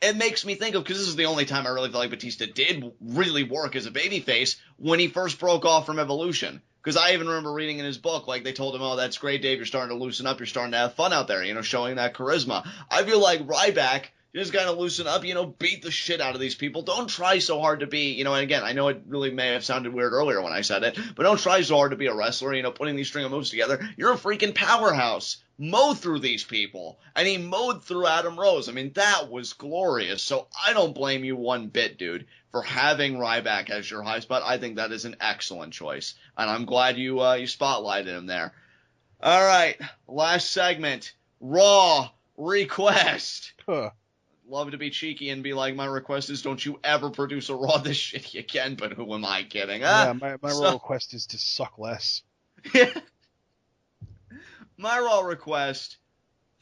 It makes me think of, because this is the only time I really feel like Batista did really work as a babyface when he first broke off from Evolution. Because I even remember reading in his book, like they told him, oh, that's great, Dave, you're starting to loosen up, you're starting to have fun out there, you know, showing that charisma. I feel like Ryback just got to loosen up, you know, beat the shit out of these people. Don't try so hard to be, you know, and again, I know it really may have sounded weird earlier when I said it, but don't try so hard to be a wrestler, you know, putting these string of moves together. You're a freaking powerhouse. Mow through these people. And he mowed through Adam Rose. I mean, that was glorious. So I don't blame you one bit, dude, for having Ryback as your high spot. I think that is an excellent choice. And I'm glad you spotlighted him there. All right, last segment. Raw request. Love to be cheeky and be like, my request is don't you ever produce a Raw this shitty again, but who am I kidding? Yeah, my Raw request is to suck less. Yeah. My Raw request,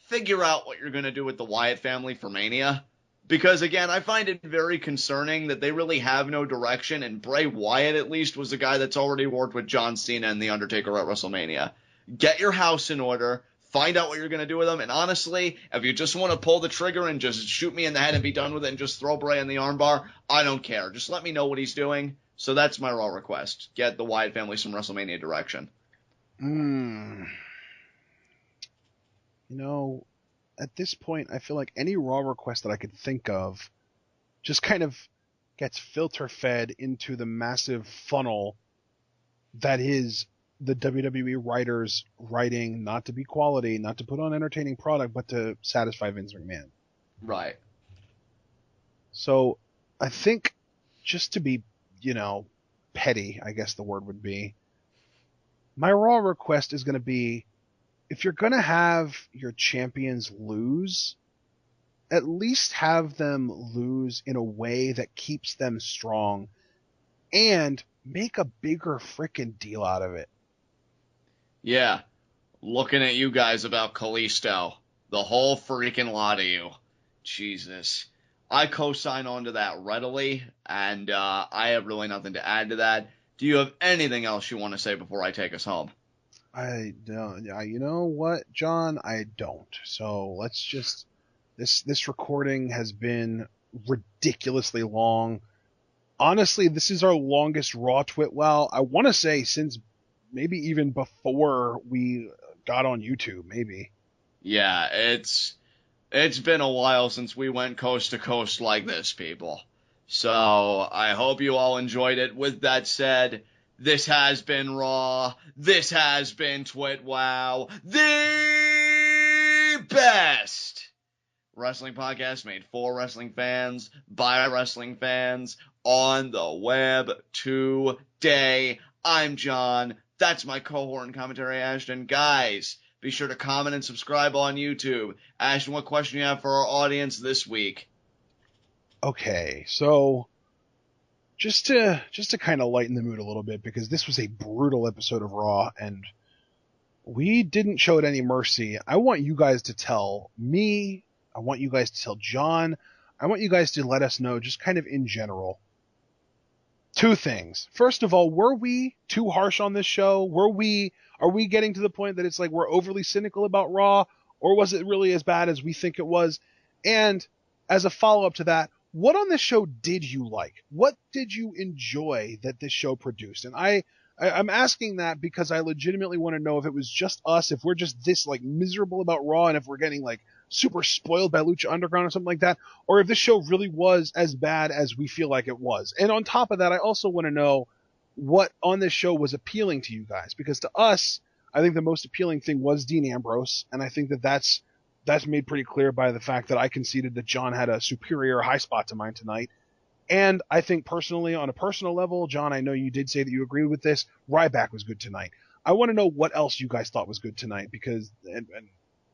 figure out what you're going to do with the Wyatt family for Mania. Because, again, I find it very concerning that they really have no direction, and Bray Wyatt, at least, was the guy that's already worked with John Cena and The Undertaker at WrestleMania. Get your house in order. Find out what you're going to do with them. And honestly, if you just want to pull the trigger and just shoot me in the head and be done with it and just throw Bray in the armbar, I don't care. Just let me know what he's doing. So that's my Raw request. Get the Wyatt family some WrestleMania direction. You know, at this point, I feel like any Raw request that I could think of just kind of gets filter fed into the massive funnel that is the WWE writers writing not to be quality, not to put on entertaining product, but to satisfy Vince McMahon. Right. So I think just to be, you know, petty, I guess the word would be, my Raw request is going to be, if you're going to have your champions lose, at least have them lose in a way that keeps them strong and make a bigger frickin' deal out of it. Yeah. Looking at you guys about Kalisto. The whole freaking lot of you. Jesus. I co-sign onto that readily, and I have really nothing to add to that. Do you have anything else you want to say before I take us home? I don't. You know what, John? I don't. So let's just. This recording has been ridiculously long. Honestly, this is our longest Raw TWitWoW. I want to say since maybe even before we got on YouTube, maybe. Yeah, it's been a while since we went coast to coast like this, people. So I hope you all enjoyed it. With that said, this has been Raw. This has been TWitWoW. The best wrestling podcast made for wrestling fans, by wrestling fans, on the web today. I'm John. That's my cohort and commentary, Ashton. Guys, be sure to comment and subscribe on YouTube. Ashton, what question you have for our audience this week? Okay, so just to kind of lighten the mood a little bit, because this was a brutal episode of Raw, and we didn't show it any mercy. I want you guys to tell me, I want you guys to tell John, I want you guys to let us know, just kind of in general, two things. First of all, were we too harsh on this show? Are we getting to the point that it's like we're overly cynical about Raw, or was it really as bad as we think it was? And as a follow-up to that, what on this show did you like? What did you enjoy that this show produced? And I'm asking that because I legitimately want to know if it was just us, if we're just this like miserable about Raw, and if we're getting like super spoiled by Lucha Underground or something like that, or if this show really was as bad as we feel like it was. And on top of that, I also want to know what on this show was appealing to you guys, because to us, I think the most appealing thing was Dean Ambrose, and I think that that's made pretty clear by the fact that I conceded that John had a superior high spot to mine tonight. And I think personally, on a personal level, John, I know you did say that you agreed with this. Ryback was good tonight. I want to know what else you guys thought was good tonight, because and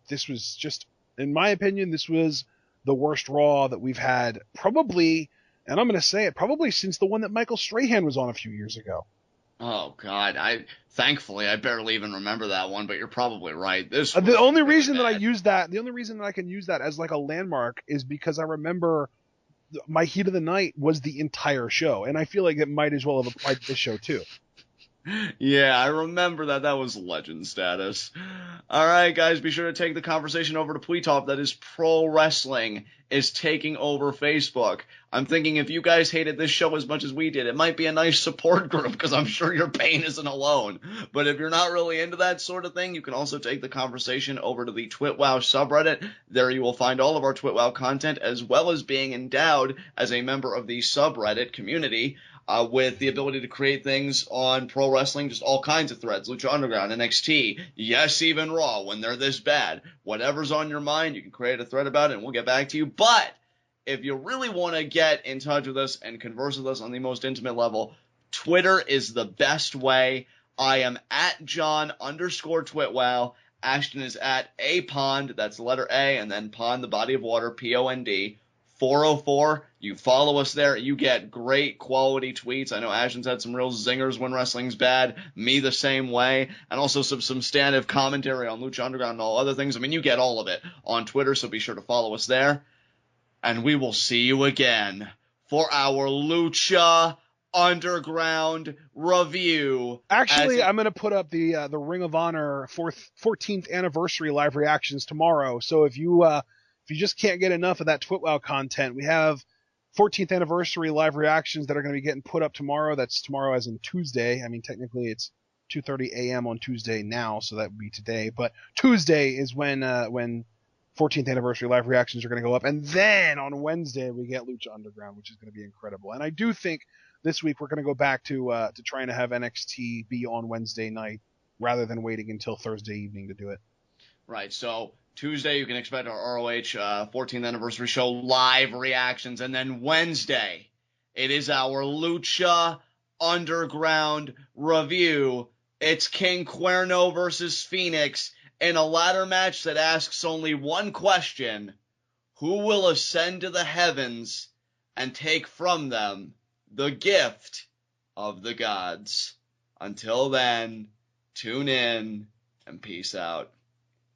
this was just, in my opinion, this was the worst Raw that we've had probably, and I'm going to say it, probably since the one that Michael Strahan was on a few years ago. Oh God, thankfully I barely even remember that one, but you're probably right. The only really reason bad. the only reason that I can use that as like a landmark is because I remember my heat of the night was the entire show, and I feel like it might as well have applied to this show too. Yeah, I remember that. That was legend status. All right, guys, be sure to take the conversation over to Tweetop. That is Pro Wrestling is taking over Facebook. I'm thinking if you guys hated this show as much as we did, it might be a nice support group, because I'm sure your pain isn't alone. But if you're not really into that sort of thing, you can also take the conversation over to the TwitWoW subreddit. There you will find all of our TwitWoW content, as well as being endowed as a member of the subreddit community. With the ability to create things on pro wrestling, just all kinds of threads, Lucha Underground, NXT, yes, even Raw, when they're this bad. Whatever's on your mind, you can create a thread about it, and we'll get back to you. But if you really want to get in touch with us and converse with us on the most intimate level, Twitter is the best way. I am at John_TwitWoW. Ashton is at apond, that's the letter A, and then pond, the body of water, Pond. 404, you follow us there, you get great quality tweets. I know Ashton's had some real zingers when wrestling's bad, me the same way, and also some substantive commentary on Lucha Underground and all other things. I mean, you get all of it on Twitter, so be sure to follow us there. And we will see you again for our Lucha Underground review. Actually, I'm going to put up the Ring of Honor 14th anniversary live reactions tomorrow. So if you just can't get enough of that TwitWoW content, we have 14th anniversary live reactions that are going to be getting put up tomorrow. That's tomorrow as in Tuesday. I mean, technically it's 2:30 a.m. on Tuesday now, so that would be today. But Tuesday is when 14th anniversary live reactions are going to go up. And then on Wednesday, we get Lucha Underground, which is going to be incredible. And I do think this week we're going to go back to trying to have NXT be on Wednesday night rather than waiting until Thursday evening to do it. Right, so Tuesday, you can expect our ROH 14th anniversary show live reactions. And then Wednesday, it is our Lucha Underground review. It's King Cuerno versus Phoenix in a ladder match that asks only one question: who will ascend to the heavens and take from them the gift of the gods? Until then, tune in and peace out.